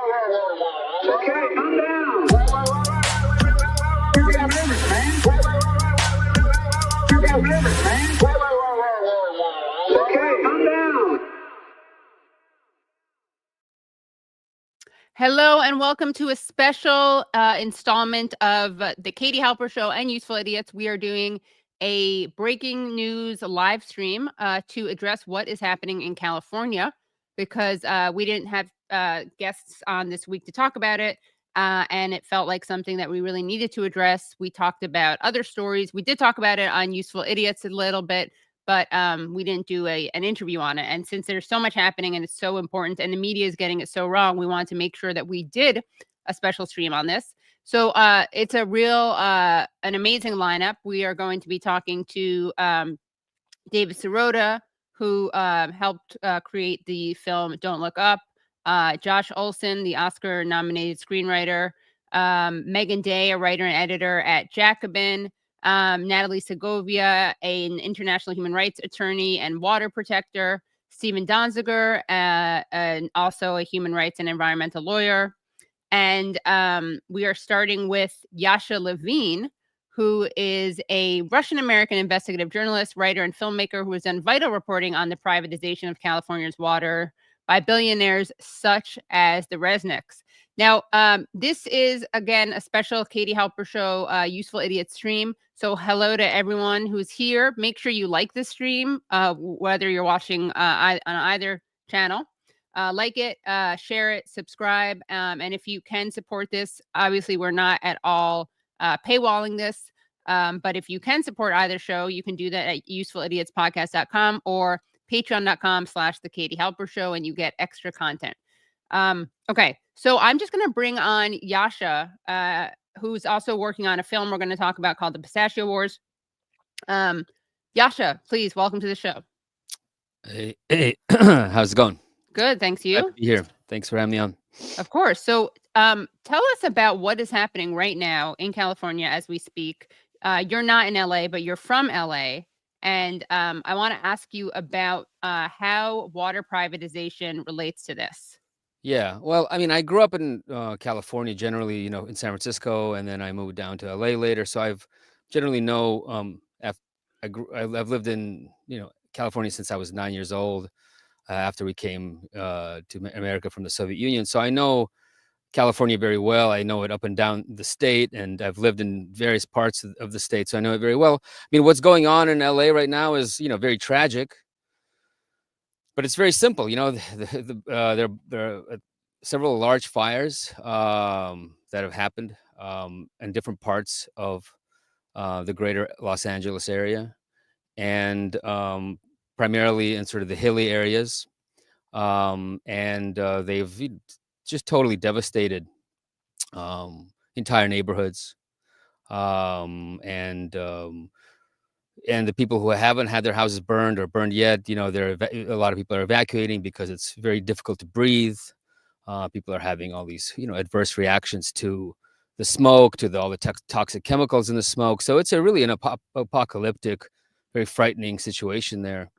Okay, calm down. You got nervous, man. You got nervous, man. Okay, calm down. Hello and welcome to a special installment of the Katie Halper Show and Useful Idiots. We are doing a breaking news live stream to address what is happening in California because we didn't have guests on this week to talk about it. And it felt like something that we really needed to address. We talked about other stories. We did talk about it on Useful Idiots a little bit, but we didn't do an interview on it. And since there's so much happening and it's so important and the media is getting it so wrong, we wanted to make sure that we did a special stream on this. So it's a real, an amazing lineup. We are going to be talking to David Sirota, who helped create the film Don't Look Up, Josh Olson, the Oscar-nominated screenwriter, Meagan Day, a writer and editor at Jacobin, Natali Segovia, an international human rights attorney and water protector, Stephen Donziger, and also a human rights and environmental lawyer. And we are starting with Yasha Levine, who is a Russian-American investigative journalist, writer, and filmmaker who has done vital reporting on the privatization of California's water by billionaires such as the Resnicks. Now, this is, again, a special Katie Halper Show Useful Idiot stream. So hello to everyone who's here. Make sure you like this stream, whether you're watching on either channel. Like it, share it, subscribe. And if you can support this, obviously we're not at all paywalling this. But if you can support either show, you can do that at usefulidiotspodcast.com or patreon.com/The Katie Halper Show, and you get extra content. Okay, so I'm just going to bring on Yasha, who's also working on a film we're going to talk about called The Pistachio Wars. Yasha, please, welcome to the show. Hey, how's it going? Good, thanks. You? Glad to be here. Thanks for having me on. Of course. So tell us about what is happening right now in California as we speak. You're not in LA, but you're from LA. And I want to ask you about how water privatization relates to this. Yeah, well, I mean, I grew up in California generally, in San Francisco, and then I moved down to LA later. So I've generally I've lived in, California since I was 9 years old, after we came to America from the Soviet Union. So I know California very well. I know it up and down the state, and I've lived in various parts of the state, so I know it very well. I mean, what's going on in LA right now is, very tragic, but it's very simple. There are several large fires that have happened in different parts of the greater Los Angeles area, and primarily in sort of the hilly areas. And they've just totally devastated entire neighborhoods. And the people who haven't had their houses burned or burned yet, a lot of people are evacuating because it's very difficult to breathe. People are having all these, adverse reactions to the smoke, to all the toxic chemicals in the smoke. So it's really an apocalyptic, very frightening situation there.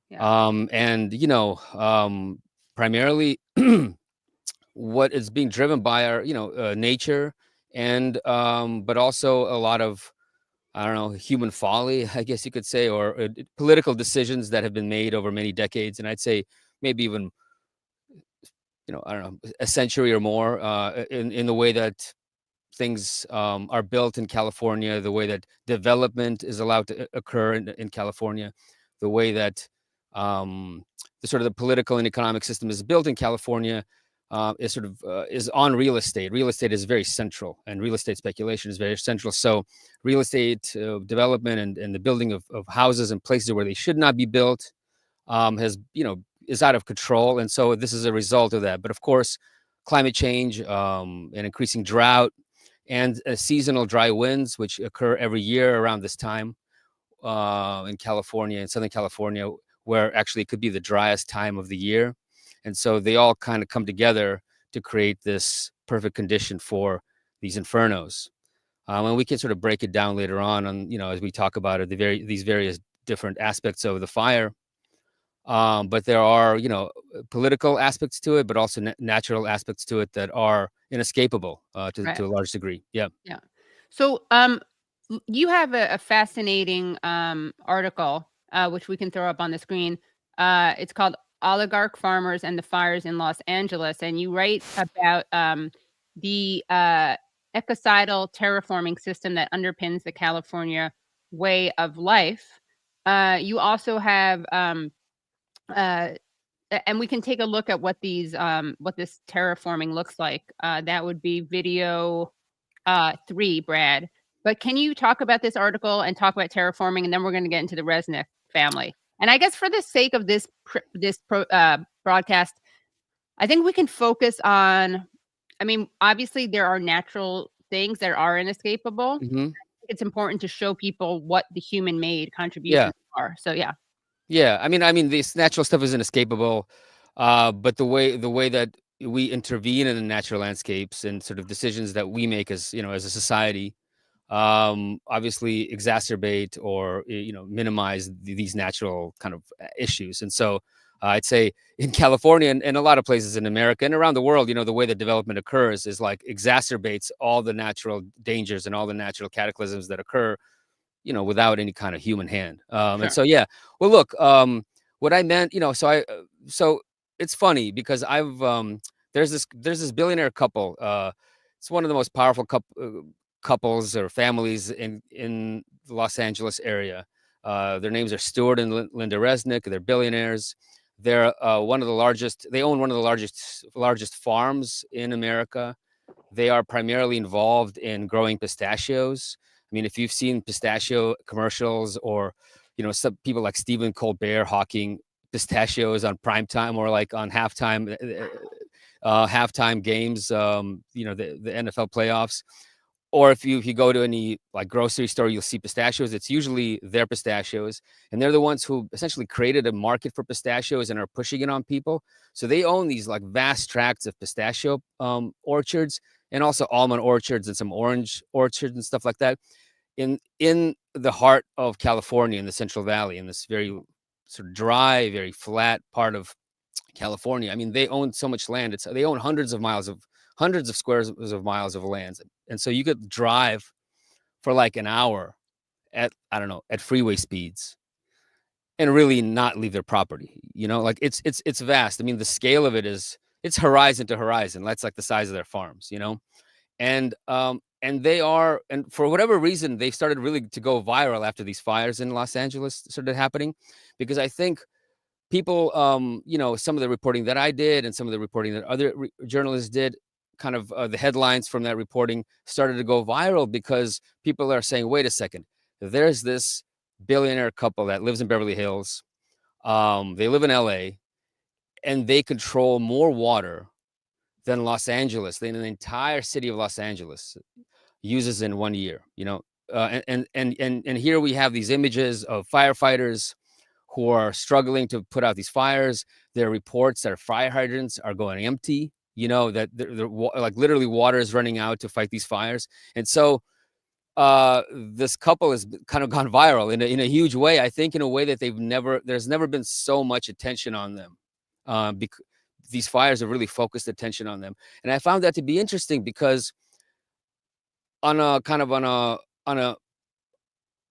Yeah. Primarily what is being driven by our, nature, and but also a lot of, I don't know, human folly, I guess you could say, or political decisions that have been made over many decades. And I'd say maybe even, I don't know, a century or more, in the way that things are built in California, the way that development is allowed to occur in California, the way that the political and economic system is built in California is on real estate. Real estate is very central, and real estate speculation is very central. So real estate development and the building of houses and places where they should not be built is out of control. And so this is a result of that. But of course, climate change and increasing drought and seasonal dry winds, which occur every year around this time in California, in Southern California, where actually it could be the driest time of the year. And so they all kind of come together to create this perfect condition for these infernos. And we can sort of break it down later on, as we talk about it, these various different aspects of the fire. But there are, political aspects to it, but also natural aspects to it that are inescapable Right. to a large degree. Yeah. Yeah. So, you have a fascinating article, which we can throw up on the screen. It's called "Oligarch Farmers and the Fires in Los Angeles," and you write about the ecocidal terraforming system that underpins the California way of life. You also have, uh, and we can take a look at what this terraforming looks like. That would be video 3, Brad. But can you talk about this article and talk about terraforming, and then we're gonna get into the Resnick family. And I guess for the sake of this broadcast, I think we can focus on, I mean, obviously, there are natural things that are inescapable. Hmm. It's important to show people what the human-made Yeah. contributions are. So, yeah. Yeah. I mean, this natural stuff is inescapable, but the way that we intervene in the natural landscapes and sort of decisions that we make as as a society, obviously exacerbate or minimize these natural kind of issues. And so I'd say in California and a lot of places in America and around the world, the way that development occurs is like exacerbates all the natural dangers and all the natural cataclysms that occur, without any kind of human hand. And Sure. so, yeah. Well, look, what I meant, so it's funny because there's this billionaire couple. It's one of the most powerful couples or families in the Los Angeles area. Their names are Stuart and Linda Resnick. They're billionaires. They're one of the largest. They own one of the largest farms in America. They are primarily involved in growing pistachios. I mean, if you've seen pistachio commercials or, some people like Stephen Colbert hawking pistachios on prime time or like on halftime games, the NFL playoffs, or if you go to any like grocery store, you'll see pistachios. It's usually their pistachios, and they're the ones who essentially created a market for pistachios and are pushing it on people. So they own these like vast tracts of pistachio orchards, and also almond orchards and some orange orchards and stuff like that in the heart of California, in the Central Valley, in this very sort of dry, very flat part of California. I mean, they own so much land. They own hundreds of squares of miles of land. And so you could drive for like an hour at, I don't know, at freeway speeds and really not leave their property. Like it's vast. I mean, the scale of it it's horizon to horizon. That's like the size of their farms. And and for whatever reason, they've started really to go viral after these fires in Los Angeles started happening, because I think people, some of the reporting that I did and some of the reporting that other journalists did, kind of the headlines from that reporting started to go viral because people are saying, wait a second, there's this billionaire couple that lives in Beverly Hills. They live in LA, and they control more water than Los Angeles, than the entire city of Los Angeles uses in 1 year. And here we have these images of firefighters who are struggling to put out these fires. There are reports that fire hydrants are going empty, that like literally water is running out to fight these fires. And so this couple has kind of gone viral in a huge way. I think in a way that there's never been so much attention on them, because these fires have really focused attention on them. And I found that to be interesting because on a kind of on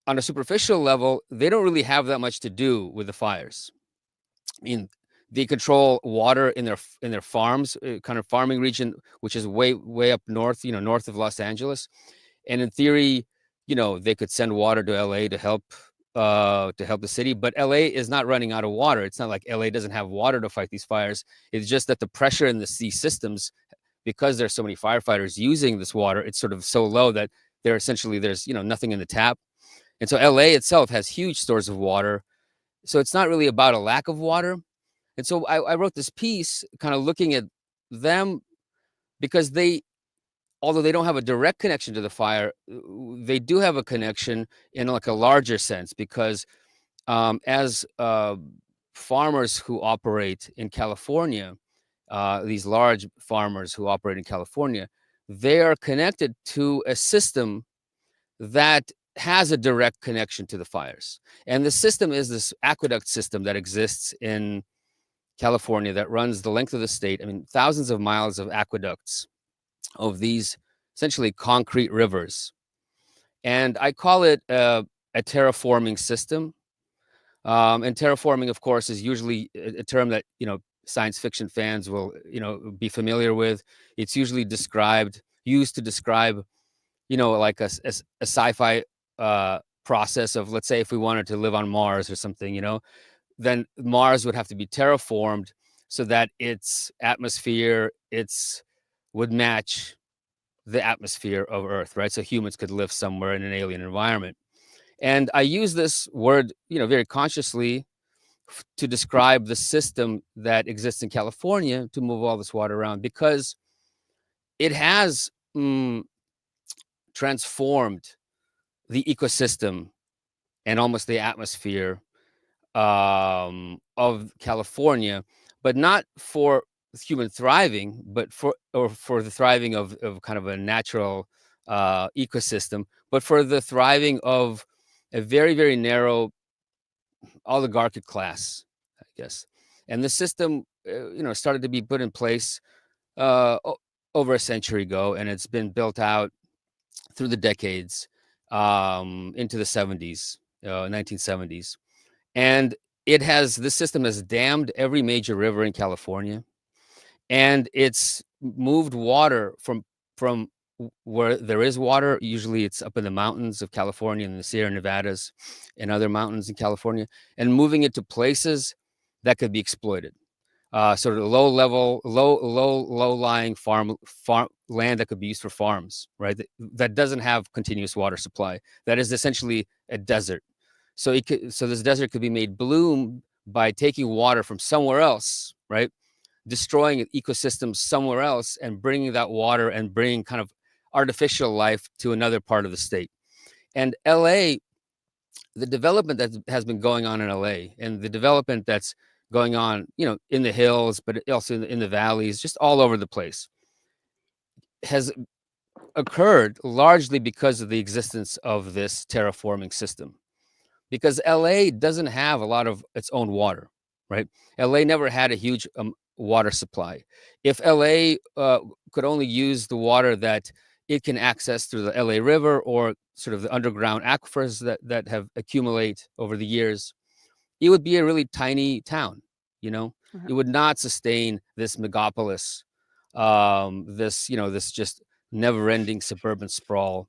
a superficial level, they don't really have that much to do with the fires. I mean, they control water in their farms, kind of farming region, which is way up north, north of Los Angeles. And in theory, they could send water to LA to help the city, but LA is not running out of water. It's not like LA doesn't have water to fight these fires. It's just that the pressure in these systems, because there's so many firefighters using this water, it's sort of so low that there's nothing in the tap. And so LA itself has huge stores of water. So it's not really about a lack of water. And so I wrote this piece kind of looking at them, because although they don't have a direct connection to the fire, they do have a connection in like a larger sense, because as farmers who operate in California, these large farmers who operate in California, they are connected to a system that has a direct connection to the fires. And the system is this aqueduct system that exists in California that runs the length of the state. I mean, thousands of miles of aqueducts of these essentially concrete rivers. And I call it a terraforming system. And terraforming, of course, is usually a term that, science fiction fans will, be familiar with. It's usually used to describe, like a sci-fi process of, let's say, if we wanted to live on Mars or something, then Mars would have to be terraformed so that its atmosphere, would match the atmosphere of Earth, right? So humans could live somewhere in an alien environment. And I use this word, very consciously to describe the system that exists in California to move all this water around, because it has transformed the ecosystem and almost the atmosphere of California, but not for human thriving, but for the thriving of kind of a natural ecosystem, but for the thriving of a very, very narrow oligarchic class, I guess. And the system, started to be put in place over a century ago, and it's been built out through the decades into the 70s, 1970s. And this system has dammed every major river in California, and it's moved water from where there is water. Usually it's up in the mountains of California and the Sierra Nevadas and other mountains in California, and moving it to places that could be exploited. Sort of low-lying farm land that could be used for farms, right? That doesn't have continuous water supply. That is essentially a desert. So this desert could be made bloom by taking water from somewhere else, right? Destroying ecosystems somewhere else and bringing that water and bringing kind of artificial life to another part of the state. And LA, the development that has been going on in LA, and the development that's going on, in the hills, but also in the valleys, just all over the place, has occurred largely because of the existence of this terraforming system. Because LA doesn't have a lot of its own water, right? LA never had a huge water supply. If LA could only use the water that it can access through the LA River or sort of the underground aquifers that have accumulated over the years, it would be a really tiny town, It would not sustain this megapolis, this just never-ending suburban sprawl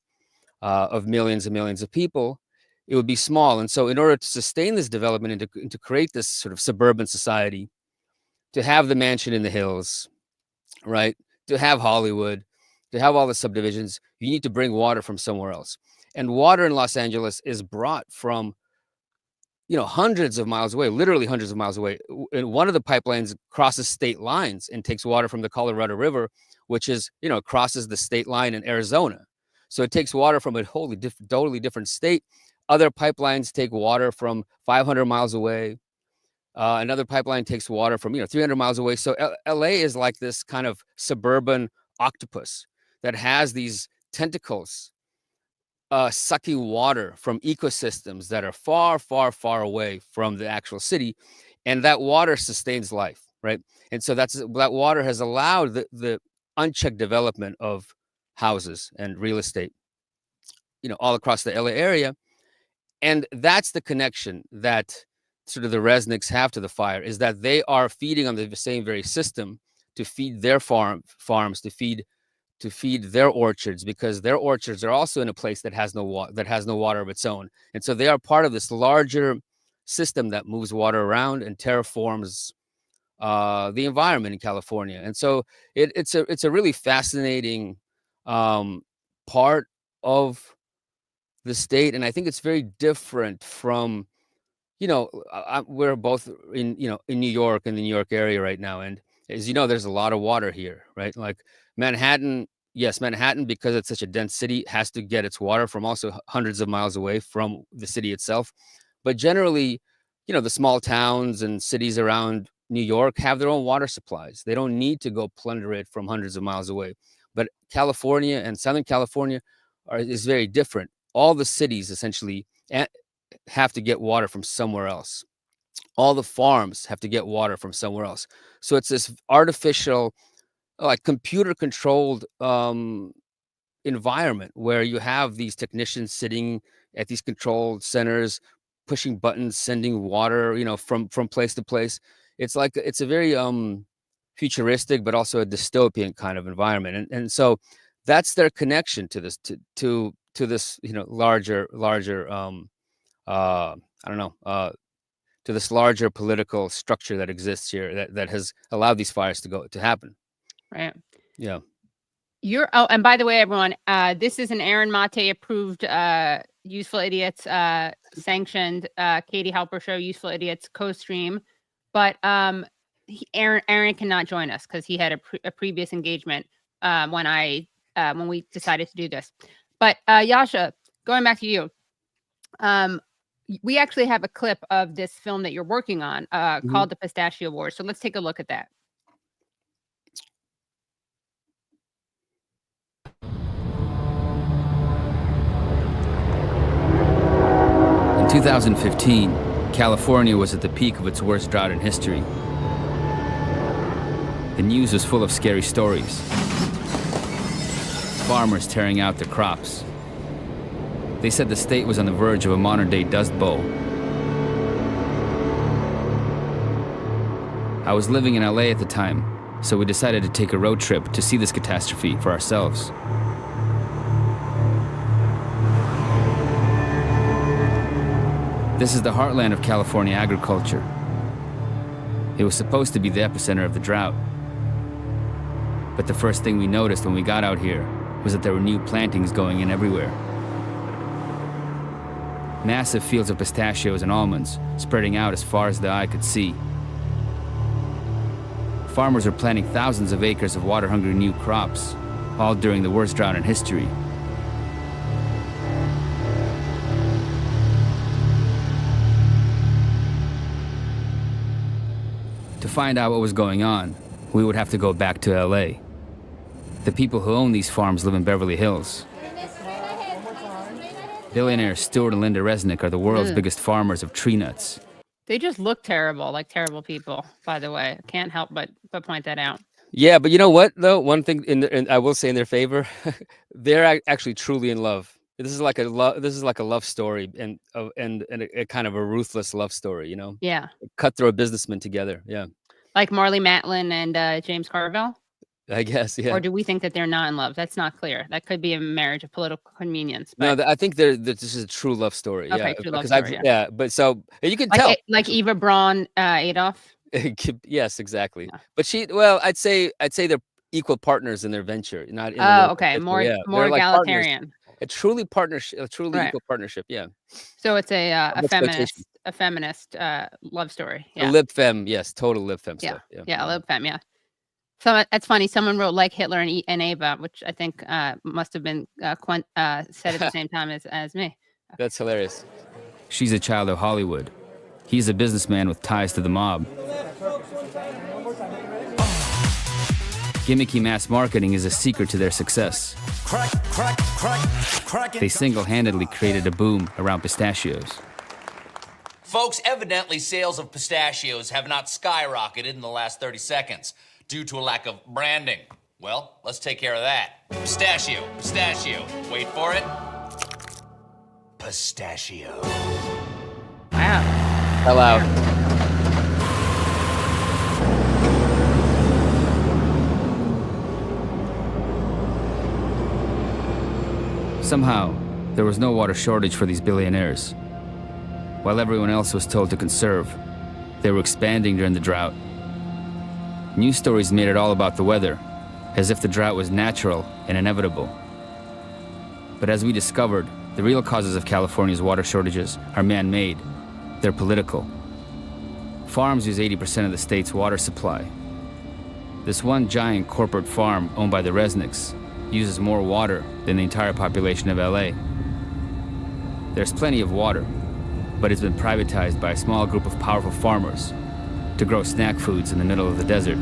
of millions and millions of people. It would be small. And so in order to sustain this development and to create this sort of suburban society, to have the mansion in the hills, right? To have Hollywood, to have all the subdivisions, you need to bring water from somewhere else. And water in Los Angeles is brought from, hundreds of miles away, literally hundreds of miles away. And one of the pipelines crosses state lines and takes water from the Colorado River, which is, crosses the state line in Arizona. So it takes water from a totally different state. Other pipelines take water from 500 miles away. Another pipeline takes water from 300 miles away. So LA is like this kind of suburban octopus that has these tentacles sucking water from ecosystems that are far, far, far away from the actual city, and that water sustains life, right? And so that water has allowed the unchecked development of houses and real estate, all across the LA area. And that's the connection that sort of the Resnicks have to the fire, is that they are feeding on the same very system to feed their farms, to feed their orchards, because their orchards are also in a place that has no water of its own. And so they are part of this larger system that moves water around and terraforms the environment in California. And so it's a really fascinating part of the state. And I think it's very different from, we're both in New York, in the New York area right now. And as you know, there's a lot of water here, right? Like Manhattan, because it's such a dense city, has to get its water from also hundreds of miles away from the city itself. But generally, the small towns and cities around New York have their own water supplies. They don't need to go plunder it from hundreds of miles away. But California and Southern California is very different. all the cities essentially have to get water from somewhere else. All the farms have to get water from somewhere else. So it's this artificial, like computer controlled environment where you have these technicians sitting at these control centers, pushing buttons, sending water, from place to place. It's like it's a very futuristic, but also a dystopian kind of environment, and so that's their connection to this to this larger I don't know to this larger political structure that exists here that has allowed these fires to happen. Right. Yeah. And by the way, everyone, this is an Aaron Mate approved Useful Idiots sanctioned Katie Halper Show Useful Idiots co-stream, but Aaron cannot join us because he had a previous engagement when we decided to do this. But Yasha, going back to you, we actually have a clip of this film that you're working on called The Pistachio Wars. So let's take a look at that. In 2015, California was at the peak of its worst drought in history. The news was full of scary stories. Farmers tearing out their crops. They said the state was on the verge of a modern-day Dust Bowl. I was living in LA at the time, so we decided to take a road trip to see this catastrophe for ourselves. This is the heartland of California agriculture. It was supposed to be the epicenter of the drought. But the first thing we noticed when we got out here was that there were new plantings going in everywhere. Massive fields of pistachios and almonds spreading out as far as the eye could see. Farmers were planting thousands of acres of water-hungry new crops, all during the worst drought in history. To find out what was going on, we would have to go back to LA. The people who own these farms live in Beverly Hills. Billionaire Stuart and Linda Resnick are the world's biggest farmers of tree nuts. They just look terrible, like terrible people, by the way. I can't help but point that out. Yeah, but you know what, though? One thing, I will say in their favor, they're actually truly in love. This is like a love story, and a kind of a ruthless love story, Yeah. Cutthroat businessmen together, yeah. Like Marley Matlin and James Carville? I guess, yeah. Or do we think that they're not in love? That's not clear. That could be a marriage of political convenience. But... No, I think this is a true love story. Okay, yeah, true love story, yeah. But so you can like, tell, like Eva Braun, Adolf. Yes, exactly. Yeah. But I'd say they're equal partners in their venture, not. Okay, more like egalitarian. A truly Right. equal partnership. Yeah. So it's a feminist love story. Yeah. A lib femme, yes, total lib femme stuff. Yeah, a lib femme. Yeah. So that's funny. Someone wrote like Hitler and Ava, which I think must have been said at the same time as me. That's hilarious. She's a child of Hollywood. He's a businessman with ties to the mob. Gimmicky mass marketing is a secret to their success. They single-handedly created a boom around pistachios. Folks, evidently sales of pistachios have not skyrocketed in the last 30 seconds due to a lack of branding. Well, let's take care of that. Pistachio, wait for it. Pistachio. Wow. Hello. Somehow, there was no water shortage for these billionaires. While everyone else was told to conserve, they were expanding during the drought. News stories made it all about the weather, as if the drought was natural and inevitable. But as we discovered, the real causes of California's water shortages are man-made. They're political. Farms use 80% of the state's water supply. This one giant corporate farm owned by the Resnicks uses more water than the entire population of LA. There's plenty of water, but it's been privatized by a small group of powerful farmers to grow snack foods in the middle of the desert.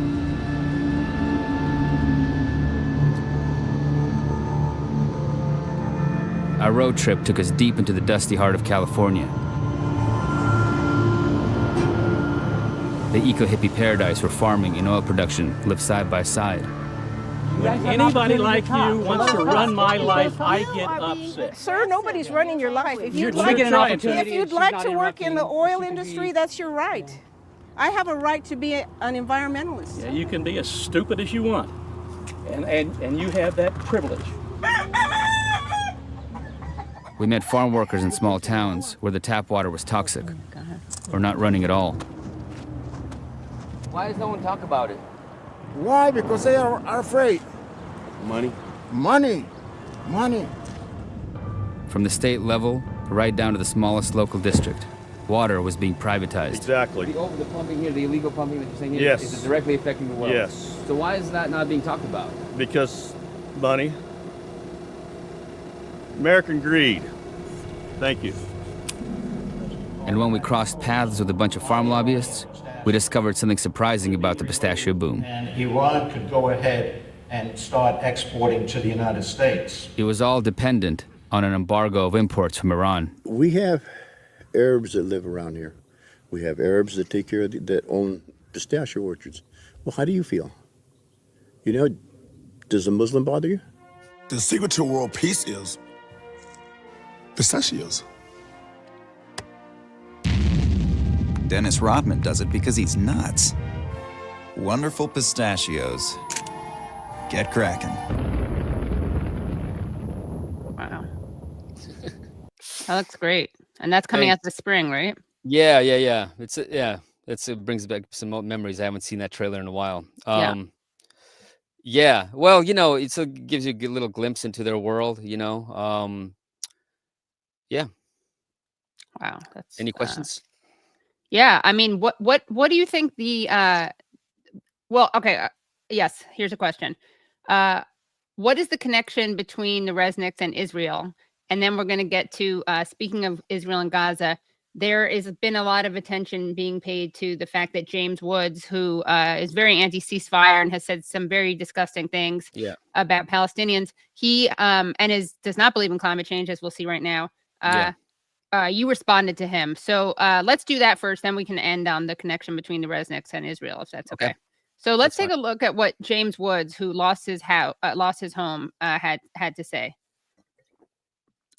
Our road trip took us deep into the dusty heart of California. The eco-hippie paradise where farming and oil production live side by side. When anybody like you wants to run my life, I get upset. Sir, nobody's running your life. If you'd You're like, trying to. if you'd like to work in the oil industry, that's your right. I have a right to be an environmentalist. Yeah, you can be as stupid as you want, and you have that privilege. We met farm workers in small towns where the tap water was toxic or not running at all. Why does no one talk about it? Why? Because they are afraid. Money. Money. Money. From the state level right down to the smallest local district, water was being privatized. Exactly. The pumping here, the illegal pumping that you're saying here, Yes. is it directly affecting the wells? Yes. So why is that not being talked about? Because money. American greed. Thank you. And when we crossed paths with a bunch of farm lobbyists, we discovered something surprising about the pistachio boom. And Iran could go ahead and start exporting to the United States. It was all dependent on an embargo of imports from Iran. We have Arabs that live around here. We have Arabs that take care of that own pistachio orchards. Well, how do you feel? You know, does a Muslim bother you? The secret to world peace is pistachios. Dennis Rodman does it because he's nuts. Wonderful pistachios. Get cracking. Wow. That looks great. And that's coming out this spring, right? Yeah. It brings back some old memories. I haven't seen that trailer in a while. Yeah. Well, it gives you a good little glimpse into their world, Yeah. Wow. That's Any questions? Yeah, I mean, what do you think the yes, here's a question. What is the connection between the Resnicks and Israel? And then we're going to get to speaking of Israel and Gaza, there has been a lot of attention being paid to the fact that James Woods, who is very anti-ceasefire and has said some very disgusting things about Palestinians, he does not believe in climate change, as we'll see right now. You responded to him. So let's do that first. Then we can end on the connection between the Resnicks and Israel, if that's okay. So let's take a look at what James Woods, who lost his home, had to say.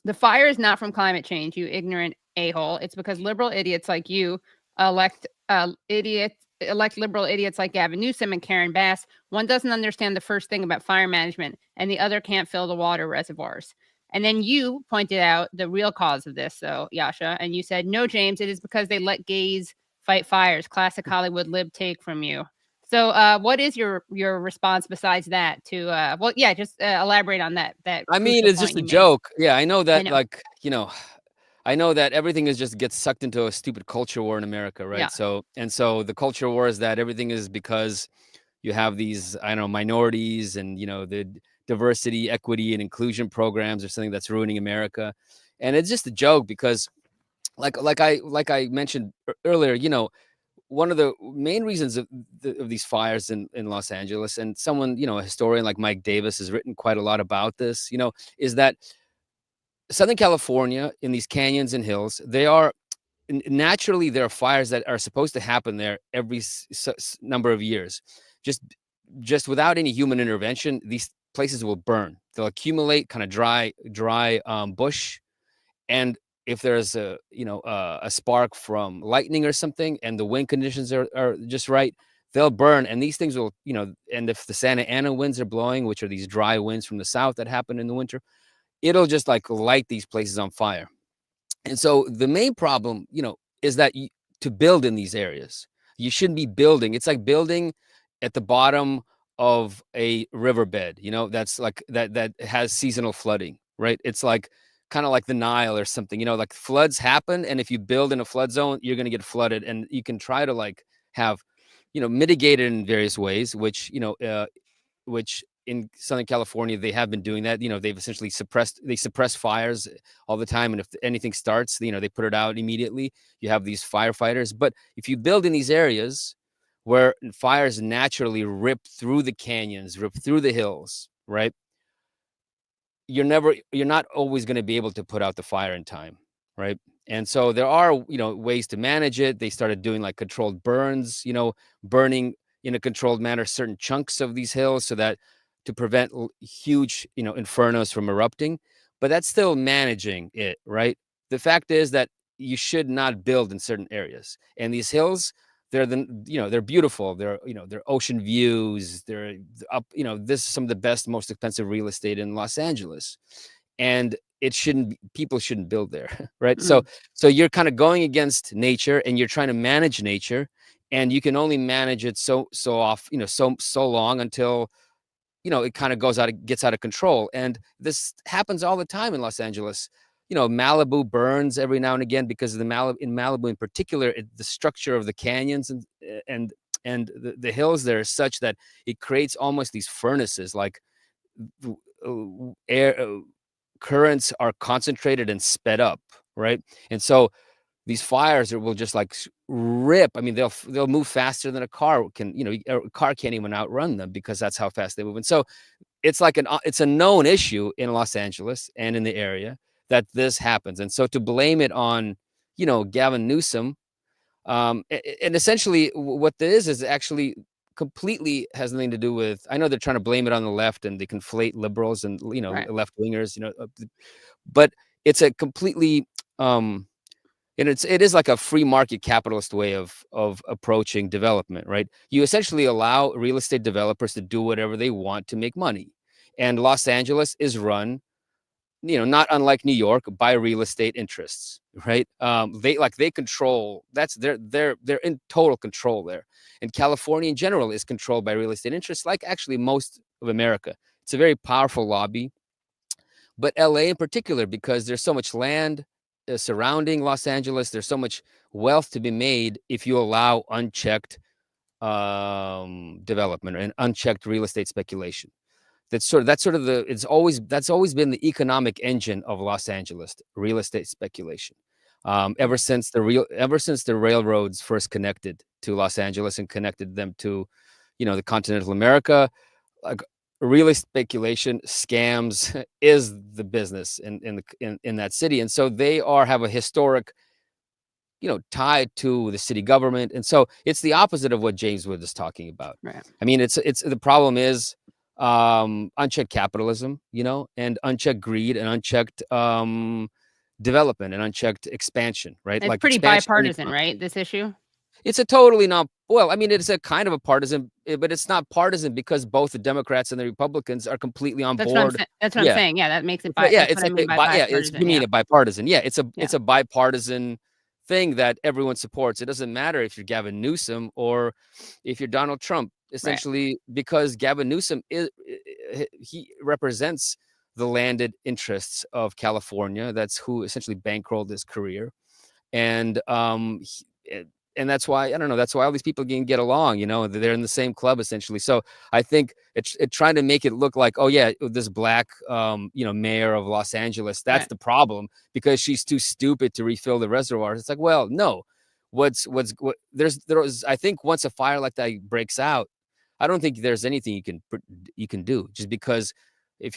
The fire is not from climate change, you ignorant a-hole. It's because liberal idiots like you elect liberal idiots like Gavin Newsom and Karen Bass. One doesn't understand the first thing about fire management, and the other can't fill the water reservoirs. And then you pointed out the real cause of this, though, Yasha, and you said, no, James, it is because they let gays fight fires. Classic Hollywood lib take from you. So what is your response besides that to, just elaborate on that. I mean, it's just a joke. Yeah, I know that, I know that everything just gets sucked into a stupid culture war in America, right? Yeah. So the culture war is that everything is because you have these, minorities and, the diversity, equity, and inclusion programs or something that's ruining America. And it's just a joke because like I mentioned earlier, one of the main reasons of these fires in Los Angeles, and someone, a historian like Mike Davis has written quite a lot about this, is that Southern California, in these canyons and hills, there are fires that are supposed to happen there every number of years. Just without any human intervention, these places will burn. They'll accumulate kind of dry bush, and if there's a spark from lightning or something, and the wind conditions are just right, they'll burn. And these things will, and if the Santa Ana winds are blowing, which are these dry winds from the south that happen in the winter, it'll just light these places on fire. And so the main problem, is that to build in these areas, you shouldn't be building. It's like building at the bottom of a riverbed, that's like that has seasonal flooding, right? It's like kind of like the Nile or something, like floods happen. And if you build in a flood zone, you're going to get flooded. And you can try to have, mitigate it in various ways, which in Southern California, they have been doing that. They've essentially suppress fires all the time. And if anything starts, they put it out immediately. You have these firefighters. But if you build in these areas where fires naturally rip through the canyons, rip through the hills, right? you're not always going to be able to put out the fire in time, right? And so there are, ways to manage it. They started doing like controlled burns, burning in a controlled manner certain chunks of these hills so that to prevent huge, infernos from erupting. But that's still managing it, right? The fact is that you should not build in certain areas. And these hills, they're beautiful. They're ocean views. They're up, this is some of the best, most expensive real estate in Los Angeles. And people shouldn't build there, right? So you're kind of going against nature and you're trying to manage nature, and you can only manage it so long until, it kind of gets out of control. And this happens all the time in Los Angeles. Malibu burns every now and again because of in Malibu in particular, the structure of the canyons and the hills there is such that it creates almost these furnaces, like air currents are concentrated and sped up, right? And so these fires will just like rip. I mean, they'll move faster than a car can. A car can't even outrun them because that's how fast they move. And so it's like it's a known issue in Los Angeles and in the area that this happens. And so to blame it on, Gavin Newsom, and essentially what this is actually completely has nothing to do with, I know they're trying to blame it on the left and they conflate liberals and, Right. left wingers, but it's a completely, and it is like a free market capitalist way of approaching development, right? You essentially allow real estate developers to do whatever they want to make money. And Los Angeles is run, not unlike New York, by real estate interests, right? They control, they're in total control there. And California in general is controlled by real estate interests, like actually most of America. It's a very powerful lobby. But LA in particular, because there's so much land surrounding Los Angeles, there's so much wealth to be made if you allow unchecked development and unchecked real estate speculation. That's always been the economic engine of Los Angeles, real estate speculation. Ever since the railroads first connected to Los Angeles and connected them to, the continental America, like real estate speculation, scams is the business in that city. And so they have a historic, tied to the city government. And so it's the opposite of what James Wood is talking about. Right. I mean, it's the problem is unchecked capitalism, and unchecked greed and unchecked development and unchecked expansion, right? It's like pretty bipartisan, expansion. right? This issue. It's a totally not, well, I mean, it's a kind of a partisan, but it's not partisan because both the Democrats and the Republicans are completely on board. That's what I'm saying. Yeah, that makes it you mean a bipartisan. Yeah, it's a bipartisan thing that everyone supports. It doesn't matter if you're Gavin Newsom or if you're Donald Trump, essentially, because Gavin Newsom he represents the landed interests of California. That's who essentially bankrolled his career. And and that's why, I don't know, that's why all these people can get along, they're in the same club essentially. So I think it's trying to make it look like, oh yeah, this black, mayor of Los Angeles, that's the problem because she's too stupid to refill the reservoirs. It's like, well, no, there's, I think once a fire like that breaks out, I don't think there's anything you can do, just because if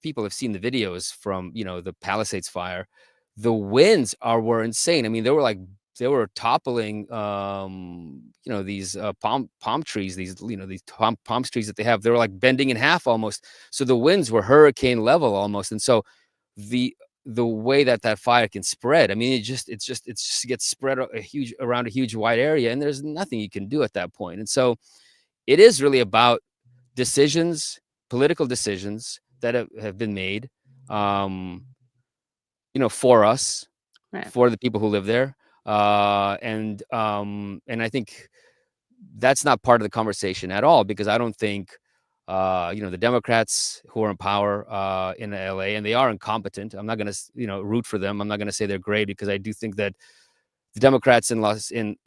people have seen the videos from, the Palisades fire, the winds were insane. I mean, they were toppling, these palm trees, these palm trees that they have. They were like bending in half almost. So the winds were hurricane level almost. And so the way that fire can spread, I mean, it just gets spread around a huge wide area, and there's nothing you can do at that point. And so it is really about political decisions that have been made, for us, for the people who live there. And I think that's not part of the conversation at all, because I don't think, the Democrats who are in power in LA, and they are incompetent. I'm not going to, root for them. I'm not going to say they're great, because I do think that the Democrats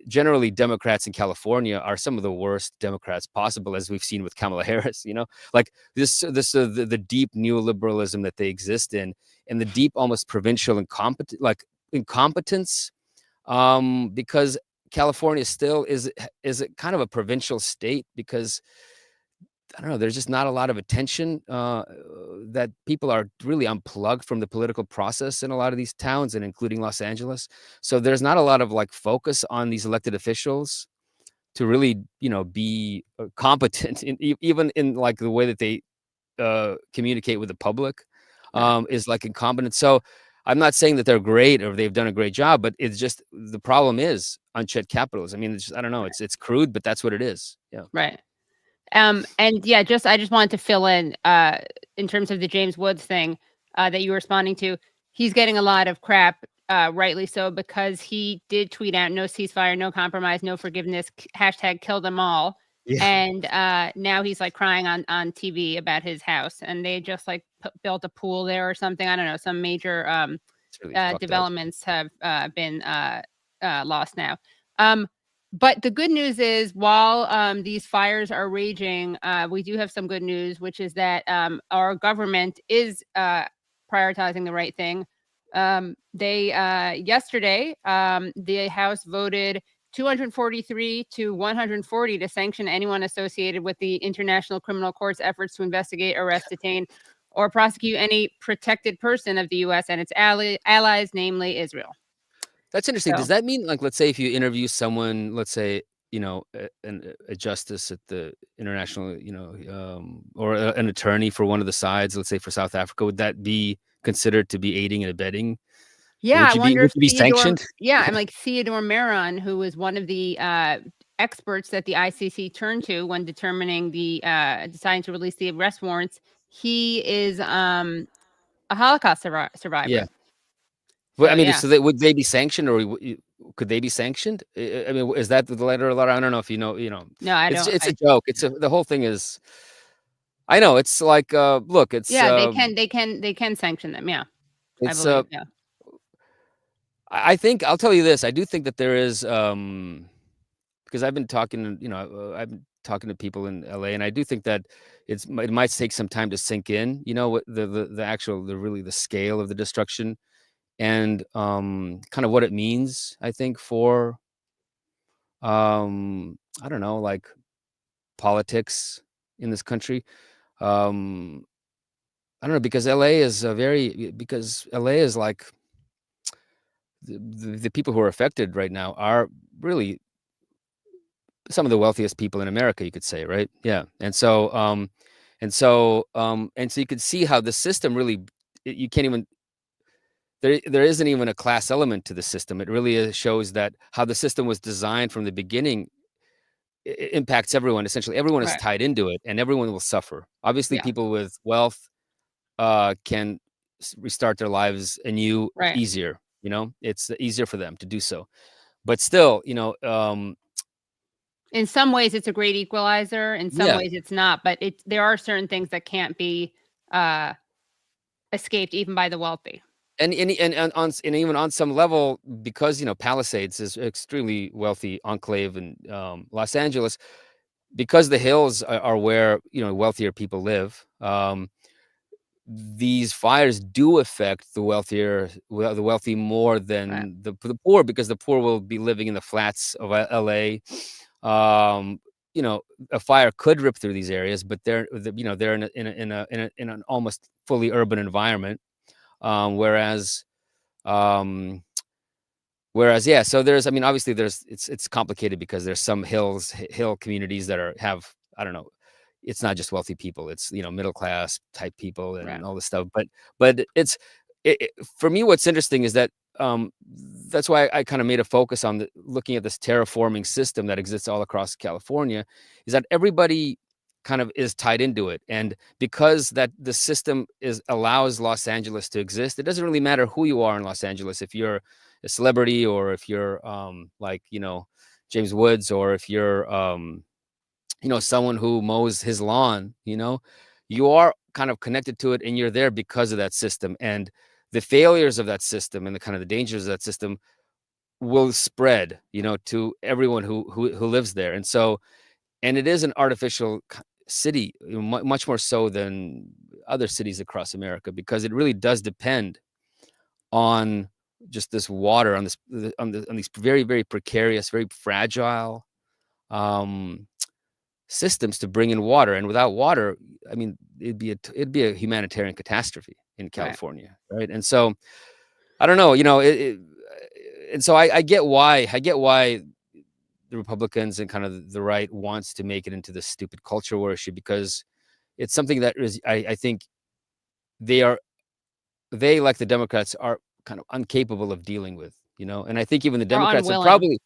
generally Democrats in California are some of the worst Democrats possible, as we've seen with Kamala Harris, like the deep neoliberalism that they exist in, and the deep, almost provincial incompetence, because California still is a kind of a provincial state, because I don't know, there's just not a lot of attention that people are really unplugged from the political process in a lot of these towns, and including Los Angeles. So there's not a lot of like focus on these elected officials to really, be competent even in like the way that they communicate with the public, is like incompetent. So I'm not saying that they're great or they've done a great job, but it's just the problem is unchecked capitalism. I mean, I don't know. It's crude, but that's what it is. Yeah. Right. And yeah, I just wanted to fill in terms of the James Woods thing that you were responding to. He's getting a lot of crap, rightly so, because he did tweet out no ceasefire, no compromise, no forgiveness, hashtag kill them all. Yeah. And now he's like crying on TV about his house, and they just like built a pool there or something. I don't know. Some major really developments have been lost now. But the good news is, while these fires are raging, we do have some good news, which is that our government is prioritizing the right thing. Yesterday, the House voted 243 to 140 to sanction anyone associated with the International Criminal Court's efforts to investigate, arrest, detain, or prosecute any protected person of the U.S. and its allies, namely Israel. That's interesting. So- Does that mean, like, let's say if you interview someone, let's say, a justice at the international, or an attorney for one of the sides, let's say for South Africa, would that be considered to be aiding and abetting? Yeah, would you be sanctioned? Yeah, I'm like Theodore Meron, who was one of the experts that the ICC turned to when determining deciding to release the arrest warrants. He is a Holocaust survivor. Yeah. Well, So, I mean, yeah. so would they be sanctioned, or could they be sanctioned? I mean, is that the letter of the law? I don't know if you know. No, I don't. It's a joke. The whole thing is. I know it's like look, it's Yeah, they can sanction them. Yeah, it's I believe. Yeah. I think I'll tell you this. I do think that there is because I've been talking, I've been talking to people in LA, and I do think that it might take some time to sink in. What the scale of the destruction. And kind of what it means, I think, for I don't know, like politics in this country. I don't know, because LA is like the people who are affected right now are really some of the wealthiest people in America, you could say, right? Yeah. And so you could see how the system really, you can't even, there isn't even a class element to the system. It really shows that how the system was designed from the beginning impacts everyone. Essentially, everyone is tied into it, and everyone will suffer. Obviously, people with wealth can restart their lives anew easier. It's easier for them to do so. But still, in some ways, it's a great equalizer. In some ways, it's not. But there are certain things that can't be escaped even by the wealthy. And even on some level, because Palisades is extremely wealthy enclave in Los Angeles, because the hills are where wealthier people live. These fires do affect the wealthy more than the poor, because the poor will be living in the flats of LA. A fire could rip through these areas, but they're in an almost fully urban environment. Whereas, yeah, so obviously it's complicated because there's some hill communities that have, I don't know, it's not just wealthy people, it's, middle class type people and all this stuff. But for me, what's interesting is that, that's why I kind of made a focus on looking at this terraforming system that exists all across California, is that everybody kind of is tied into it. And because that the system allows Los Angeles to exist, it doesn't really matter who you are in Los Angeles. If you're a celebrity, or if you're James Woods, or if you're someone who mows his lawn, you are kind of connected to it, and you're there because of that system. And the failures of that system and the kind of the dangers of that system will spread, to everyone who lives there. And it is an artificial city, much more so than other cities across America, because it really does depend on just this water, on these very, very precarious, very fragile systems to bring in water, and without water, I mean, it'd be a humanitarian catastrophe in California, right? And so I don't know, and so I get why the Republicans and kind of the right wants to make it into this stupid culture war issue, because it's something that is, I think they like the Democrats are kind of incapable of dealing with, and I think even the Democrats are probably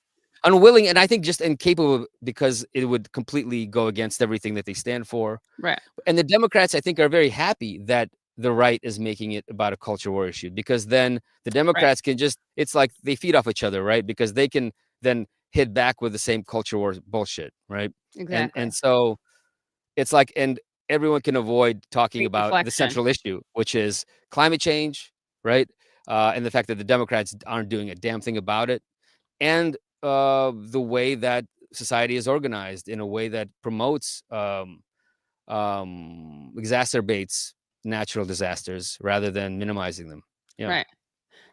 unwilling, and I think just incapable because it would completely go against everything that they stand for. Right. And the Democrats, I think, are very happy that the right is making it about a culture war issue, because then the Democrats can just, it's like they feed off each other, right? Because they can then hit back with the same culture war bullshit, right? Exactly. And so it's like, and everyone can avoid talking about the central issue, which is climate change, right? And the fact that the Democrats aren't doing a damn thing about it. And the way that society is organized in a way that promotes, exacerbates natural disasters rather than minimizing them. Yeah. Right.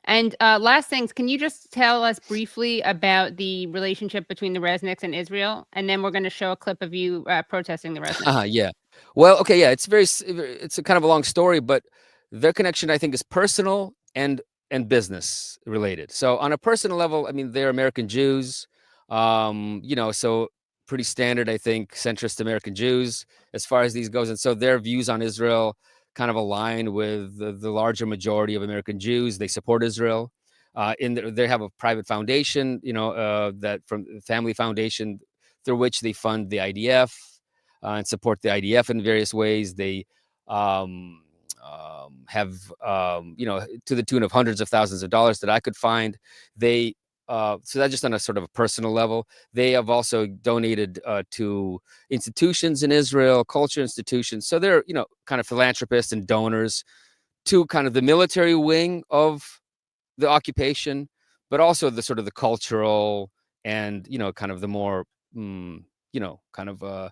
And last things, can you just tell us briefly about the relationship between the Resnicks and Israel? And then we're going to show a clip of you protesting the Resnicks. Yeah. Well, okay. Yeah. It's a kind of a long story, but their connection, I think, is personal and business related. So on a personal level, I mean, they're American Jews, so pretty standard, I think, centrist American Jews as far as these goes. And so their views on Israel kind of align with the larger majority of American Jews. They support Israel. They have a private foundation, that from Family Foundation, through which they fund the IDF and support the IDF in various ways. They have, to the tune of hundreds of thousands of dollars that I could find. They so that's just on a sort of a personal level. They have also donated to institutions in Israel, culture institutions. So they're, kind of philanthropists and donors to kind of the military wing of the occupation, but also the sort of the cultural and, kind of the more, kind of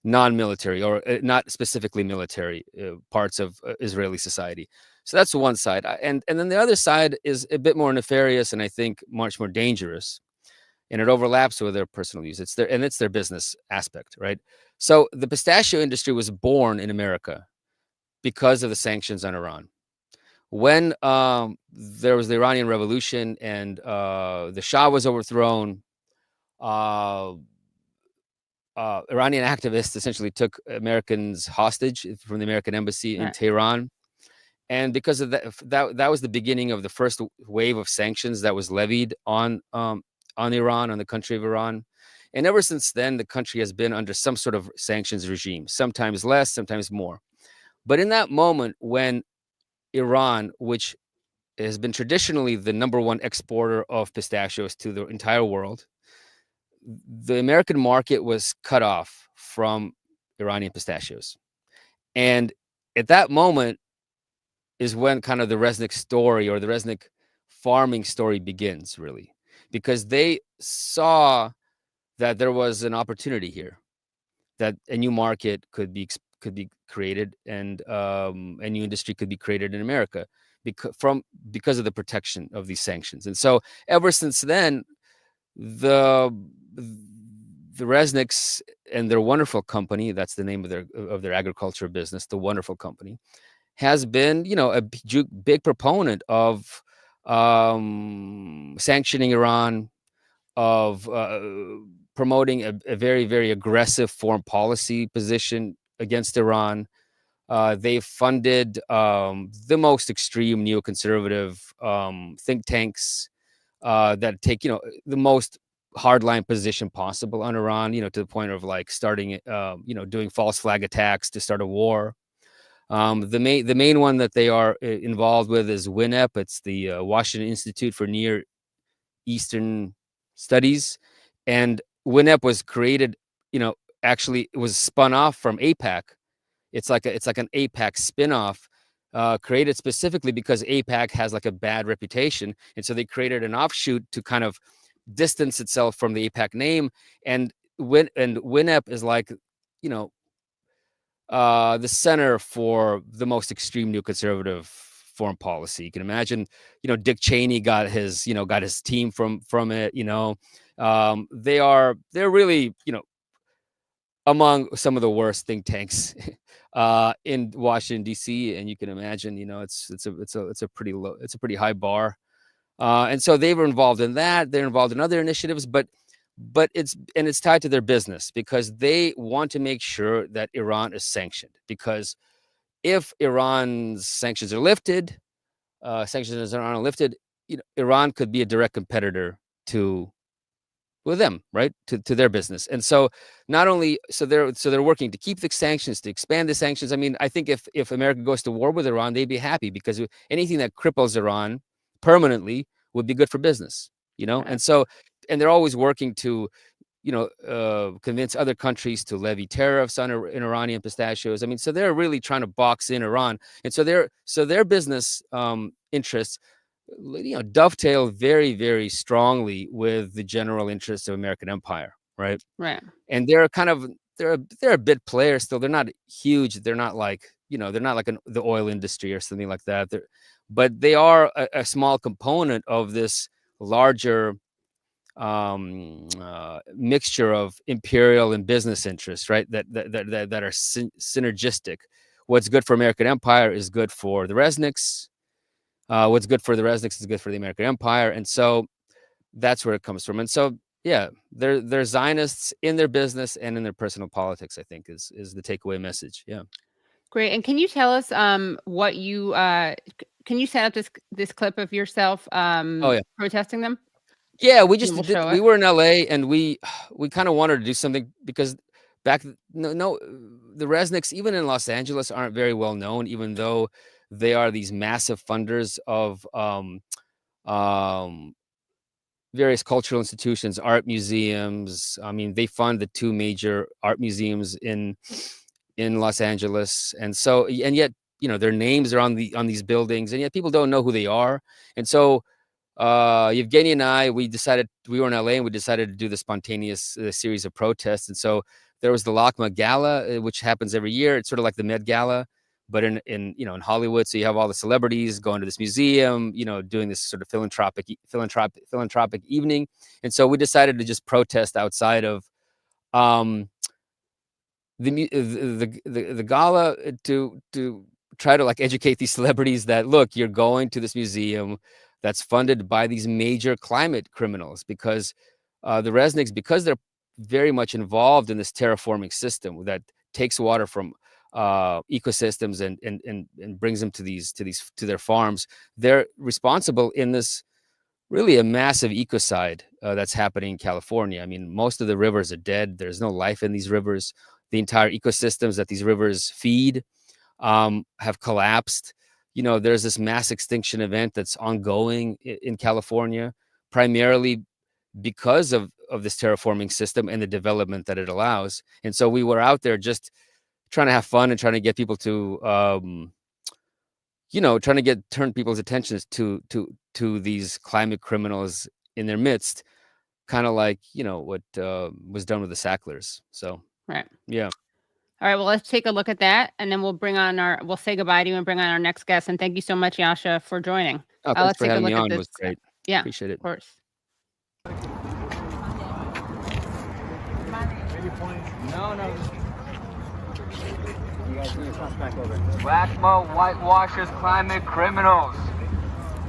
non-military or not specifically military parts of Israeli society. So that's one side. And then the other side is a bit more nefarious and I think much more dangerous. And it overlaps with their personal use. It's their business aspect, right? So the pistachio industry was born in America because of the sanctions on Iran. When there was the Iranian Revolution and the Shah was overthrown, Iranian activists essentially took Americans hostage from the American embassy in Tehran. And because of that was the beginning of the first wave of sanctions that was levied on Iran, on the country of Iran. And ever since then, the country has been under some sort of sanctions regime, sometimes less, sometimes more. But in that moment, when Iran, which has been traditionally the number one exporter of pistachios to the entire world, the American market was cut off from Iranian pistachios. And at that moment is when kind of the Resnick story or the Resnick farming story begins, really, because they saw that there was an opportunity here, that a new market could be created and a new industry could be created in America because of the protection of these sanctions. And so ever since then, the Resnicks and their wonderful company, that's the name of their agriculture business, the wonderful company, has been, a big proponent of sanctioning Iran, of promoting a very, very aggressive foreign policy position against Iran. They've funded the most extreme neoconservative think tanks that take, the most hardline position possible on Iran, to the point of like starting, doing false flag attacks to start a war. The main one that they are involved with is WINEP. It's the Washington Institute for Near Eastern Studies, and WINEP was created. Actually, it was spun off from AIPAC. It's like an AIPAC spinoff, created specifically because AIPAC has like a bad reputation, and so they created an offshoot to kind of distance itself from the AIPAC name. And WINEP is like, the center for the most extreme neoconservative foreign policy. You can imagine, Dick Cheney got his team from it. They're really, among some of the worst think tanks in Washington D.C. And you can imagine, it's a pretty high bar. And so they were involved in that. They're involved in other initiatives, but it's tied to their business because they want to make sure that Iran is sanctioned. Because if Iran's sanctions are lifted, Iran could be a direct competitor with them, right? To their business. And so not only they're working to keep the sanctions, to expand the sanctions. I mean, I think if America goes to war with Iran, they'd be happy because anything that cripples Iran permanently would be good for business, And so, and they're always working to, convince other countries to levy tariffs on Iranian pistachios. I mean, so they're really trying to box in Iran, and so their business interests, dovetail very, very strongly with the general interests of American empire, right? Right. And they're a bit player still. They're not huge. They're not like the oil industry or something like that. But they are a small component of this larger mixture of imperial and business interests, right? That are synergistic. What's good for American empire is good for the Resnicks. What's good for the Resnicks is good for the American empire, and so that's where it comes from. And so, yeah, they're Zionists in their business and in their personal politics, I think, is the takeaway message. Yeah. Great. And can you tell us what you can you set up this clip of yourself protesting them? Yeah, we were in LA and we kind of wanted to do something because the Resnicks, even in Los Angeles, aren't very well known, even though they are these massive funders of various cultural institutions, art museums. I mean, they fund the two major art museums in Los Angeles, and yet their names are on these buildings, and yet people don't know who they are. And so Yevgeny and I, we were in LA and we decided to do the spontaneous series of protests. And so there was the LACMA Gala, which happens every year. It's sort of like the Met Gala, but in Hollywood. So you have all the celebrities going to this museum, doing this sort of philanthropic evening. And so we decided to just protest outside of the gala to try to educate these celebrities that, look, you're going to this museum that's funded by these major climate criminals, because the Resnicks, because they're very much involved in this terraforming system that takes water from ecosystems and brings them to their farms. They're responsible in this really a massive ecocide that's happening in California. I mean, most of the rivers are dead. There's no life in these rivers. The entire ecosystems that these rivers feed have collapsed. There's this mass extinction event that's ongoing in California, primarily because of this terraforming system and the development that it allows. And so we were out there just trying to have fun and trying to get people to, turn people's attentions to these climate criminals in their midst, kind of like, what was done with the Sacklers. So, right. Yeah. All right, well, let's take a look at that, and then we'll say goodbye to you and bring on our next guest. And thank you so much, Yasha, for joining. Thanks let's for take having a me look on. at It this. was great. Yeah, appreciate it. Of course. No. LACMA whitewashes climate criminals.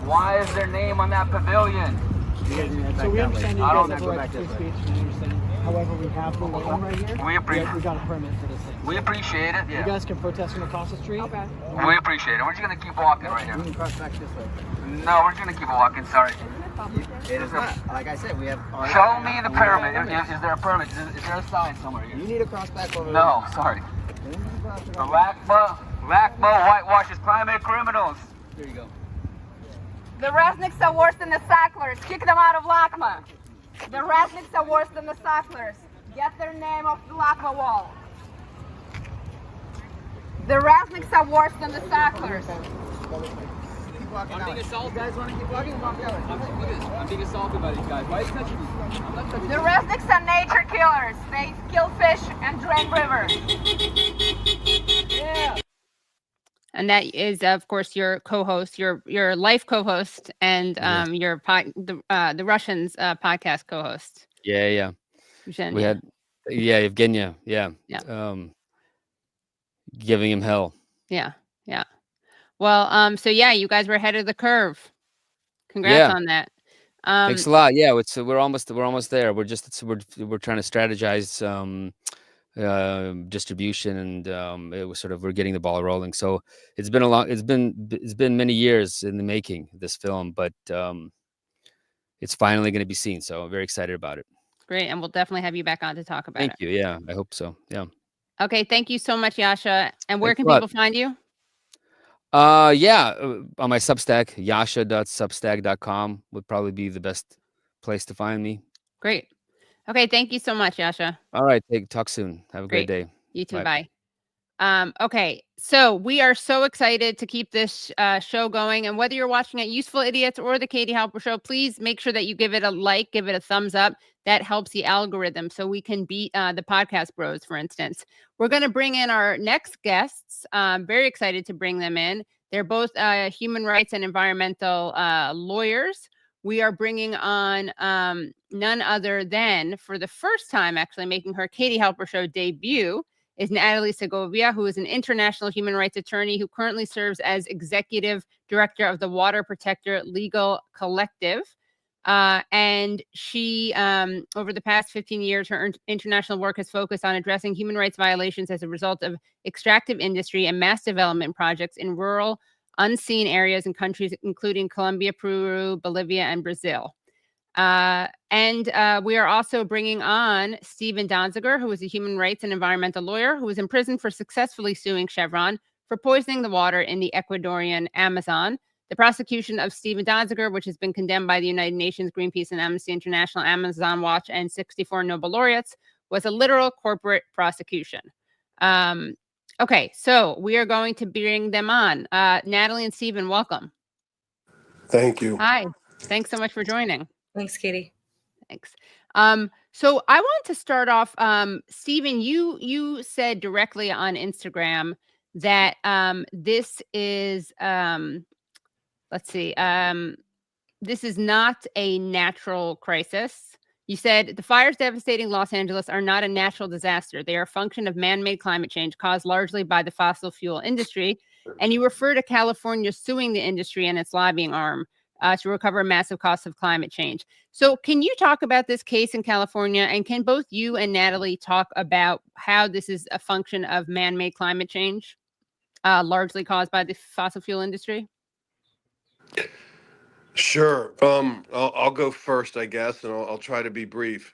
Why is their name on that pavilion? So we understand you guys have a right to free speech, and understand. However, we have the loan right here. We appreciate. We got a permit for this thing. We appreciate it. Yeah. You guys can protest from across the street. Okay. We appreciate it. We're just gonna keep walking right here. We can cross back this way. No, we're just gonna keep walking. Sorry. It is not. Like I said, we have. Show me the permit. Is there a permit? Is there a sign somewhere here? You need to cross back over. No, sorry. The LACMA whitewashes climate criminals. There you go. The Resnicks are worse than the Sacklers. Kick them out of LACMA. The Resnicks are worse than the Sacklers. Get their name off the LACMA wall. The Resnicks are worse than the Sacklers. I'm being assaulted. You guys want to keep walking? I'm being assaulted by these guys. Why are you touching me? I'm not touching The Resnicks are nature killers. They kill fish and drain rivers. Yeah. And that is, of course, your co-host, your life co-host, and the Russians podcast co-host. Yeah. We had Yeah, Evgenia. Yeah. Yeah. Giving him hell. Yeah. Yeah. Well, so yeah, you guys were ahead of the curve. Congrats Yeah. on that. Thanks a lot. Yeah, we're almost there. We're trying to strategize distribution, and it was we're getting the ball rolling. So it's been many years in the making, this film, but it's finally going to be seen. So I'm very excited about it. Great, and we'll definitely have you back on to talk about Thank it. you. Yeah, I hope so. Yeah. Okay, thank you so much, Yasha. And where Thanks can a lot. people find you? On my Substack, yasha.substack.com would probably be the best place to find me. Great. Okay, thank you so much, Yasha. All right, talk soon. Have a great day. You too. Bye. Bye. Okay, so we are so excited to keep this show going. And whether you're watching at Useful Idiots or the Katie Halper Show, please make sure that you give it a like, give it a thumbs up. That helps the algorithm so we can beat the podcast bros, for instance. We're going to bring in our next guests. I'm very excited to bring them in. They're both human rights and environmental lawyers. We are bringing on none other than, for the first time, actually making her Katie Halper Show debut, is Natali Segovia, who is an international human rights attorney who currently serves as executive director of the Water Protector Legal Collective. And she, over the past 15 years, her international work has focused on addressing human rights violations as a result of extractive industry and mass development projects in rural, unseen areas in countries including Colombia, Peru, Bolivia, and Brazil. And we are also bringing on Stephen Donziger, who is a human rights and environmental lawyer who was in prison for successfully suing Chevron for poisoning the water in the Ecuadorian Amazon. The prosecution of Stephen Donziger, which has been condemned by the United Nations, Greenpeace, and Amnesty International, Amazon Watch, and 64 Nobel laureates, was a literal corporate prosecution. Okay, so we are going to bring them on. Natali and Stephen, welcome. Thank you. Hi. Thanks so much for joining. Thanks, Katie. Thanks. So I want to start off, Stephen, you said directly on Instagram that this is, this is not a natural crisis. You said the fires devastating Los Angeles are not a natural disaster. They are a function of man-made climate change caused largely by the fossil fuel industry. And you refer to California suing the industry and its lobbying arm to recover massive costs of climate change. So can you talk about this case in California, and can both you and Natali talk about how this is a function of man-made climate change, largely caused by the fossil fuel industry? Sure. I'll go first, I guess, and I'll try to be brief.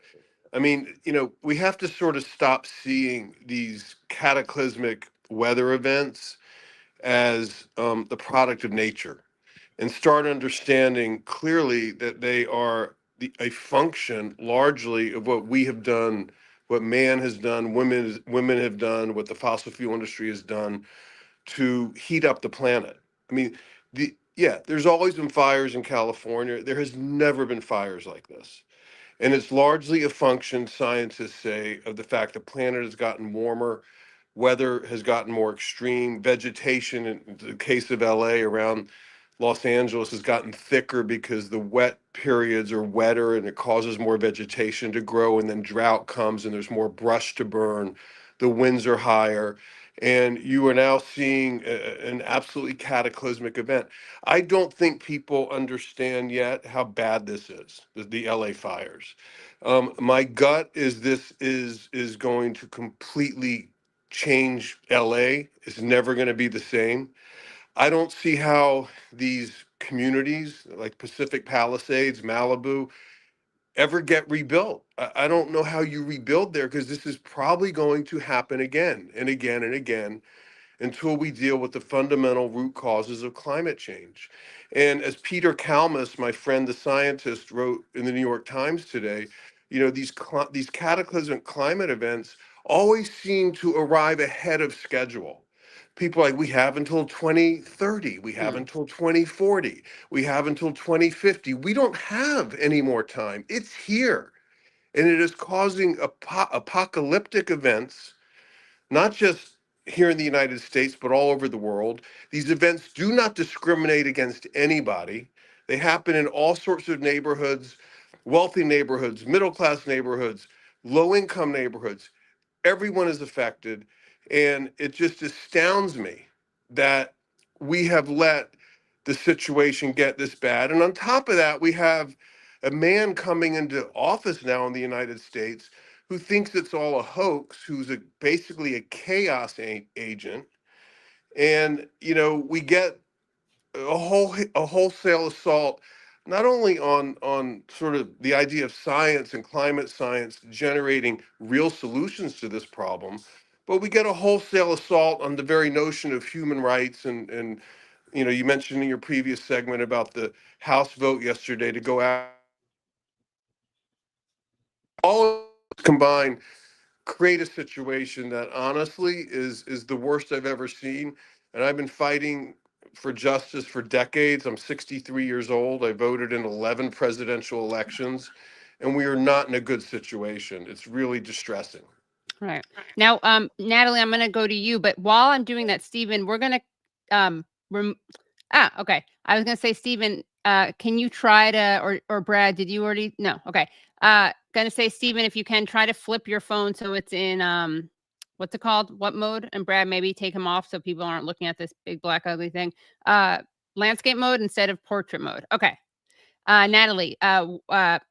I mean, we have to sort of stop seeing these cataclysmic weather events as the product of nature, and start understanding clearly that they are a function largely of what we have done, what man has done, women have done, what the fossil fuel industry has done to heat up the planet. I mean, there's always been fires in California. There has never been fires like this. And it's largely a function, scientists say, of the fact the planet has gotten warmer, weather has gotten more extreme, vegetation, in the case of LA around Los Angeles, has gotten thicker because the wet periods are wetter and it causes more vegetation to grow, and then drought comes and there's more brush to burn. The winds are higher, and you are now seeing an absolutely cataclysmic event. I don't think people understand yet how bad this is, the LA fires. My gut is this is going to completely change LA. It's never going to be the same. I don't see how these communities like Pacific Palisades, Malibu, ever get rebuilt. I don't know how you rebuild there, because this is probably going to happen again and again and again until we deal with the fundamental root causes of climate change. And as Peter Kalmus, my friend, the scientist, wrote in the New York Times today, these cataclysmic climate events always seem to arrive ahead of schedule. People are like, we have until 2030, we have until 2040, we have until 2050. We don't have any more time. It's here. And it is causing apocalyptic events, not just here in the United States, but all over the world. These events do not discriminate against anybody. They happen in all sorts of neighborhoods, wealthy neighborhoods, middle-class neighborhoods, low-income neighborhoods. Everyone is affected, and it just astounds me that we have let the situation get this bad. And on top of that, we have a man coming into office now in the United States who thinks it's all a hoax, who's basically a chaos agent. And, you know, we get a wholesale assault not only on sort of the idea of science and climate science generating real solutions to this problem, but we get a wholesale assault on the very notion of human rights. And you know, you mentioned in your previous segment about the House vote yesterday to go out. All combined create a situation that honestly is the worst I've ever seen. And I've been fighting for justice for decades. I'm 63 years old. I voted in 11 presidential elections, and we are not in a good situation. It's really distressing. Right. Now, Natalie, I'm going to go to you, but while I'm doing that, Stephen, we're going to, okay. I was going to say, Stephen, can you try to, or Brad, did you already? No. Okay. Going to say, Stephen, if you can try to flip your phone so it's in, what's it called? What mode? And Brad, maybe take him off so people aren't looking at this big black ugly thing. Landscape mode instead of portrait mode. Okay. Natalie,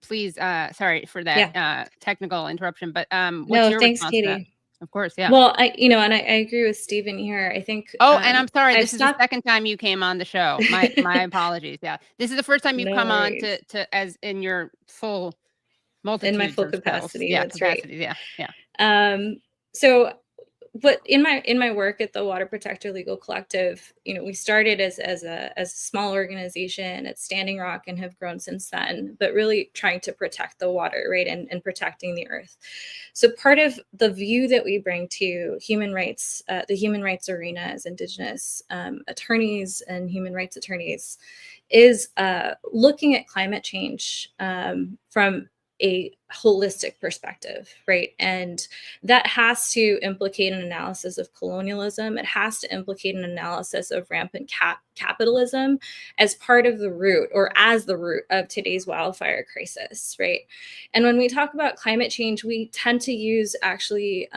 please, sorry for that technical interruption, but what's your thanks, response to that? Katie. Of course, yeah. Well, I agree with Stephen here. I think. Oh, and I'm sorry. I've This is the second time you came on the show. My apologies. Yeah, this is the first time you've come on to as in your full multitude. In my full of capacity. Yeah, That's right. Yeah. So what in my work at the Water Protector Legal Collective, you know, we started as a small organization at Standing Rock and have grown since then, but really trying to protect the water, right, and protecting the earth. So part of the view that we bring to human rights, the human rights arena as Indigenous attorneys and human rights attorneys, is looking at climate change from a holistic perspective, right? And that has to implicate an analysis of colonialism. It has to implicate an analysis of rampant capitalism as part of the root, or as the root of today's wildfire crisis, right? And when we talk about climate change, we tend to use actually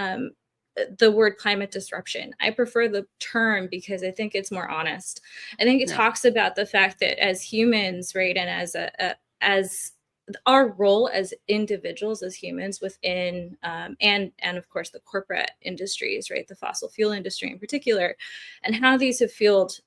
the word climate disruption. I prefer the term because I think it's more honest. I think it talks about the fact that as humans, right, and as our role as individuals, as humans within, and of course the corporate industries, right, the fossil fuel industry in particular, and how these have fueled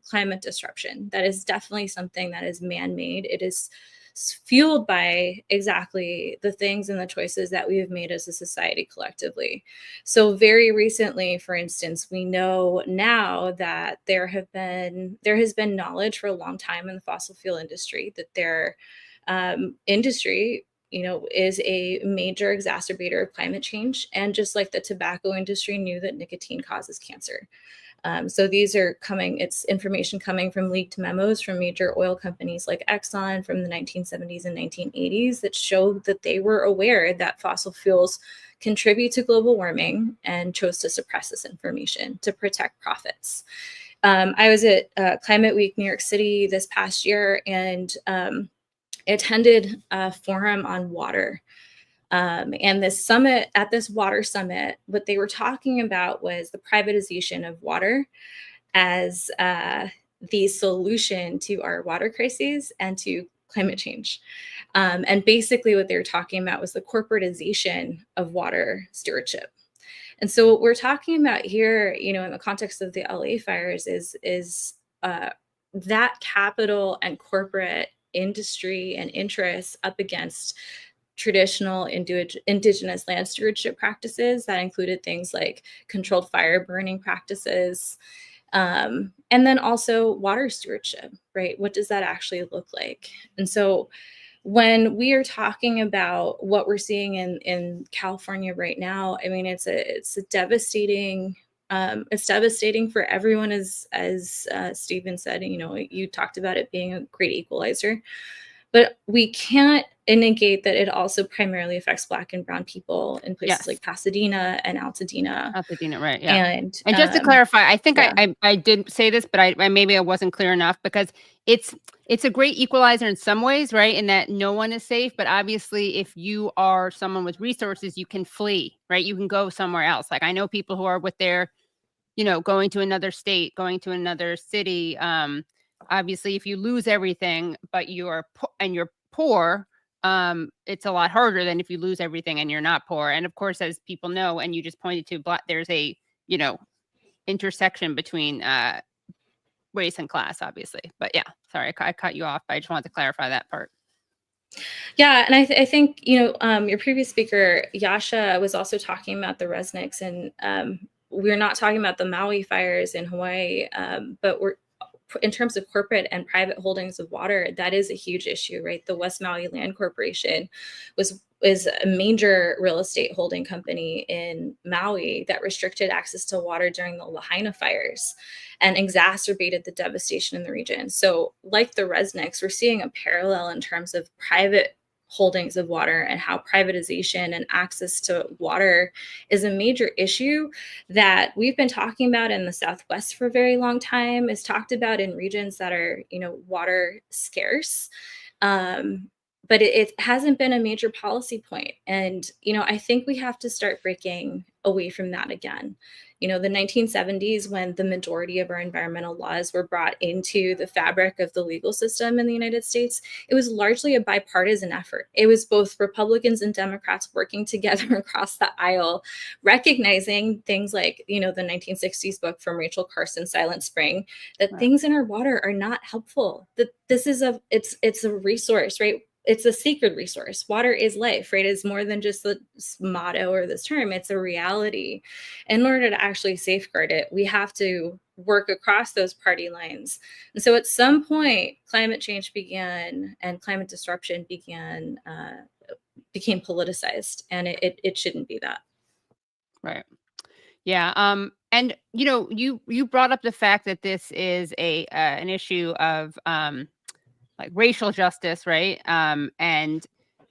climate disruption. That is definitely something that is man-made. It is fueled by exactly the things and the choices that we have made as a society collectively. So very recently, for instance, we know now that there has been knowledge for a long time in the fossil fuel industry that their industry, you know, is a major exacerbator of climate change. And just like the tobacco industry knew that nicotine causes cancer. So these are it's information coming from leaked memos from major oil companies like Exxon from the 1970s and 1980s that showed that they were aware that fossil fuels contribute to global warming and chose to suppress this information to protect profits. I was at Climate Week New York City this past year and attended a forum on water. And this summit, at this water summit, what they were talking about was the privatization of water as the solution to our water crises and to climate change. And basically what they were talking about was the corporatization of water stewardship. And so what we're talking about here, you know, in the context of the LA fires is that capital and corporate industry and interests up against traditional indigenous land stewardship practices that included things like controlled fire burning practices, and then also water stewardship, right? What does that actually look like? And so when we are talking about what we're seeing in California right now, I mean, it's a devastating. It's devastating for everyone, as Stephen said. You know, you talked about it being a great equalizer, but we can't negate that it also primarily affects Black and Brown people in places like Pasadena and Altadena. Altadena, right? Yeah. And just to clarify, I think yeah. I did say this, but I maybe I wasn't clear enough, because it's a great equalizer in some ways, right? In that no one is safe, but obviously if you are someone with resources, you can flee, right? You can go somewhere else. Like I know people who are with their, going to another state, going to another city. Obviously, if you lose everything, but you're poor, it's a lot harder than if you lose everything and you're not poor. And of course, as people know, and you just pointed to, there's a intersection between race and class, obviously. But yeah, sorry, I cut you off. But I just wanted to clarify that part. Yeah, and I think your previous speaker Yasha was also talking about the Resnicks, and we're not talking about the Maui fires in Hawaii, but we're in terms of corporate and private holdings of water, that is a huge issue, right? The West Maui Land Corporation is a major real estate holding company in Maui that restricted access to water during the Lahaina fires and exacerbated the devastation in the region. So like the Resnicks, we're seeing a parallel in terms of private holdings of water and how privatization and access to water is a major issue that we've been talking about in the Southwest for a very long time, is talked about in regions that are, water scarce. But it hasn't been a major policy point. And, I think we have to start breaking away from that again. The 1970s, when the majority of our environmental laws were brought into the fabric of the legal system in the United States, it was largely a bipartisan effort. It was both Republicans and Democrats working together across the aisle, recognizing things like, the 1960s book from Rachel Carson, Silent Spring, that things in our water are not helpful, that this is it's a resource, right? It's a sacred resource. Water is life, right? It's more than just the motto or this term. It's a reality. In order to actually safeguard it, we have to work across those party lines. And so at some point, climate change began and climate disruption became politicized, and it shouldn't be that. Right. Yeah. And you brought up the fact that this is an issue of like racial justice, right? And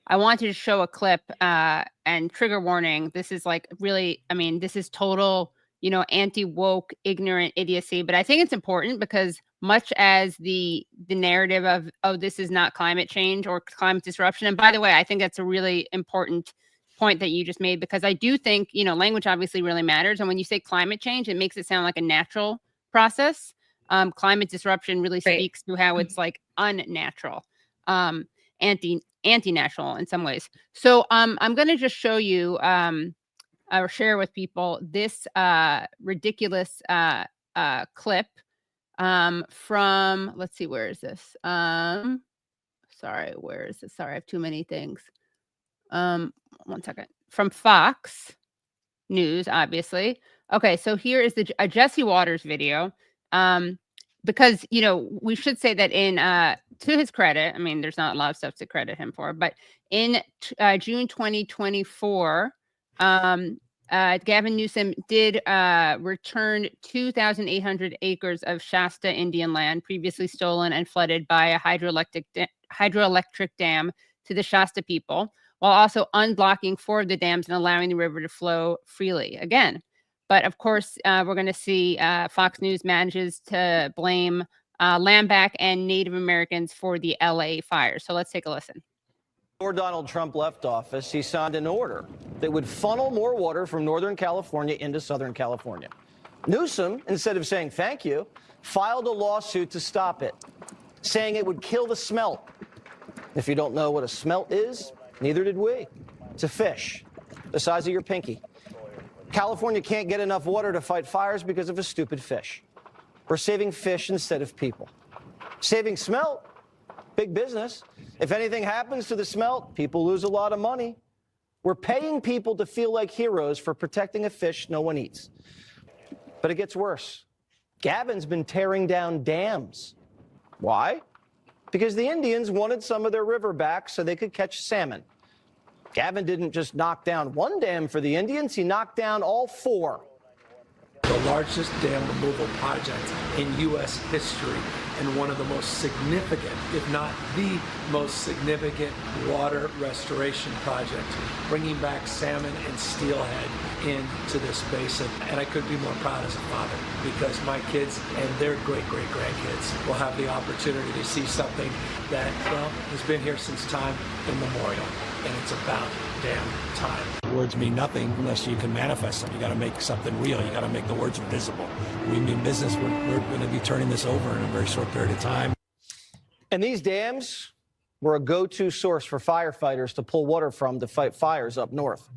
I wanted to show a clip, and trigger warning. This is like really, this is total, anti-woke, ignorant idiocy. But I think it's important because much as the narrative of, oh, this is not climate change or climate disruption. And by the way, I think that's a really important point that you just made, because I do think, language obviously really matters. And when you say climate change, it makes it sound like a natural process. Climate disruption really speaks to how it's like unnatural, anti-natural in some ways. So I'm going to just show you or share with people this ridiculous clip from, let's see, where is this? Sorry, where is this? Sorry, I have too many things. 1 second. From Fox News, obviously. Okay, so here is a Jesse Waters video. Because, we should say that to his credit, there's not a lot of stuff to credit him for, but in June 2024, Gavin Newsom did return 2,800 acres of Shasta Indian land previously stolen and flooded by a hydroelectric dam to the Shasta people, while also unblocking 4 of the dams and allowing the river to flow freely again. But of course, we're going to see Fox News manages to blame land back and Native Americans for the LA fires. So let's take a listen. Before Donald Trump left office, he signed an order that would funnel more water from Northern California into Southern California. Newsom, instead of saying thank you, filed a lawsuit to stop it, saying it would kill the smelt. If you don't know what a smelt is, neither did we. It's a fish the size of your pinky. California can't get enough water to fight fires because of a stupid fish. We're saving fish instead of people. Saving smelt, big business. If anything happens to the smelt, people lose a lot of money. We're paying people to feel like heroes for protecting a fish no one eats. But it gets worse. Gavin's been tearing down dams. Why? Because the Indians wanted some of their river back so they could catch salmon. Gavin didn't just knock down one dam for the Indians, he knocked down all 4. the largest dam removal project in U.S. history and one of the most significant, if not the most significant, water restoration projects, bringing back salmon and steelhead into this basin. And I couldn't be more proud as a father, because my kids and their great-great-grandkids will have the opportunity to see something that, well, has been here since time immemorial. And it's about damn time. Words mean nothing unless you can manifest them. You got to make something real. You got to make the words visible. We mean business. We're going to be turning this over in a very short period of time. And these dams were a go-to source for firefighters to pull water from to fight fires up north.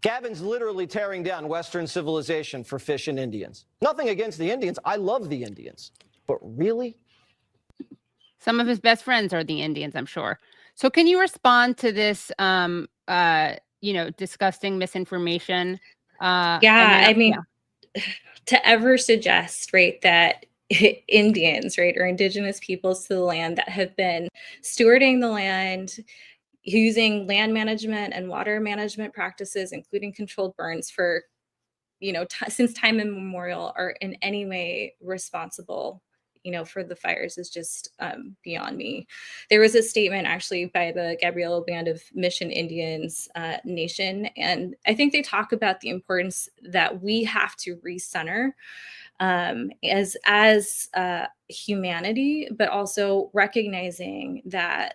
Gavin's literally tearing down Western civilization for fish and Indians. Nothing against the Indians. I love the Indians. But really? Some of his best friends are the Indians, I'm sure. So can you respond to this, disgusting misinformation? I mean, to ever suggest, right, that Indians, right, or indigenous peoples to the land that have been stewarding the land, using land management and water management practices, including controlled burns for, since time immemorial, are in any way responsible for the fires is just beyond me. There was a statement actually by the Gabriela Band of Mission Indians Nation, and I think they talk about the importance that we have to recenter as humanity, but also recognizing that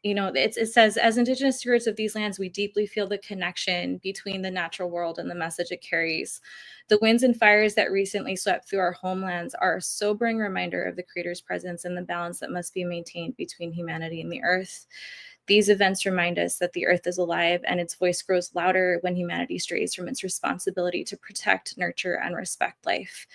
it says, as Indigenous stewards of these lands, we deeply feel the connection between the natural world and the message it carries. The winds and fires that recently swept through our homelands are a sobering reminder of the Creator's presence and the balance that must be maintained between humanity and the earth. These events remind us that the earth is alive and its voice grows louder when humanity strays from its responsibility to protect, nurture, and respect life.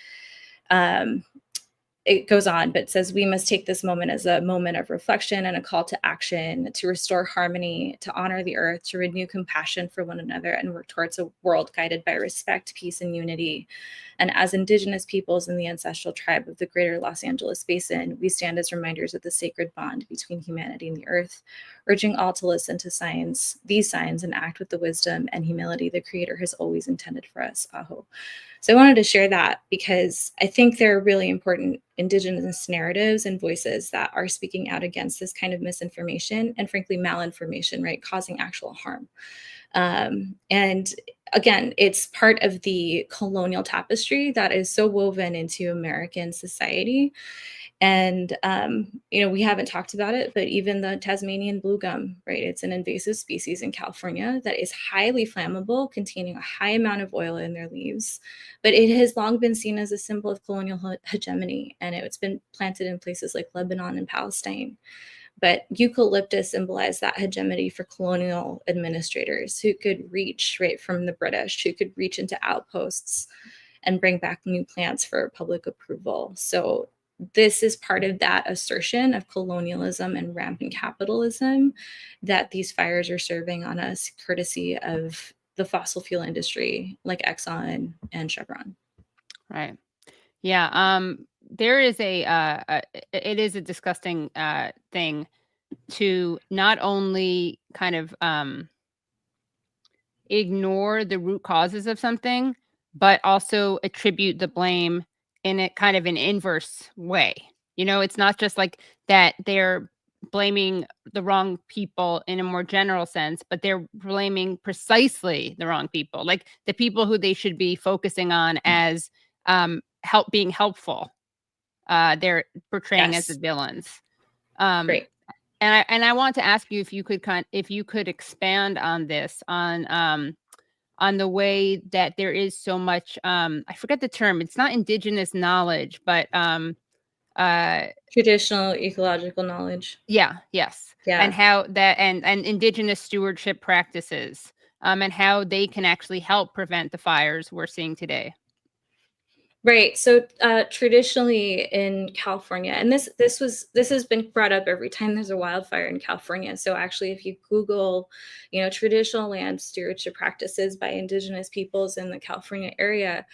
It goes on, but says we must take this moment as a moment of reflection and a call to action to restore harmony, to honor the earth, to renew compassion for one another, and work towards a world guided by respect, peace, and unity. And as Indigenous peoples in the ancestral tribe of the greater Los Angeles Basin, we stand as reminders of the sacred bond between humanity and the earth, urging all to listen to these signs, and act with the wisdom and humility the Creator has always intended for us. Aho. So I wanted to share that because I think there are really important Indigenous narratives and voices that are speaking out against this kind of misinformation and frankly malinformation, right, causing actual harm. And again, it's part of the colonial tapestry that is so woven into American society. And, we haven't talked about it, but even the Tasmanian blue gum, right? It's an invasive species in California that is highly flammable, containing a high amount of oil in their leaves. But it has long been seen as a symbol of colonial hegemony, and it's been planted in places like Lebanon and Palestine. But eucalyptus symbolized that hegemony for colonial administrators who could reach, right, from the British, who could reach into outposts and bring back new plants for public approval. So this is part of that assertion of colonialism and rampant capitalism that these fires are serving on us, courtesy of the fossil fuel industry like Exxon and Chevron. Right. Yeah. There is it is a disgusting thing to not only kind of ignore the root causes of something, but also attribute the blame in a kind of an inverse way. It's not just like that they're blaming the wrong people in a more general sense, but they're blaming precisely the wrong people, like the people who they should be focusing on as being helpful. They're portraying as the villains. Great. And I want to ask you if you could expand on this, on the way that there is so much, I forget the term, it's not indigenous knowledge, but traditional ecological knowledge. Yeah. Yes. Yeah. And how that and indigenous stewardship practices, and how they can actually help prevent the fires we're seeing today. Right. So traditionally in California, and this has been brought up every time there's a wildfire in California. So actually, if you Google, traditional land stewardship practices by Indigenous peoples in the California area,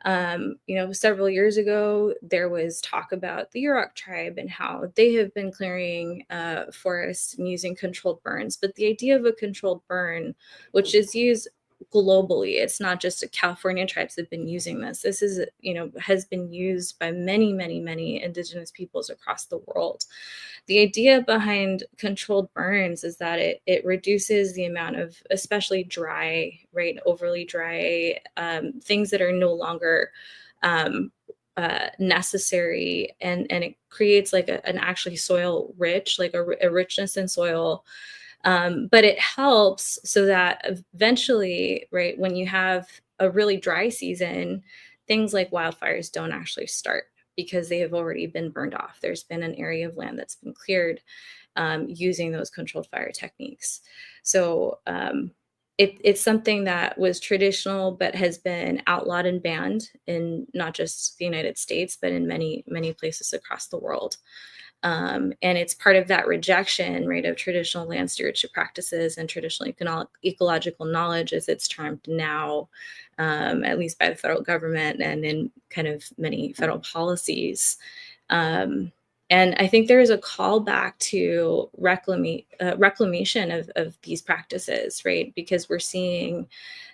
several years ago, there was talk about the Yurok tribe and how they have been clearing forests and using controlled burns. But the idea of a controlled burn, which is used globally. It's not just the California tribes have been using this. This is, has been used by many, many, many indigenous peoples across the world. The idea behind controlled burns is that it reduces the amount of, especially dry, right, overly dry, things that are no longer necessary, and it creates like an actually soil rich, like a richness in soil. But it helps so that eventually, right, when you have a really dry season, things like wildfires don't actually start because they have already been burned off. There's been an area of land that's been cleared using those controlled fire techniques. So it's something that was traditional but has been outlawed and banned in not just the United States, but in many, many places across the world. And it's part of that rejection, right, of traditional land stewardship practices and traditional ecological knowledge, as it's termed now, at least by the federal government and in kind of many federal policies. And I think there is a call back to reclamation of these practices, right? Because we're seeing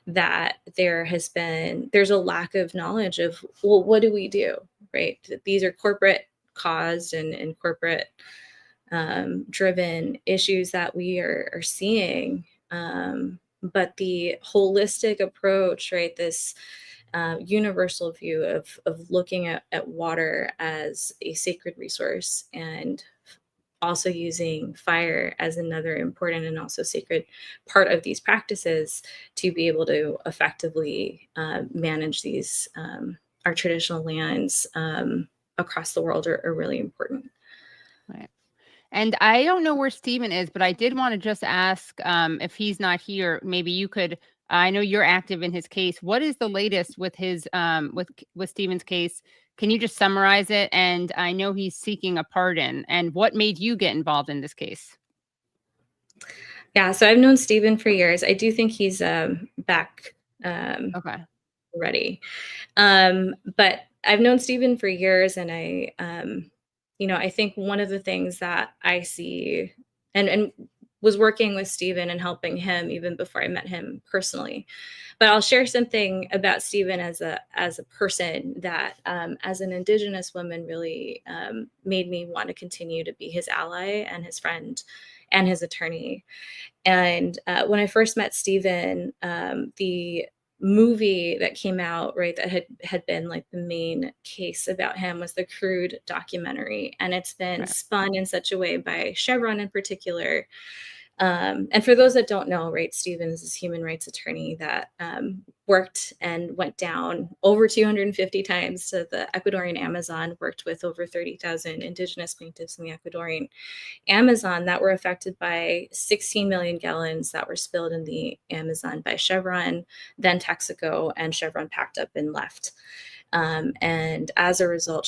that there's a lack of knowledge of, well, what do we do, right? These are corporate caused and corporate driven issues that we are seeing. But the holistic approach, right, this universal view of looking at water as a sacred resource, and also using fire as another important and also sacred part of these practices to be able to effectively manage these our traditional lands across the world are really important. Right. And I don't know where Stephen is, but I did want to just ask if he's not here, maybe you could, I know you're active in his case. What is the latest with his, with Stephen's case? Can you just summarize it? And I know he's seeking a pardon, and what made you get involved in this case? Yeah, so I've known Stephen for years. I do think he's back okay. ready. But I've known Stephen for years, and I think one of the things that I see and was working with Stephen and helping him even before I met him personally. But I'll share something about Stephen as a person that as an Indigenous woman really made me want to continue to be his ally and his friend and his attorney. And when I first met Stephen, the movie that came out, right, that had been like the main case about him was the Crude documentary, and it's been spun in such a way by Chevron in particular. And for those that don't know, right, Stephen is this human rights attorney that worked and went down over 250 times to the Ecuadorian Amazon, worked with over 30,000 Indigenous plaintiffs in the Ecuadorian Amazon that were affected by 16 million gallons that were spilled in the Amazon by Chevron, then Texaco, and Chevron packed up and left. And as a result,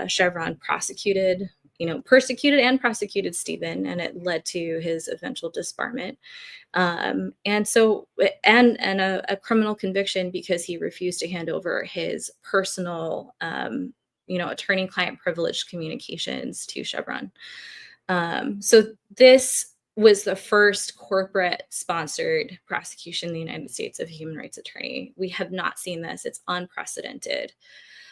Chevron persecuted and prosecuted Stephen, and it led to his eventual disbarment. And so, and a criminal conviction because he refused to hand over his personal, attorney-client privileged communications to Chevron. So this was the first corporate sponsored prosecution in the United States of a human rights attorney. We have not seen this. It's unprecedented.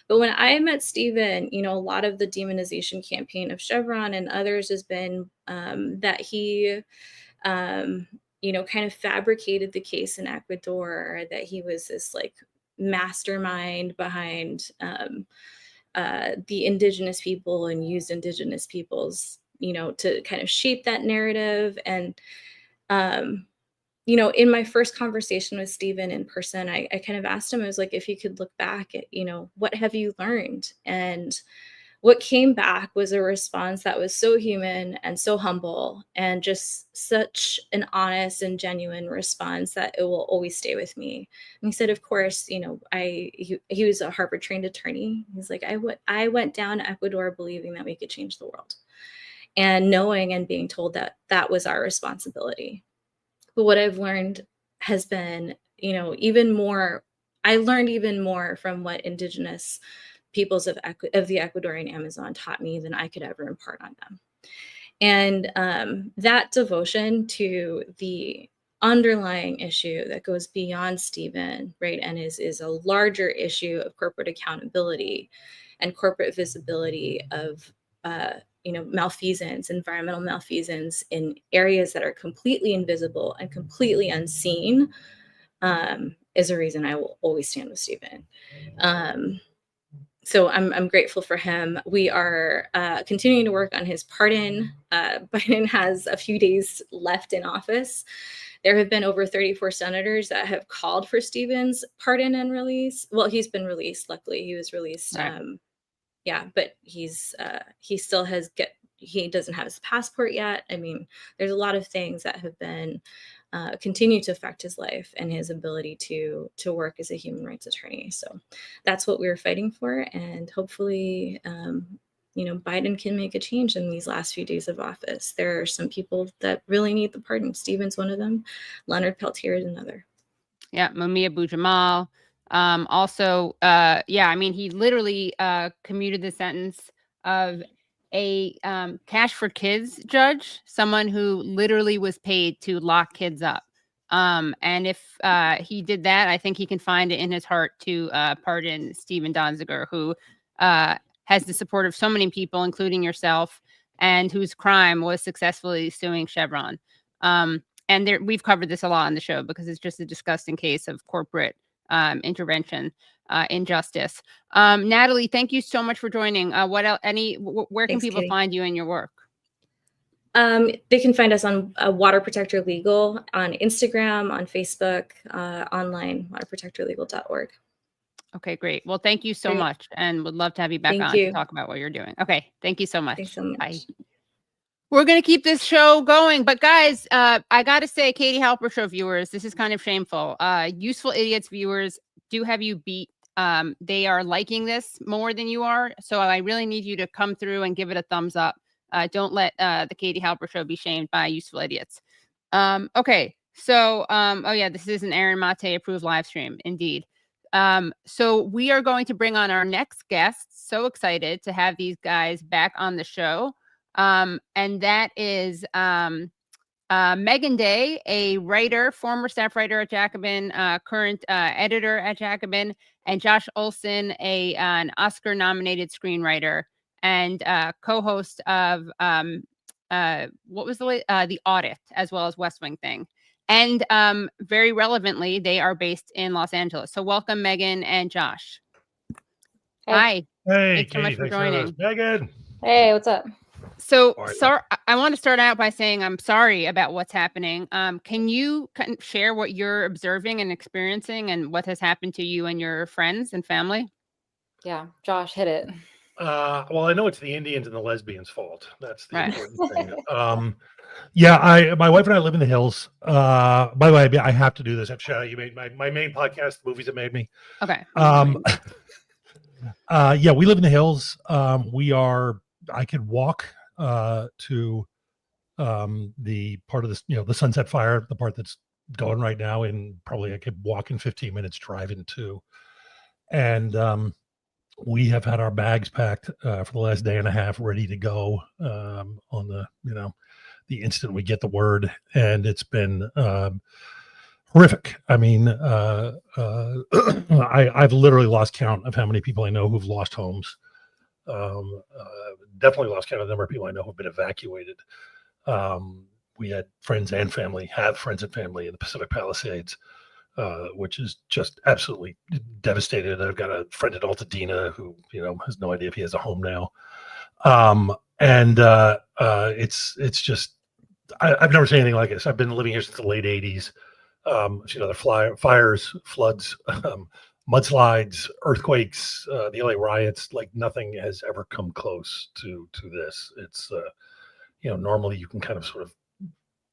But when I met Stephen, a lot of the demonization campaign of Chevron and others has been that he, kind of fabricated the case in Ecuador, that he was this like mastermind behind the Indigenous people and used Indigenous peoples, to kind of shape that narrative. And, in my first conversation with Stephen in person, I kind of asked him, I was like, if you could look back at, what have you learned? And what came back was a response that was so human and so humble and just such an honest and genuine response that it will always stay with me. And he said, of course, he was a Harvard trained attorney. He's like, I went down to Ecuador believing that we could change the world, and knowing and being told that that was our responsibility. But what I've learned has been, even more, I learned even more from what Indigenous peoples of the Ecuadorian Amazon taught me than I could ever impart on them. And that devotion to the underlying issue that goes beyond Stephen, right, and is a larger issue of corporate accountability and corporate visibility of malfeasance, environmental malfeasance in areas that are completely invisible and completely unseen, is a reason I will always stand with Stephen. So I'm grateful for him. We are continuing to work on his pardon. Biden has a few days left in office. There have been over 34 senators that have called for Stephen's pardon and release. Well, he's been released. Luckily, he was released. Right. But he still he doesn't have his passport yet. I mean, there's a lot of things that have been continue to affect his life and his ability to work as a human rights attorney. So that's what we were fighting for, and hopefully, Biden can make a change in these last few days of office. There are some people that really need the pardon. Stephen's one of them. Leonard Peltier is another. Yeah, Mumia Abu-Jamal. He literally commuted the sentence of a cash for kids judge, someone who literally was paid to lock kids up. And if he did that, I think he can find it in his heart to pardon Stephen Donziger, who has the support of so many people, including yourself, and whose crime was successfully suing Chevron. We've covered this a lot on the show because it's just a disgusting case of corporate intervention, injustice. Natali, thank you so much for joining. Where can people find you and your work? They can find us on Water Protector Legal on Instagram, on Facebook, online, waterprotectorlegal.org. Okay, great. Well, thank you so much, and would love to have you back on to talk about what you're doing. Okay, thank you so much. Thanks so much. Bye. We're going to keep this show going. But guys, I got to say, Katie Halper Show viewers, this is kind of shameful. Useful Idiots viewers do have you beat. They are liking this more than you are. So I really need you to come through and give it a thumbs up. Don't let the Katie Halper Show be shamed by Useful Idiots. Okay. So, this is an Aaron Mate approved live stream. Indeed. So we are going to bring on our next guest. So excited to have these guys back on the show. And that is Meagan Day, a writer, former staff writer at Jacobin, current editor at Jacobin, and Josh Olson, an Oscar-nominated screenwriter and co-host of The Audit, as well as West Wing Thing. And very relevantly, they are based in Los Angeles. So welcome, Meagan and Josh. Hi. Hey, thanks so much for joining. Meagan. Hey, what's up? So, I want to start out by saying I'm sorry about what's happening. Can you share what you're observing and experiencing and what has happened to you and your friends and family? Yeah, Josh, hit it. Well, I know it's the Indians and the lesbians' fault. That's the Right. important thing. My wife and I live in the hills. By the way, I have to do this. I have to shout out, you made my main podcast, Movies That Made Me. Okay. We live in the hills. I could walk to the part of this, the Sunset Fire, the part that's going right now, and probably I could walk in 15 minutes drive into. And we have had our bags packed for the last day and a half, ready to go on the instant we get the word, and it's been horrific. I mean, I've literally lost count of how many people I know who've lost homes. Definitely lost count of the number of people I know who've been evacuated. We had friends and family in the Pacific Palisades, which is just absolutely devastated. I've got a friend in Altadena who, has no idea if he has a home now. It's just, I've never seen anything like this. I've been living here since the late 80s. The fires, floods, mudslides, earthquakes, the LA riots, like nothing has ever come close to this. It's, normally you can kind of sort of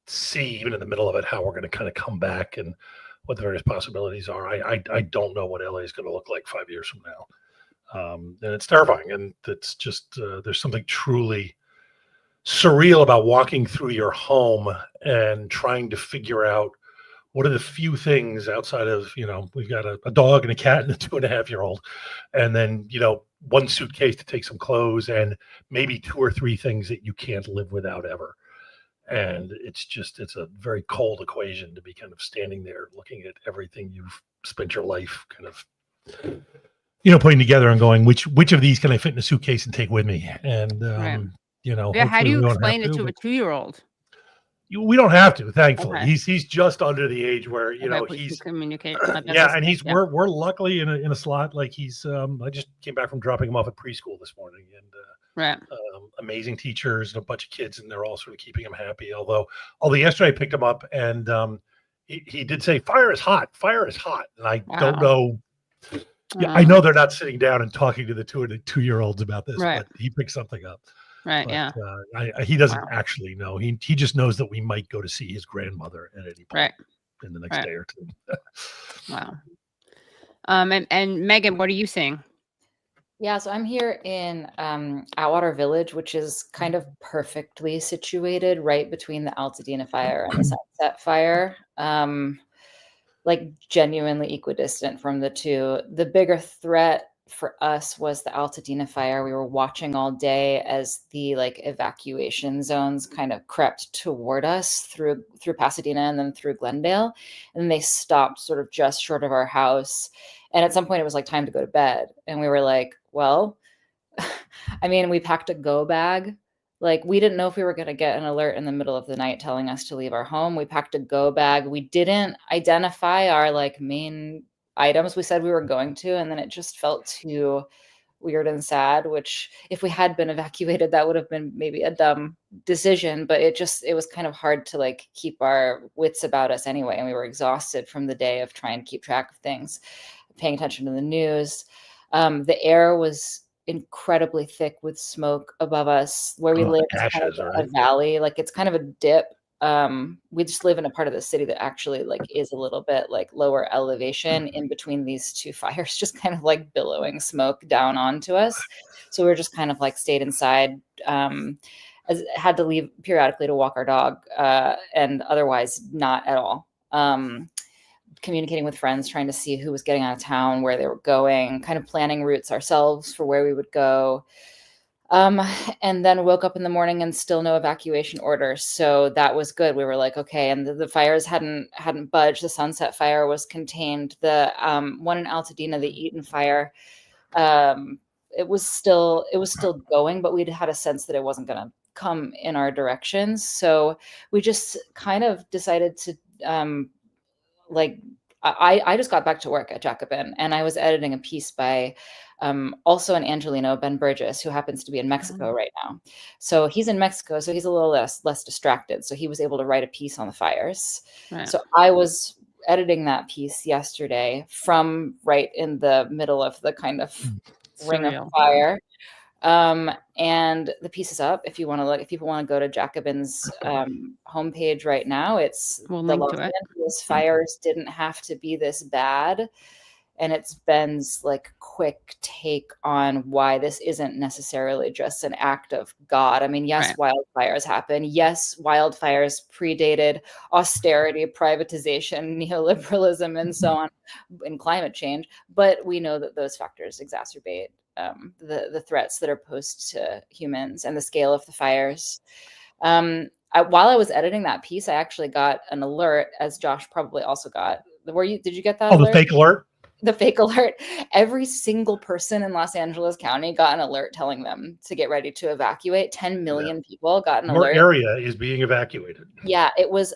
see even in the middle of it how we're going to kind of come back and what the various possibilities are. I don't know what LA is going to look like 5 years from now. And it's terrifying. And it's just, there's something truly surreal about walking through your home and trying to figure out what are the few things outside of, we've got a dog and a cat and a 2.5-year-old, and then, one suitcase to take some clothes and maybe 2 or 3 things that you can't live without ever. And it's a very cold equation to be kind of standing there looking at everything you've spent your life kind of, putting together and going, which of these can I fit in a suitcase and take with me? And, how do you we don't explain have it to a 2-year-old? We don't have to, thankfully. Okay. He's just under the age where, he's communicate. Yeah, and we're luckily in a slot. Like I just came back from dropping him off at preschool this morning, and amazing teachers and a bunch of kids, and they're all sort of keeping him happy. Although yesterday I picked him up, and he did say, fire is hot, and I don't know. Yeah, I know they're not sitting down and talking to the 2-year-olds about this, but he picked something up. Right. But, he doesn't actually know. He just knows that we might go to see his grandmother at any point in the next day or two. Wow. And Megan, what are you seeing? Yeah, so I'm here in Atwater Village, which is kind of perfectly situated right between the Altadena fire and the Sunset fire. Like genuinely equidistant from the two. The bigger threat for us was the Altadena fire. We were watching all day as the evacuation zones kind of crept toward us through Pasadena and then through Glendale. And they stopped sort of just short of our house. And at some point it was time to go to bed. And we were like, well, I mean, we packed a go bag. We didn't know if we were going to get an alert in the middle of the night telling us to leave our home. We packed a go bag. We didn't identify our main items we said we were going to, and then it just felt too weird and sad, which if we had been evacuated, that would have been maybe a dumb decision, but it was kind of hard to keep our wits about us anyway. And we were exhausted from the day of trying to keep track of things, paying attention to the news. The air was incredibly thick with smoke above us. Where we live is kind of a valley, it's kind of a dip. We just live in a part of the city that actually is a little bit lower elevation in between these two fires, just kind of billowing smoke down onto us. So we were just kind of stayed inside, had to leave periodically to walk our dog, and otherwise not at all. Communicating with friends, trying to see who was getting out of town, where they were going, kind of planning routes ourselves for where we would go. And then woke up in the morning and still no evacuation orders. So that was good. We were okay. And the fires hadn't budged. The Sunset fire was contained. The one in Altadena, the Eaton fire, it was still going, but we'd had a sense that it wasn't going to come in our direction. So we just kind of decided to, I just got back to work at Jacobin, and I was editing a piece by also an Angelino, Ben Burgess, who happens to be in Mexico right now. So he's in Mexico, so he's a little less distracted. So he was able to write a piece on the fires. Right. So I was editing that piece yesterday from right in the middle of the kind of ring of fire. And the piece is up. If you want to look, if people want to go to Jacobin's homepage right now, we'll the Los Angeles fires didn't have to be this bad. And it's Ben's quick take on why this isn't necessarily just an act of God. I mean, yes, wildfires happen. Yes, wildfires predated austerity, privatization, neoliberalism, and so on, and climate change. But we know that those factors exacerbate the threats that are posed to humans and the scale of the fires. While I was editing that piece, I actually got an alert, as Josh probably also got. Did you get that alert? The fake alert? The fake alert. Every single person in Los Angeles County got an alert telling them to get ready to evacuate. 10 million people got an alert. Your area is being evacuated. Yeah, it was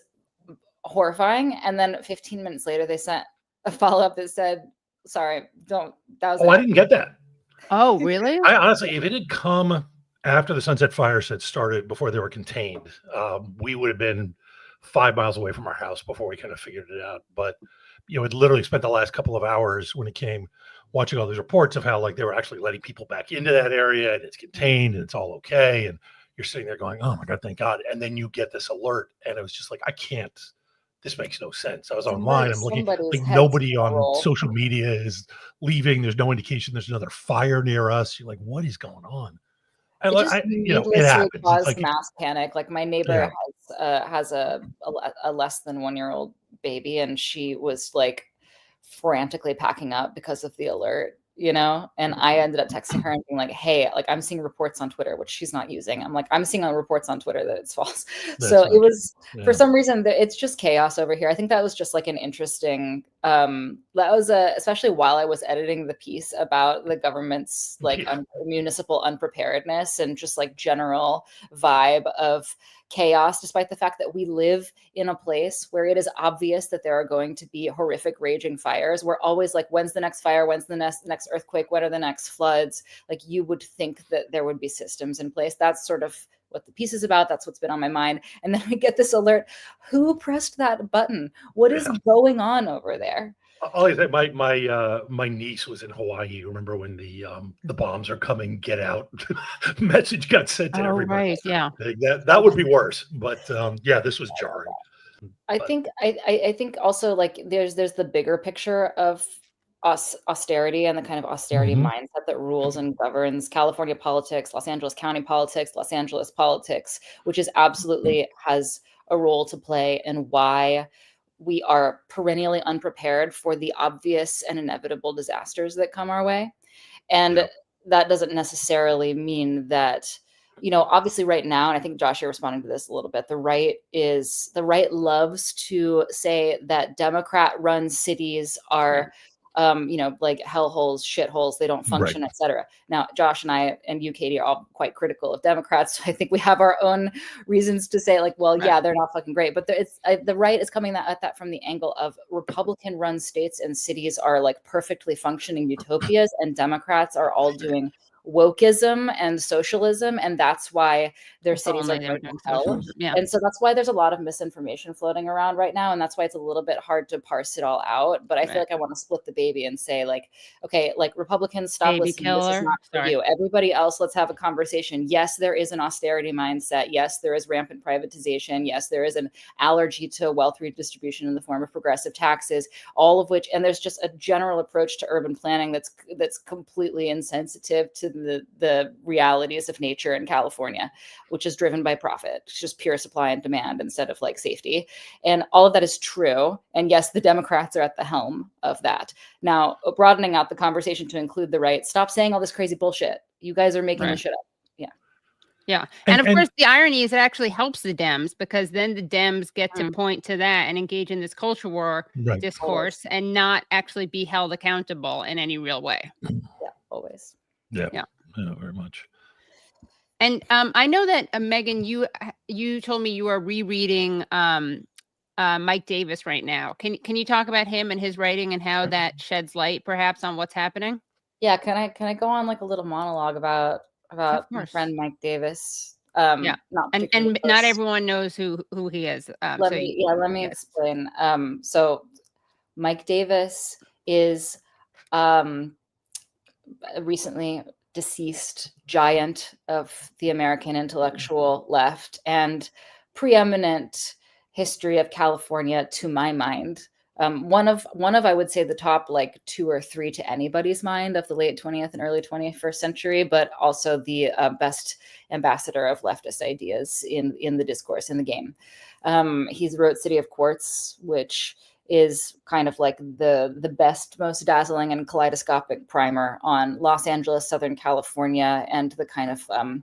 horrifying. And then 15 minutes later, they sent a follow-up that said, sorry, don't. That was I didn't get that. Oh, really? I honestly, if it had come after the Sunset fires had started, before they were contained, we would have been 5 miles away from our house before we kind of figured it out. But it literally spent the last couple of hours when it came watching all these reports of how they were actually letting people back into that area and it's contained and it's all okay. And you're sitting there going, oh my God, thank God. And then you get this alert and it was just I can't, this makes no sense. I was online. I'm looking nobody on social media is leaving. There's no indication there's another fire near us. You're what is going on? And it happens. Caused mass panic. My neighbor has a less than 1-year-old baby, and she was frantically packing up because of the alert. you know? And I ended up texting her and being like, hey, like I'm seeing reports on Twitter, which she's not using. I'm like, I'm seeing reports on Twitter that it's false. So it was, for some reason, it's just chaos over here. I think that was just like an interesting, that was especially while I was editing the piece about the government's like municipal unpreparedness and just like general vibe of chaos, despite the fact that we live in a place where it is obvious that there are going to be horrific raging fires. We're always like, when's the next fire? When's the next earthquake? When are the next floods? Like you would think that there would be systems in place. That's sort of what the piece is about. That's what's been on my mind. And then we get this alert. Who pressed that button? What is going on over there? All I say, my niece was in Hawaii. Remember when the bombs are coming? Get out! Message got sent to everybody. Right, yeah. That would be worse. But yeah, this was jarring. I think also like there's the bigger picture of austerity and the kind of austerity mindset that rules and governs California politics, Los Angeles County politics, Los Angeles politics, which is absolutely has a role to play in why we are perennially unprepared for the obvious and inevitable disasters that come our way. And that doesn't necessarily mean that, you know, obviously right now, and I think Josh, you're responding to this a little bit, the right loves to say that Democrat-run cities are, you know, like hellholes, shitholes, they don't function, etc. Now, Josh and I and you, Katie, are all quite critical of Democrats. So I think we have our own reasons to say like, well, yeah, they're not fucking great. But the right is coming at that from the angle of Republican-run states and cities are like perfectly functioning utopias, and Democrats are all doing wokeism and socialism, and that's why their cities are going to hell. Yeah. And so that's why there's a lot of misinformation floating around right now, and that's why it's a little bit hard to parse it all out. But I feel like I want to split the baby and say like, okay, like Republicans, stop Baby listening. This is not for you. Everybody else, let's have a conversation. Yes, there is an austerity mindset. Yes, there is rampant privatization. Yes, there is an allergy to wealth redistribution in the form of progressive taxes, all of which, and there's just a general approach to urban planning that's completely insensitive to the realities of nature in California, which is driven by profit. It's just pure supply and demand instead of like safety. And all of that is true. And yes, the Democrats are at the helm of that. Now, broadening out the conversation to include the right, stop saying all this crazy bullshit. You guys are making this shit up. Yeah. Yeah. And of course, the irony is it actually helps the Dems, because then the Dems get to point to that and engage in this culture war discourse and not actually be held accountable in any real way. Yeah, always. Yeah, very much. And I know that Meagan, you told me you are rereading Mike Davis right now. Can you talk about him and his writing and how that sheds light perhaps on what's happening? Yeah, can I go on like a little monologue about my friend Mike Davis? Yeah, and not everyone knows who he is. Let me explain. So Mike Davis is recently deceased giant of the American intellectual left and preeminent history of California, to my mind. One of I would say the top like 2 or 3 to anybody's mind of the late 20th and early 21st century, but also the best ambassador of leftist ideas in the discourse, in the game. He's wrote City of Quartz, which is kind of like the best, most dazzling and kaleidoscopic primer on Los Angeles, Southern California, and the kind of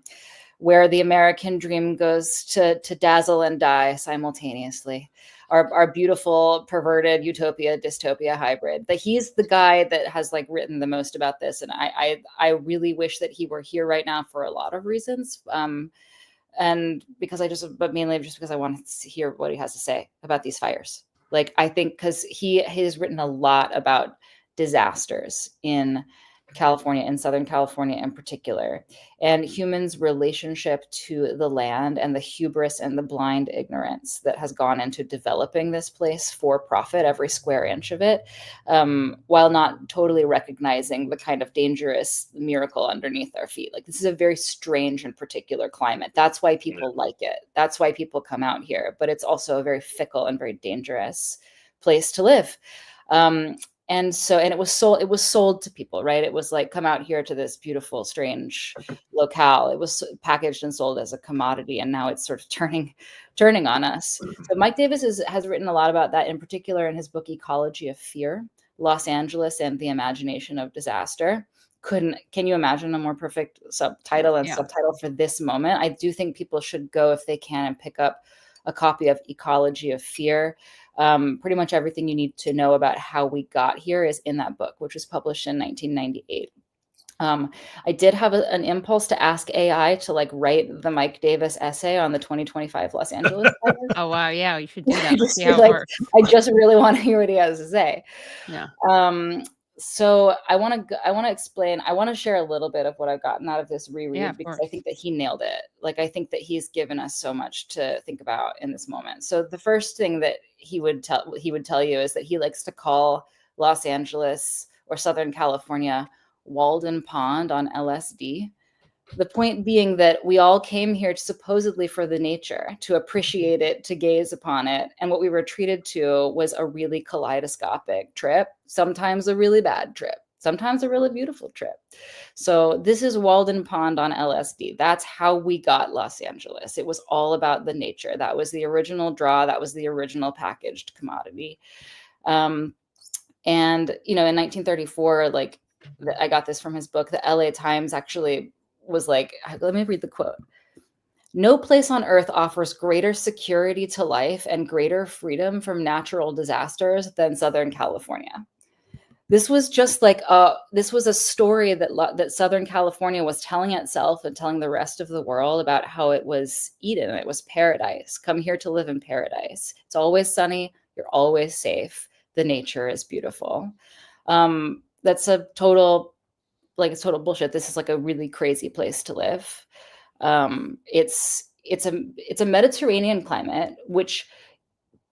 where the American dream goes to dazzle and die simultaneously. Our beautiful, perverted utopia, dystopia hybrid. That he's the guy that has like written the most about this. And I really wish that he were here right now for a lot of reasons. And but mainly just because I want to hear what he has to say about these fires. Like, I think because he has written a lot about disasters in California, in Southern California in particular, and humans' relationship to the land and the hubris and the blind ignorance that has gone into developing this place for profit, every square inch of it, while not totally recognizing the kind of dangerous miracle underneath our feet. Like, this is a very strange and particular climate. That's why people like it. That's why people come out here. But it's also a very fickle and very dangerous place to live. And it was sold to people, right? It was like, come out here to this beautiful, strange locale. It was packaged and sold as a commodity, and now it's sort of turning on us. So Mike Davis has written a lot about that, in particular in his book Ecology of Fear, Los Angeles and the Imagination of Disaster. Can you imagine a more perfect subtitle and subtitle for this moment? I do think people should go, if they can, and pick up a copy of Ecology of Fear. Pretty much everything you need to know about how we got here is in that book, which was published in 1998. I did have an impulse to ask AI to like write the Mike Davis essay on the 2025 Los Angeles fires. Oh wow, yeah, you should do that. I just See feel how it like works. I just really want to hear what he has to say. Yeah. So I want to explain. I want to share a little bit of what I've gotten out of this reread, Yeah, of because course. I think that he nailed it. Like, I think that he's given us so much to think about in this moment. So the first thing that he would tell you is that he likes to call Los Angeles or Southern California Walden Pond on LSD. The point being that we all came here supposedly for the nature, to appreciate it, to gaze upon it. And what we were treated to was a really kaleidoscopic trip, sometimes a really bad trip, sometimes a really beautiful trip. So this is Walden Pond on LSD. That's how we got Los Angeles. It was all about the nature. That was the original draw. That was the original packaged commodity. And, in 1934, like, I got this from his book, the LA Times actually was like, let me read the quote. "No place on earth offers greater security to life and greater freedom from natural disasters than Southern California." This was just like this was a story that Southern California was telling itself and telling the rest of the world about how it was Eden. It was paradise. Come here to live in paradise. It's always sunny. You're always safe. The nature is beautiful. That's a total bullshit. This is like a really crazy place to live. It's a Mediterranean climate, which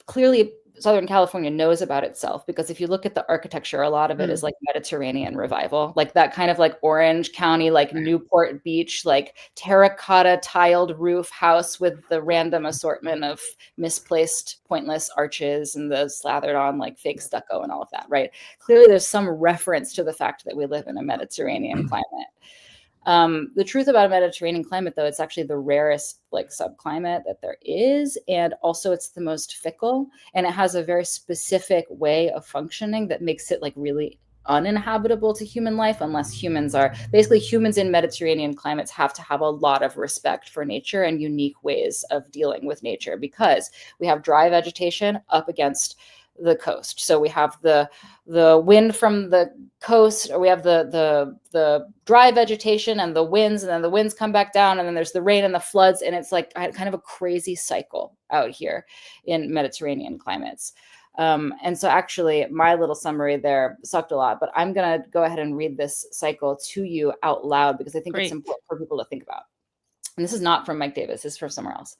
clearly Southern California knows about itself, because if you look at the architecture, a lot of it is like Mediterranean revival, like that kind of like Orange County, like Newport Beach, like terracotta tiled roof house with the random assortment of misplaced, pointless arches and the slathered on like fake stucco and all of that, right? Clearly there's some reference to the fact that we live in a Mediterranean climate. The truth about a Mediterranean climate, though, it's actually the rarest like subclimate that there is. And also it's the most fickle, and it has a very specific way of functioning that makes it like really uninhabitable to human life, unless humans in Mediterranean climates have to have a lot of respect for nature and unique ways of dealing with nature, because we have dry vegetation up against the coast. So we have the wind from the coast, or we have the dry vegetation and the winds, and then the winds come back down, and then there's the rain and the floods, and it's like kind of a crazy cycle out here in Mediterranean climates. And so actually my little summary there sucked a lot, but I'm going to go ahead and read this cycle to you out loud, because I think it's important for people to think about. And this is not from Mike Davis, this is from somewhere else.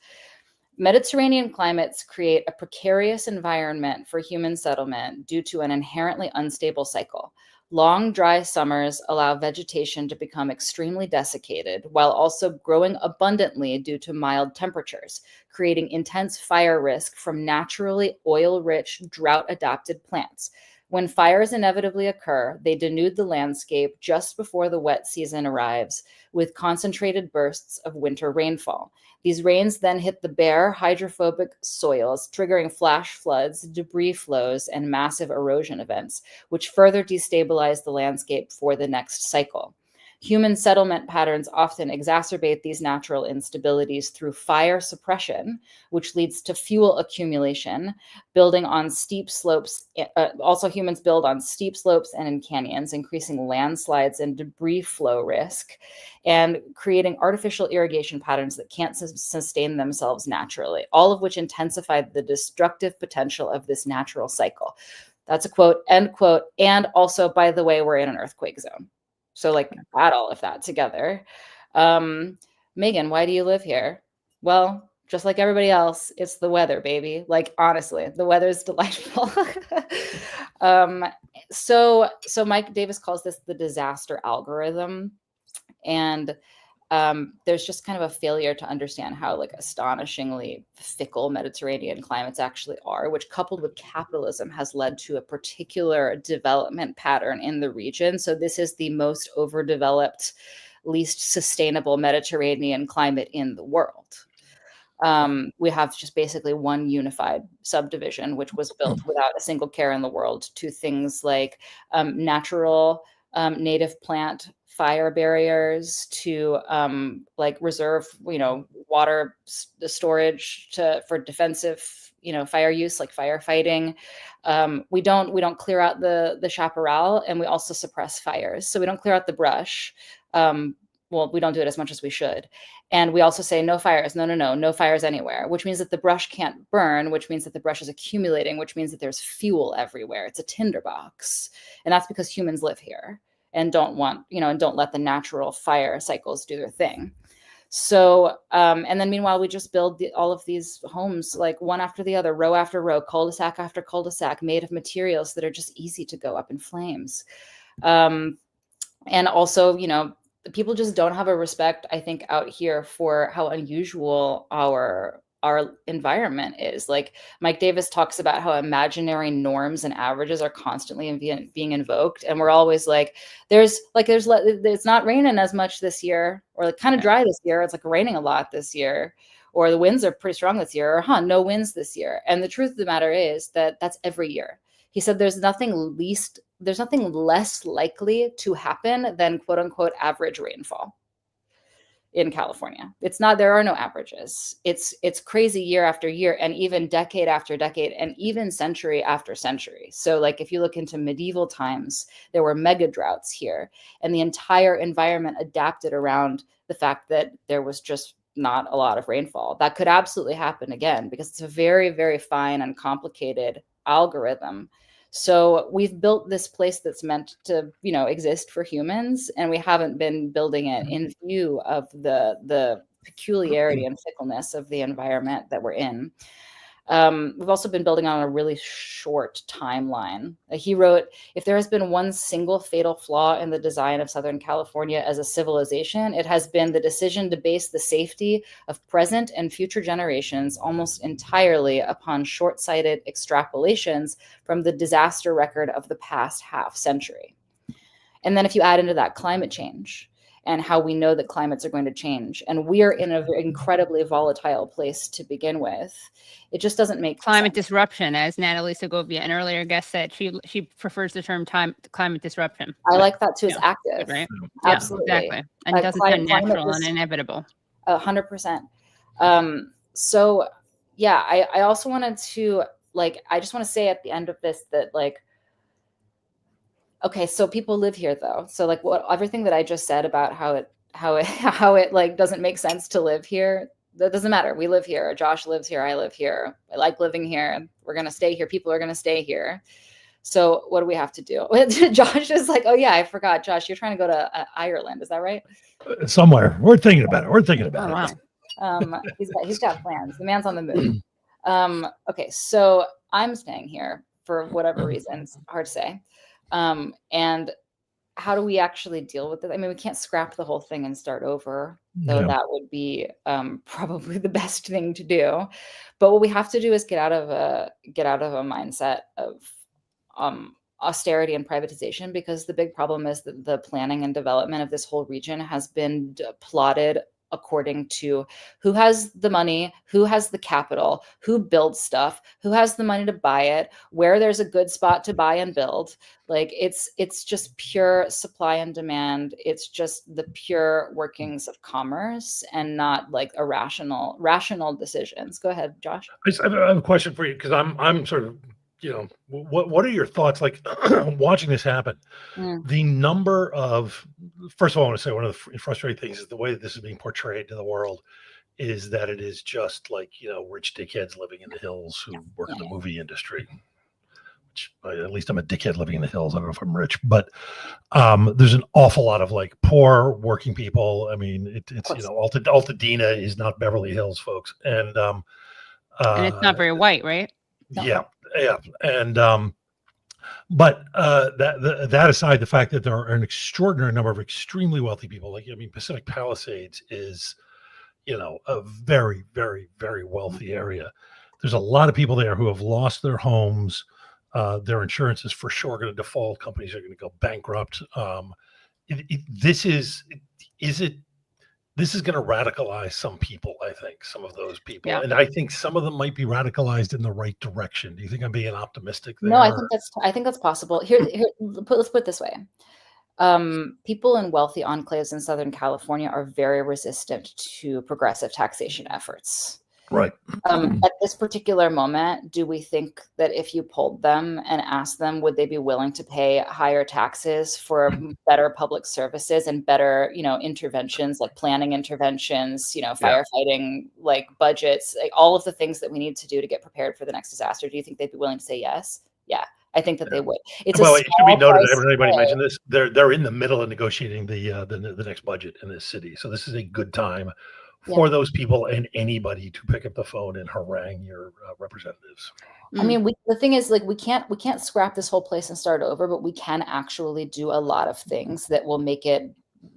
Mediterranean climates create a precarious environment for human settlement due to an inherently unstable cycle. Long, dry summers allow vegetation to become extremely desiccated, while also growing abundantly due to mild temperatures, creating intense fire risk from naturally oil-rich, drought-adapted plants. When fires inevitably occur, they denude the landscape just before the wet season arrives, with concentrated bursts of winter rainfall. These rains then hit the bare, hydrophobic soils, triggering flash floods, debris flows, and massive erosion events, which further destabilize the landscape for the next cycle. Human settlement patterns often exacerbate these natural instabilities through fire suppression, which leads to fuel accumulation, building on steep slopes. Also, humans build on steep slopes and in canyons, increasing landslides and debris flow risk, and creating artificial irrigation patterns that can't sustain themselves naturally, all of which intensify the destructive potential of this natural cycle. That's a quote, end quote. And also, by the way, we're in an earthquake zone. So like add all of that together. Meagan, why do you live here? Well, just like everybody else, it's the weather, baby. Like, honestly, the weather is delightful. So Mike Davis calls this the disaster algorithm. And there's just kind of a failure to understand how like astonishingly fickle Mediterranean climates actually are, which coupled with capitalism has led to a particular development pattern in the region. So this is the most overdeveloped, least sustainable Mediterranean climate in the world. We have just basically one unified subdivision, which was built without a single care in the world, to things like natural native plant fire barriers, to like reserve, water storage for defensive, fire use, like firefighting. We don't clear out the chaparral, and we also suppress fires. So we don't clear out the brush. Well, we don't do it as much as we should. And we also say no fires, no fires anywhere, which means that the brush can't burn, which means that the brush is accumulating, which means that there's fuel everywhere. It's a tinderbox. And that's because humans live here and don't let the natural fire cycles do their thing. So, and then meanwhile, we just build all of these homes, like one after the other, row after row, cul-de-sac after cul-de-sac, made of materials that are just easy to go up in flames. And also, people just don't have a respect, I think, out here for how unusual our environment is. Like Mike Davis talks about how imaginary norms and averages are constantly being invoked, and we're always like, it's not raining as much this year, or like kind of dry this year. It's like raining a lot this year, or the winds are pretty strong this year, or no winds this year. And the truth of the matter is that that's every year. He said there's nothing less likely to happen than quote unquote average rainfall in California. There are no averages. It's crazy year after year, and even decade after decade, and even century after century. So like if you look into medieval times, there were mega droughts here, and the entire environment adapted around the fact that there was just not a lot of rainfall. That could absolutely happen again, because it's a very, very fine and complicated algorithm. So we've built this place that's meant to, exist for humans, and we haven't been building it in view of the peculiarity and fickleness of the environment that we're in. We've also been building on a really short timeline. He wrote, if there has been one single fatal flaw in the design of Southern California as a civilization, it has been the decision to base the safety of present and future generations almost entirely upon short-sighted extrapolations from the disaster record of the past half century. And then if you add into that climate change, and how we know that climates are going to change, and we're in an incredibly volatile place to begin with, it just doesn't make climate sense. disruption, as Natali Segovia, an earlier guest, said. She prefers the term climate disruption. I like that too. It's active, right? Absolutely, yeah, exactly, and it doesn't sound natural and inevitable. 100%. So yeah, I also wanted to I just want to say at the end of this that okay, so people live here though. So everything that I just said about how it doesn't make sense to live here, that doesn't matter. We live here. Josh lives here. I live here. I like living here. We're going to stay here. People are going to stay here. So what do we have to do? Josh is like, oh yeah, I forgot. Josh, you're trying to go to Ireland. Is that right? Somewhere. We're thinking about it. Wow. He's got plans. The man's on the move. Okay. So I'm staying here for whatever reasons. Hard to say. And how do we actually deal with it? I mean, we can't scrap the whole thing and start over, though that would be probably the best thing to do. But what we have to do is get out of a mindset of austerity and privatization, because the big problem is that the planning and development of this whole region has been plotted according to who has the money, who has the capital, who builds stuff, who has the money to buy it, where there's a good spot to buy and build. It's just pure supply and demand. It's just the pure workings of commerce, and not rational decisions. Go ahead, Josh. I have a question for you, because I'm sort of, what are your thoughts watching this happen? The number of, first of all, I want to say one of the frustrating things is the way that this is being portrayed to the world is that it is just rich dickheads living in the hills who work in the movie industry. Which, at least I'm a dickhead living in the hills. I don't know if I'm rich, but there's an awful lot of poor working people. I mean, it's Altadena is not Beverly Hills, folks, and it's not very white, right? Yeah. And but that aside, the fact that there are an extraordinary number of extremely wealthy people, Pacific Palisades is a very, very, very wealthy area. There's a lot of people there who have lost their homes. Their insurance is for sure going to default. Companies are going to go bankrupt. this is going to radicalize some people. I think some of those people, Yeah. and I think some of them might be radicalized in the right direction. Do you think I'm being optimistic there? No, I think that's possible. Let's put it this way. People in wealthy enclaves in Southern California are very resistant to progressive taxation efforts. Right. At this particular moment, do we think that if you polled them and asked them, would they be willing to pay higher taxes for better public services and better, interventions, like planning interventions, firefighting, like budgets, like all of the things that we need to do to get prepared for the next disaster? Do you think they'd be willing to say yes? Yeah, I think that they would. It's well, a it should be noted. price Everybody to mentioned this. They're in the middle of negotiating the next budget in this city, so this is a good time for those people and anybody to pick up the phone and harangue your representatives. I mean, the thing is, like, we can't scrap this whole place and start over, but we can actually do a lot of things that will make it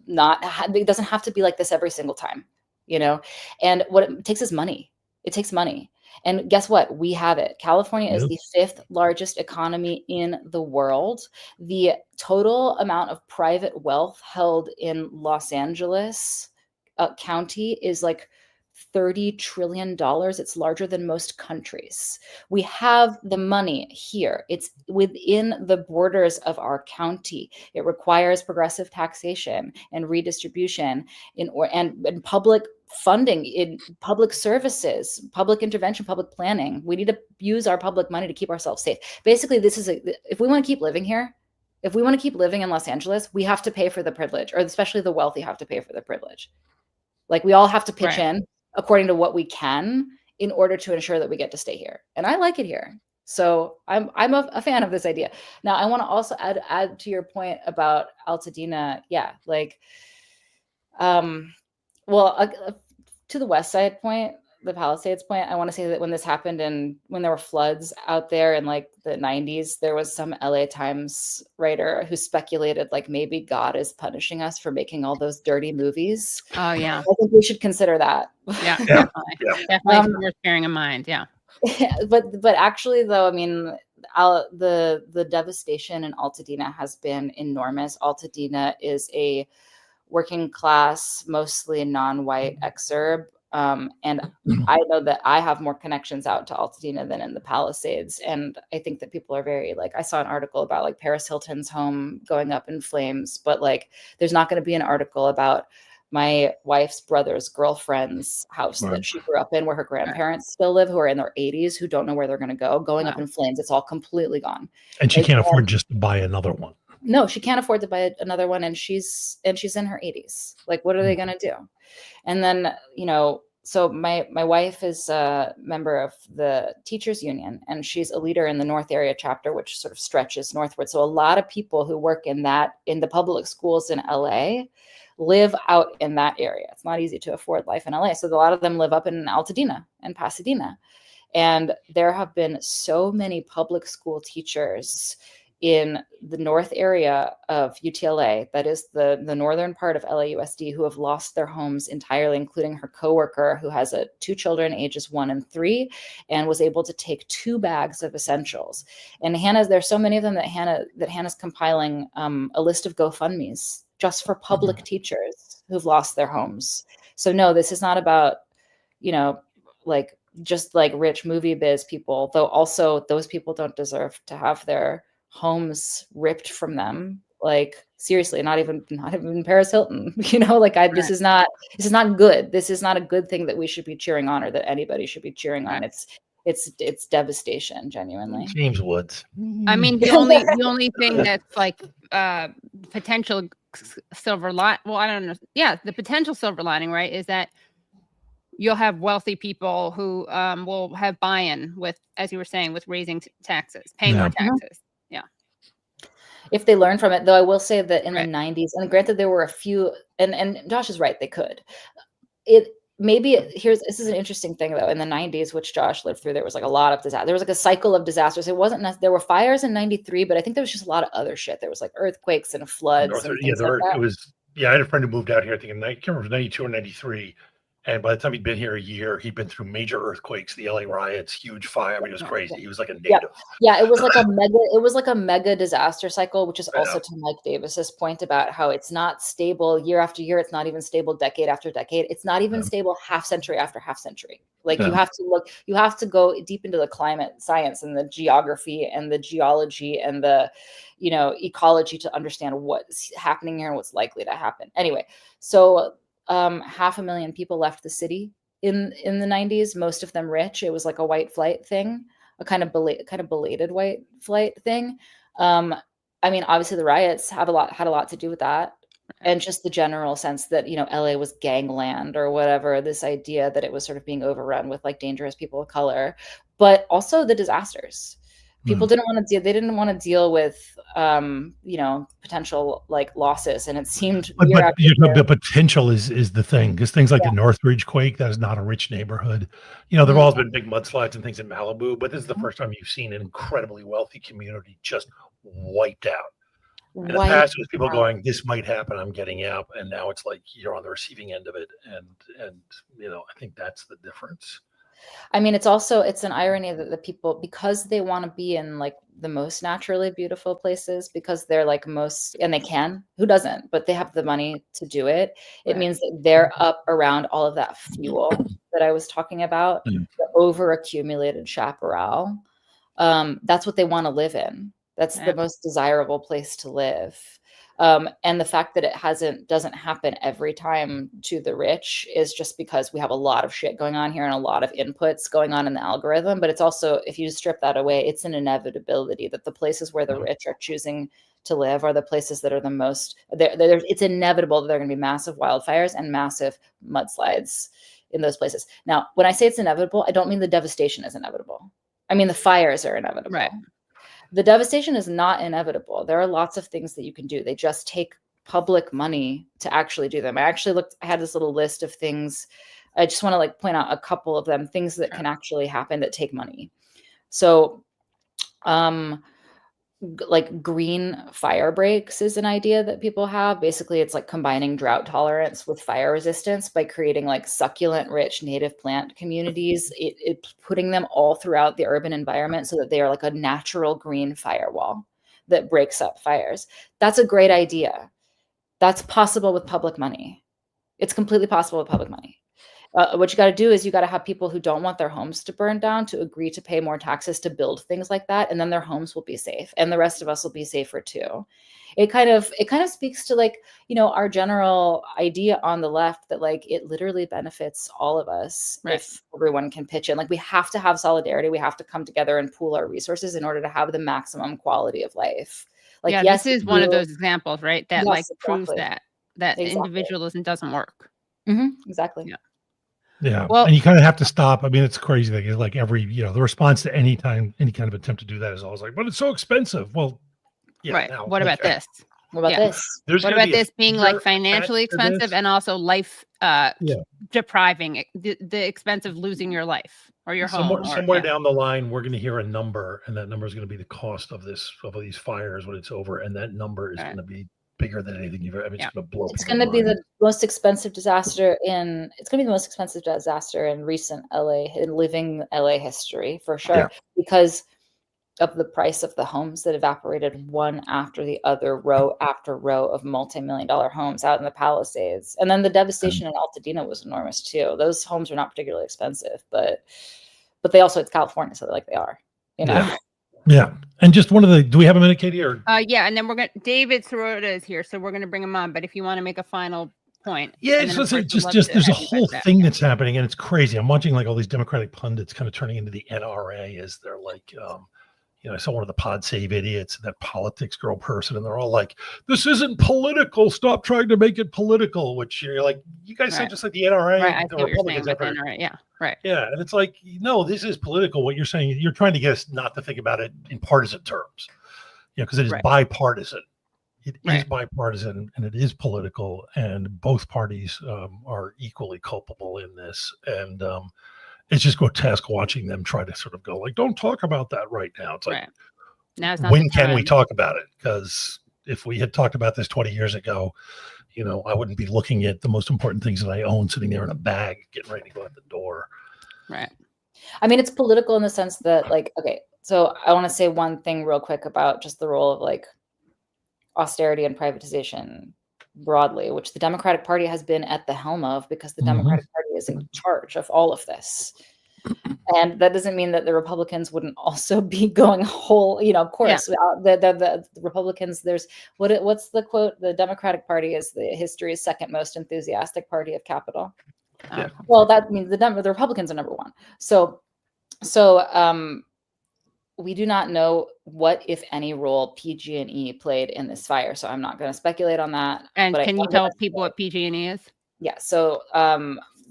it doesn't have to be like this every single time, and what it takes is money. It takes money. And guess what? We have it. California is the 5th largest economy in the world. The total amount of private wealth held in Los Angeles County is like $30 trillion. It's larger than most countries. We have the money here. It's within the borders of our county. It requires progressive taxation and redistribution and public funding in public services, public intervention, public planning. We need to use our public money to keep ourselves safe. Basically, if we want to keep living here, if we want to keep living in Los Angeles, we have to pay for the privilege, or especially the wealthy have to pay for the privilege. Like, we all have to pitch in according to what we can in order to ensure that we get to stay here. And I like it here. So I'm a fan of this idea. Now, I want to also add to your point about Altadena. Yeah, like, to the West Side point, the Palisades point, I want to say that when this happened and when there were floods out there in like the 90s, there was some LA Times writer who speculated like maybe God is punishing us for making all those dirty movies. Oh yeah. I think we should consider that. Yeah, definitely. Definitely worth bearing in mind. Yeah. But actually though, I mean, the devastation in Altadena has been enormous. Altadena is a working class, mostly non-white exurb. And I know that I have more connections out to Altadena than in the Palisades. And I think that people are very I saw an article about like Paris Hilton's home going up in flames, but like, there's not going to be an article about my wife's brother's girlfriend's house that she grew up in, where her grandparents still live, who are in their 80s, who don't know where they're going to go, going up in flames. It's all completely gone. And she can't afford just to buy another one. No, she can't afford to buy another one, and she's in her 80s. Like, what are they going to do? And then, so my wife is a member of the teachers union, and she's a leader in the North Area chapter, which sort of stretches northward. So a lot of people who work in the public schools in LA live out in that area. It's not easy to afford life in LA. So a lot of them live up in Altadena and Pasadena. And there have been so many public school teachers in the north area of UTLA, that is the northern part of LAUSD, who have lost their homes entirely, including her coworker, who has 2 children, ages 1 and 3, and was able to take 2 bags of essentials. And there's so many of them that Hannah's compiling a list of GoFundMes just for public teachers who've lost their homes. So no, this is not about, like just like rich movie biz people, though also those people don't deserve to have their homes ripped from them. Like, seriously, not even Paris Hilton, this is not good. This is not a good thing that we should be cheering on, or that anybody should be cheering on. It's devastation, genuinely. James Woods. I mean, the only thing that's like potential silver lining. Well, I don't know. Yeah, the potential silver lining, right, is that you'll have wealthy people who will have buy-in with, as you were saying, with raising taxes, paying more taxes. Yeah. If they learn from it, though, I will say that in the 90s, and granted there were a few, and Josh is right, they could. This is an interesting thing though. In the 90s, which Josh lived through, there was like a lot of disaster. There was like a cycle of disasters. It wasn't there were fires in 93, but I think there was just a lot of other shit. There was like earthquakes and floods. I had a friend who moved out here, I think I can't remember if it was 92 or 93. And by the time he'd been here a year, he'd been through major earthquakes, the LA riots, huge fire. I mean, it was crazy. He was like a native. Yeah, it was like a mega disaster cycle, which is also to Mike Davis's point about how it's not stable year after year. It's not even stable decade after decade. It's not even stable half century after half century. Like you have to go deep into the climate science and the geography and the geology and the, ecology to understand what's happening here and what's likely to happen. Anyway, so 500,000 people left the city in the 90s, most of them rich. It was like a white flight thing, a kind of belated white flight thing. I mean, obviously the riots had a lot to do with that. And just the general sense that, LA was gangland or whatever, this idea that it was sort of being overrun with like dangerous people of color, but also the disasters. People didn't want to deal with, potential like losses. And it seemed the potential is the thing, because things like the Northridge quake, that is not a rich neighborhood. There've always been big mudslides and things in Malibu, but this is the first time you've seen an incredibly wealthy community just wiped out. In the past, it was people going, "This might happen. I'm getting out," and now it's like you're on the receiving end of it, and I think that's the difference. I mean, it's an irony that the people, because they want to be in like the most naturally beautiful places, because they're like and they can, who doesn't, but they have the money to do it. It means that they're up around all of that fuel that I was talking about, the over accumulated chaparral. That's what they want to live in. That's the most desirable place to live. And the fact that it doesn't happen every time to the rich is just because we have a lot of shit going on here and a lot of inputs going on in the algorithm. But it's also, if you strip that away, it's an inevitability that the places where the rich are choosing to live are the places that are the most, it's inevitable that there are going to be massive wildfires and massive mudslides in those places. Now, when I say it's inevitable, I don't mean the devastation is inevitable. I mean, the fires are inevitable. Right. The devastation is not inevitable. There are lots of things that you can do. They just take public money to actually do them. I had this little list of things. I just want to point out a couple of them, things that can actually happen that take money. So, like green fire breaks is an idea that people have. Basically, it's like combining drought tolerance with fire resistance by creating like succulent rich native plant communities, it putting them all throughout the urban environment so that they are like a natural green firewall that breaks up fires. That's a great idea. That's possible with public money. It's completely possible with public money. What you got to do is you got to have people who don't want their homes to burn down to agree to pay more taxes to build things like that, and then their homes will be safe, and the rest of us will be safer too. It kind of speaks to like, our general idea on the left that like it literally benefits all of us if everyone can pitch in. Like we have to have solidarity, we have to come together and pool our resources in order to have the maximum quality of life. Like this is one of those examples, right? That proves that individualism doesn't work. Exactly. Yeah. Well, and you kind of have to stop. I mean, it's crazy that like every, the response to any kind of attempt to do that is always like, but it's so expensive. Well, yeah. Right. Now, what about this? What about this? What about this being like financially expensive and also life depriving, the expense of losing your life or your home? Somewhere down the line, we're going to hear a number, and that number is going to be the cost of these fires when it's over, and that number is going to be bigger than anything you've ever. I mean, it's going to blow. It's going to be the most expensive disaster in. It's going to be the most expensive disaster in recent living LA history for sure, because of the price of the homes that evaporated one after the other, row after row of multi-million-dollar homes out in the Palisades, and then the devastation in Altadena was enormous too. Those homes are not particularly expensive, but they also, it's California, so they are, Yeah. And just do we have a minute, Katie? Or and then David Sirota is here, so we're gonna bring him on. But if you want to make a final point. Yeah, just there's a whole thing that's happening, and it's crazy. I'm watching like all these Democratic pundits kind of turning into the NRA as they're like I saw one of the Pod Save idiots, that politics girl person, and they're all like, this isn't political. Stop trying to make it political, which you're like, you guys sound just like the NRA. Right, I see what you're saying with NRA. Yeah, right. Yeah, and it's like, no, this is political. What you're saying, you're trying to get us not to think about it in partisan terms, because it is bipartisan. It is bipartisan, and it is political, and both parties are equally culpable in this. And it's just grotesque watching them try to sort of go like, don't talk about that right now. It's like, now it's not when can we talk about it? Because if we had talked about this 20 years ago, I wouldn't be looking at the most important things that I own sitting there in a bag, getting ready to go out the door. Right. I mean, it's political in the sense that, like, okay, so I want to say one thing real quick about just the role of like austerity and privatization broadly, which the Democratic Party has been at the helm of, because the Democratic Party is in charge of all of this. And that doesn't mean that the Republicans wouldn't also be going whole, of course, the Republicans, what's the quote? The Democratic Party is the history's second most enthusiastic party of capital. Yeah. Well, that means the Republicans are number one. So we do not know what, if any, role PG&E played in this fire. So I'm not going to speculate on that. And but can you tell people what PG&E is? Yeah. So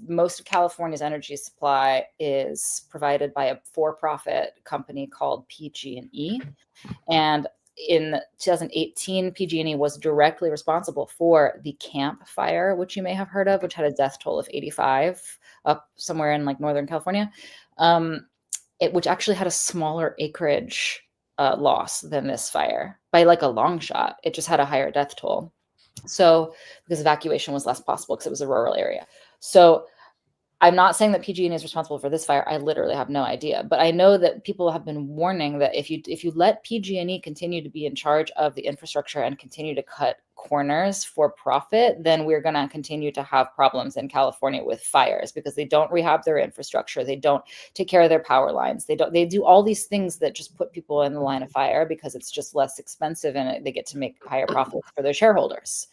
most of California's energy supply is provided by a for-profit company called PG&E. And in 2018, PG&E was directly responsible for the Camp Fire, which you may have heard of, which had a death toll of 85 up somewhere in like Northern California. Which actually had a smaller acreage loss than this fire by like a long shot. It just had a higher death toll. So because evacuation was less possible because it was a rural area. So I'm not saying that PG&E is responsible for this fire. I literally have no idea. But I know that people have been warning that if you let PG&E continue to be in charge of the infrastructure and continue to cut corners for profit, then we're going to continue to have problems in California with fires, because they don't rehab their infrastructure. They don't take care of their power lines. They do all these things that just put people in the line of fire because it's just less expensive and they get to make higher profits for their shareholders.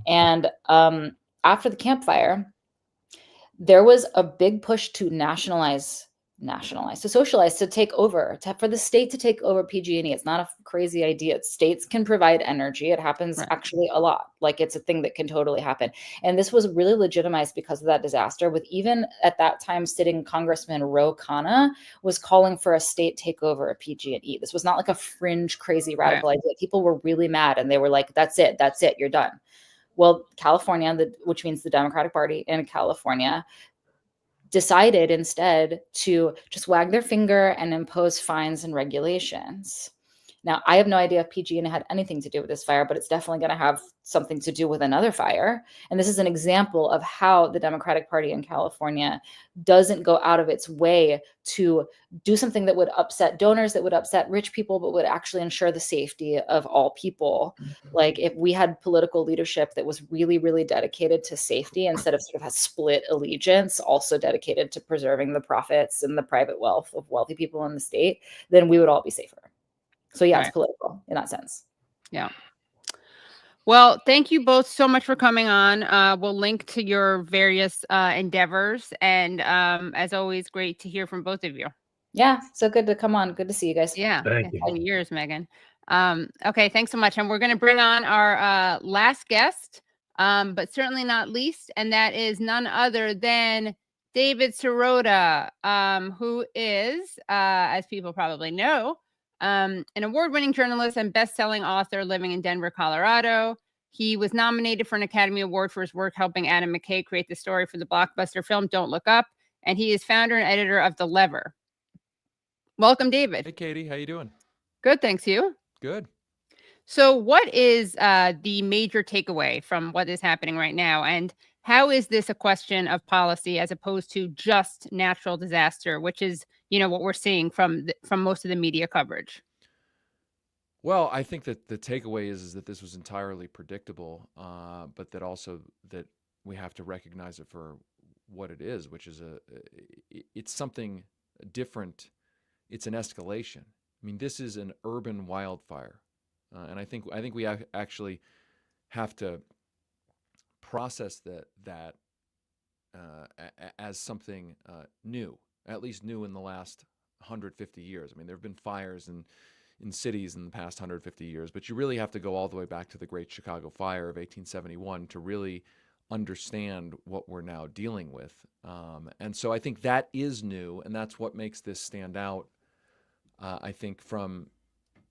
And after the Camp Fire, there was a big push to to socialize, to take over, for the state to take over PG&E. It's not a crazy idea. States can provide energy. It happens actually a lot. Like, it's a thing that can totally happen. And this was really legitimized because of that disaster, with even at that time sitting Congressman Ro Khanna was calling for a state takeover of PG&E. This was not like a fringe, crazy, radical idea. People were really mad and they were like, that's it, you're done. Well, California, which means the Democratic Party in California, decided instead to just wag their finger and impose fines and regulations. Now, I have no idea if PG&E had anything to do with this fire, but it's definitely going to have something to do with another fire. And this is an example of how the Democratic Party in California doesn't go out of its way to do something that would upset donors, that would upset rich people, but would actually ensure the safety of all people. Like, if we had political leadership that was really, really dedicated to safety instead of sort of a split allegiance, also dedicated to preserving the profits and the private wealth of wealthy people in the state, then we would all be safer. So yeah, it's political in that sense. Yeah. Well, thank you both so much for coming on. We'll link to your various endeavors. And as always, great to hear from both of you. Yeah, so good to come on. Good to see you guys. Yeah. Thank you. 10 years, Meagan. Okay, thanks so much. And we're going to bring on our last guest, but certainly not least. And that is none other than David Sirota, who is, as people probably know, an award-winning journalist and best-selling author living in Denver, Colorado. He was nominated for an Academy Award for his work helping Adam McKay create the story for the blockbuster film Don't Look Up, and he is founder and editor of The Lever. Welcome, David. Hey, Katie. How you doing? Good, thanks. You? Good. So what is the major takeaway from what is happening right now, and how is this a question of policy as opposed to just natural disaster, which is, what we're seeing from most of the media coverage? Well, I think that the takeaway is that this was entirely predictable, but that also that we have to recognize it for what it is, which is it's something different. It's an escalation. I mean, this is an urban wildfire, and I think we actually have to process that as something new, at least new in the last 150 years. I mean, there have been fires in cities in the past 150 years, but you really have to go all the way back to the Great Chicago Fire of 1871 to really understand what we're now dealing with. And so I think that is new, and that's what makes this stand out, I think, from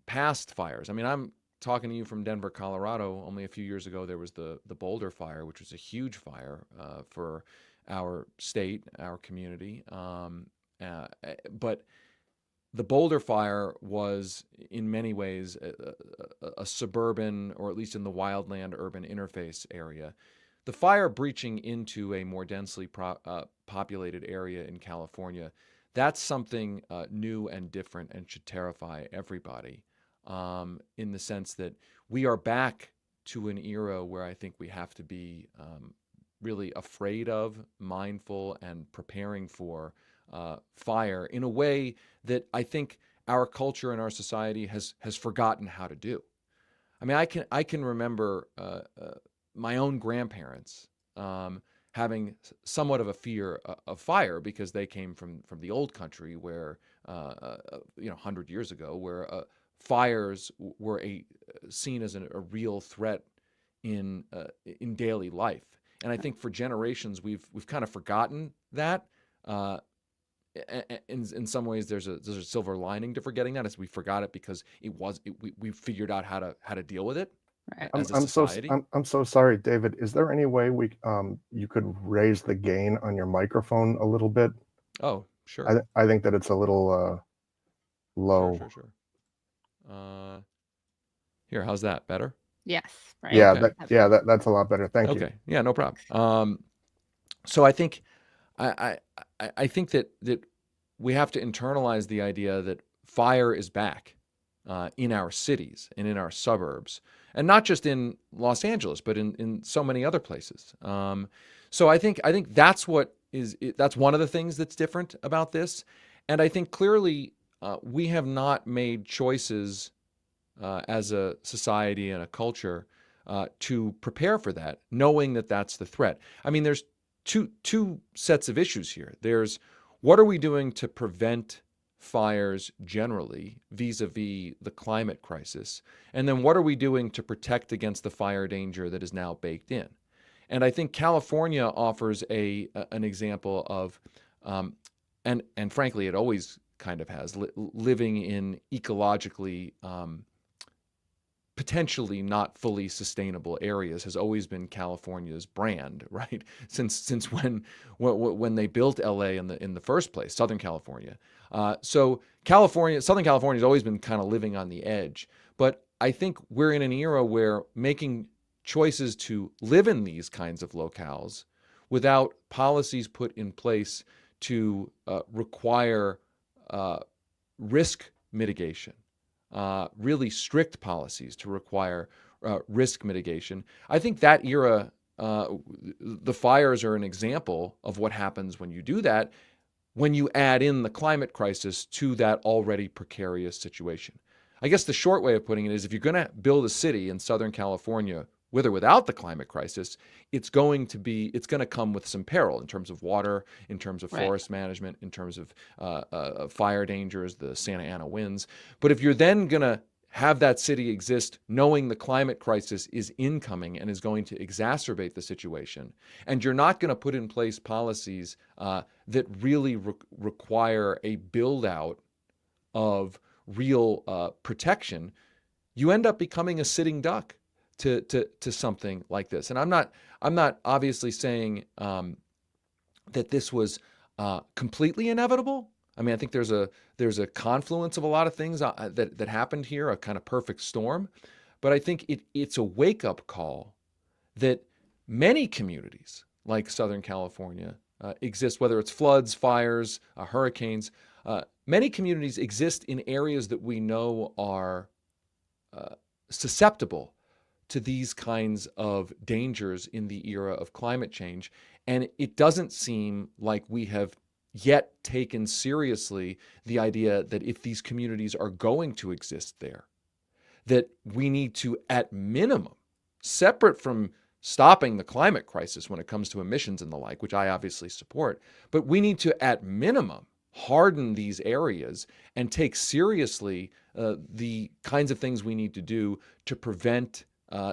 past fires. I mean, I'm talking to you from Denver, Colorado. Only a few years ago, there was the Boulder Fire, which was a huge fire for our state, our community. But the Boulder fire was in many ways a suburban, or at least in the wildland urban interface area. The fire breaching into a more densely populated area in California, that's something new and different and should terrify everybody, in the sense that we are back to an era where I think we have to be really afraid of, mindful, and preparing for fire in a way that I think our culture and our society has forgotten how to do. I mean, I can remember my own grandparents having somewhat of a fear of fire because they came from the old country where 100 years ago, where fires were seen as a real threat in daily life. And I think for generations we've kind of forgotten that. In some ways, there's a silver lining to forgetting that, as we forgot it because we figured out how to deal with it as a society. I'm so sorry, David. Is there any way you could raise the gain on your microphone a little bit? Oh, sure. I think that it's a little low. Sure. Here, how's that? Better? Yes. Right. Yeah. Okay. That's a lot better. Thank you. Okay. Yeah. No problem. So I think I think that we have to internalize the idea that fire is back in our cities and in our suburbs, and not just in Los Angeles, but in so many other places. So I think that's that's one of the things that's different about this, and I think clearly we have not made choices as a society and a culture to prepare for that, knowing that that's the threat. I mean, there's two sets of issues here. There's what are we doing to prevent fires generally vis-a-vis the climate crisis? And then what are we doing to protect against the fire danger that is now baked in? And I think California offers an example of, and frankly, it always kind of has, living in ecologically potentially not fully sustainable areas has always been California's brand, right? Since when they built LA in the first place, Southern California. So Southern California has always been kind of living on the edge. But I think we're in an era where making choices to live in these kinds of locales without policies put in place to require risk mitigation, really strict policies to require risk mitigation. I think that era, the fires are an example of what happens when you do that, when you add in the climate crisis to that already precarious situation. I guess the short way of putting it is, if you're going to build a city in Southern California, with or without the climate crisis, it's going to come with some peril in terms of water, in terms of forest management, in terms of fire dangers, the Santa Ana winds. But if you're then going to have that city exist knowing the climate crisis is incoming and is going to exacerbate the situation, and you're not going to put in place policies that really require a build out of real protection, you end up becoming a sitting duck to something like this. And I'm not obviously saying that this was completely inevitable. I mean, I think there's a confluence of a lot of things that happened here, a kind of perfect storm. But I think it's a wake-up call that many communities like Southern California exist, whether it's floods, fires, hurricanes. Many communities exist in areas that we know are susceptible to these kinds of dangers in the era of climate change. And it doesn't seem like we have yet taken seriously the idea that if these communities are going to exist there, that we need to, at minimum, separate from stopping the climate crisis when it comes to emissions and the like, which I obviously support, but we need to, at minimum, harden these areas and take seriously the kinds of things we need to do to prevent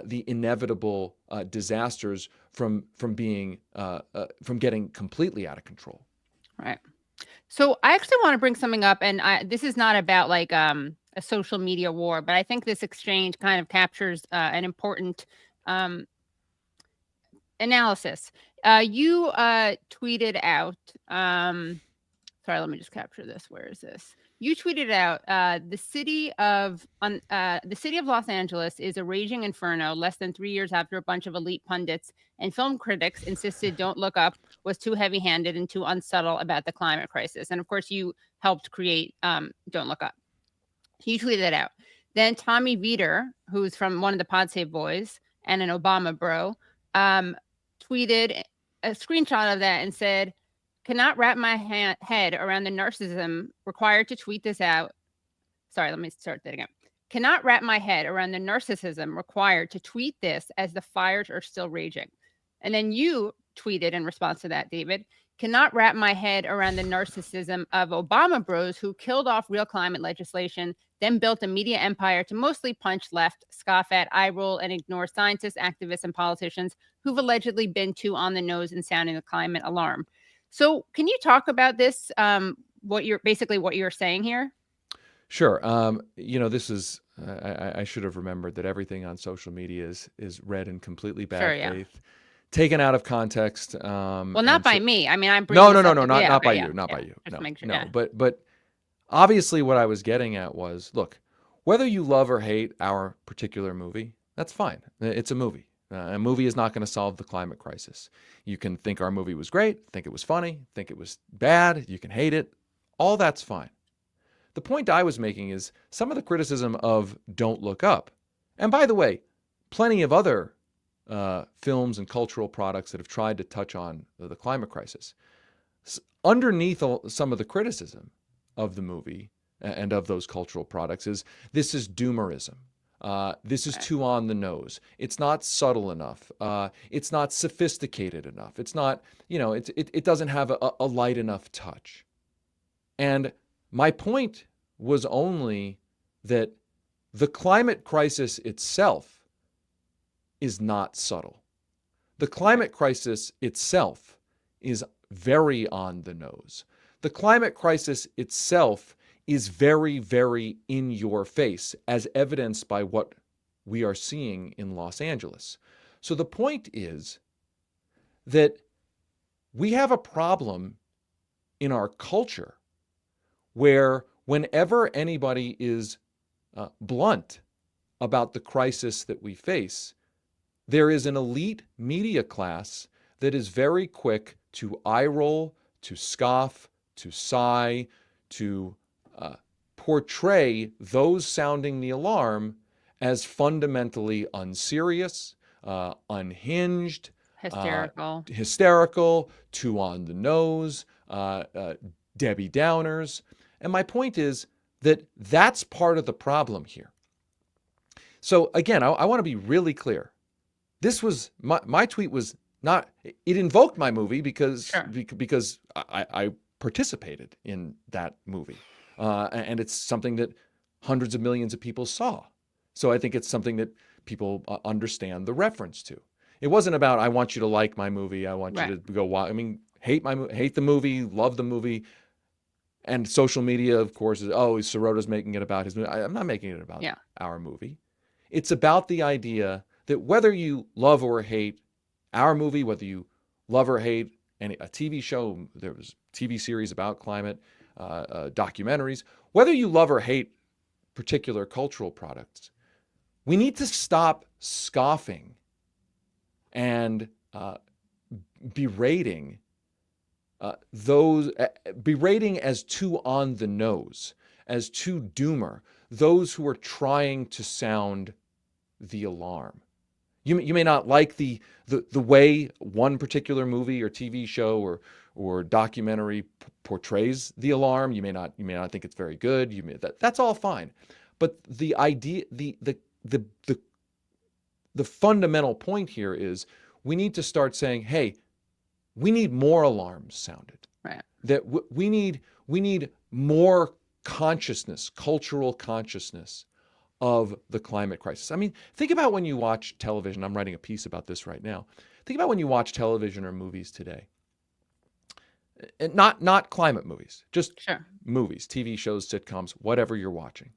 the inevitable disasters from getting completely out of control. Right. So I actually want to bring something up, and this is not about like a social media war, but I think this exchange kind of captures an important analysis. You tweeted out Sorry, let me just capture this. Where is this? You tweeted out the city of Los Angeles is a raging inferno. Less than 3 years after a bunch of elite pundits and film critics insisted "Don't Look Up" was too heavy-handed and too unsubtle about the climate crisis. And of course, you helped create "Don't Look Up." You tweeted it out. Then Tommy Veeder, who's from one of the Pod Save Boys and an Obama bro, tweeted a screenshot of that and said, "Cannot wrap my head around the narcissism required to tweet this out." Sorry, let me start that again. "Cannot wrap my head around the narcissism required to tweet this as the fires are still raging." And then you tweeted in response to that, David, "Cannot wrap my head around the narcissism of Obama bros who killed off real climate legislation, then built a media empire to mostly punch left, scoff at, eye roll, and ignore scientists, activists, and politicians who've allegedly been too on the nose in sounding the climate alarm." So can you talk about this, what you're saying here? Sure. This is, I should have remembered that everything on social media is read in completely bad faith, taken out of context. Well, not by me. I mean, I'm no, by you, not by you. Just No, make sure, no. But obviously what I was getting at was, look, whether you love or hate our particular movie, that's fine. It's a movie. A movie is not going to solve the climate crisis. You can think our movie was great, think it was funny, think it was bad, you can hate it. All that's fine. The point I was making is some of the criticism of Don't Look Up, and by the way, plenty of other films and cultural products that have tried to touch on the climate crisis. Underneath some of the criticism of the movie and of those cultural products is this is doomerism. This is too on the nose. It's not subtle enough. It's not sophisticated enough. It's not, it doesn't have a light enough touch. And my point was only that the climate crisis itself is not subtle. The climate crisis itself is very on the nose. The climate crisis itself is very, very in your face, as evidenced by what we are seeing in Los Angeles. So the point is that we have a problem in our culture where whenever anybody is blunt about the crisis that we face, there is an elite media class that is very quick to eye roll, to scoff, to sigh, to portray those sounding the alarm as fundamentally unserious, unhinged, hysterical, too on the nose, Debbie Downers. And my point is that that's part of the problem here. So again, I want to be really clear. This was my tweet was not, it invoked my movie because I participated in that movie. And it's something that hundreds of millions of people saw. So I think it's something that people understand the reference to. It wasn't about, I want you to like my movie. I want you to go watch. I mean, hate the movie, love the movie. And social media, of course, is, Sirota's making it about his movie. I'm not making it about our movie. It's about the idea that whether you love or hate our movie, whether you love or hate a TV show, there was TV series about climate, documentaries, whether you love or hate particular cultural products, we need to stop scoffing and berating berating as too on the nose, as too doomer, those who are trying to sound the alarm. You may not like the way one particular movie or TV show or documentary portrays the alarm. You may not think it's very good. That's all fine. But the idea, the fundamental point here is we need to start saying, hey, we need more alarms sounded. Right. That we need more consciousness, cultural consciousness of the climate crisis. I mean, think about when you watch television. I'm writing a piece about this right now. Think about when you watch television or movies today. Not climate movies, just movies, TV shows, sitcoms, whatever you're watching.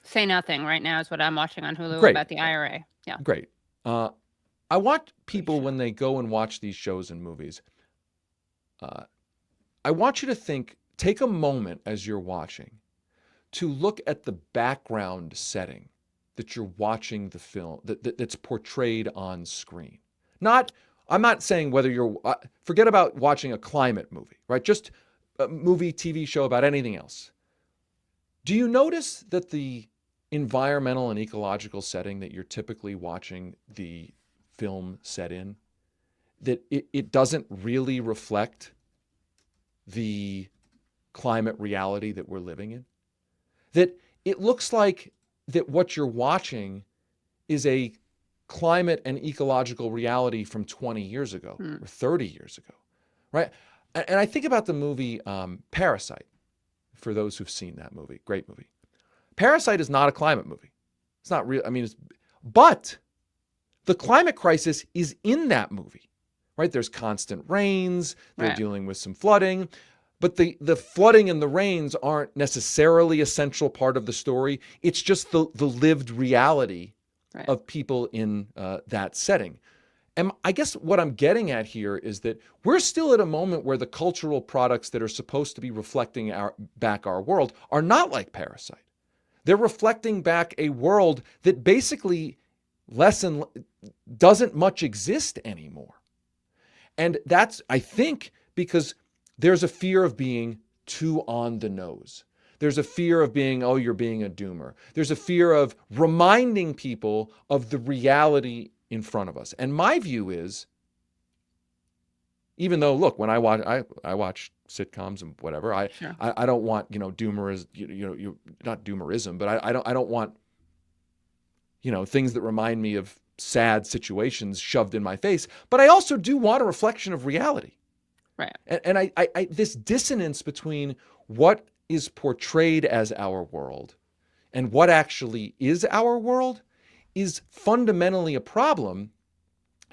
Say Nothing right now is what I'm watching on Hulu about the IRA. Yeah. Great. I want people when they go and watch these shows and movies, I want you to think take a moment as you're watching to look at the background setting that you're watching the film, that's portrayed on screen. I'm not saying whether you're, forget about watching a climate movie, right? Just a movie, TV show about anything else. Do you notice that the environmental and ecological setting that you're typically watching the film set in, that it doesn't really reflect the climate reality that we're living in? That it looks like that what you're watching is a climate and ecological reality from 20 years ago or 30 years ago, right? And I think about the movie Parasite, for those who've seen that movie. Great movie. Parasite is not a climate movie. It's not real. I mean, but the climate crisis is in that movie, right? There's constant rains. They're dealing with some flooding. But the flooding and the rains aren't necessarily a central part of the story. It's just the lived reality of people in that setting. And I guess what I'm getting at here is that we're still at a moment where the cultural products that are supposed to be reflecting back our world are not like Parasite. They're reflecting back a world that basically doesn't much exist anymore. And that's, I think, because there's a fear of being too on the nose. There's a fear of being, oh, you're being a doomer. There's a fear of reminding people of the reality in front of us. And my view is, even though, look, when I watch sitcoms and whatever, I don't want, doomerism, not doomerism, but I don't want, things that remind me of sad situations shoved in my face. But I also do want a reflection of reality. Right. And I this dissonance between what is portrayed as our world and what actually is our world is fundamentally a problem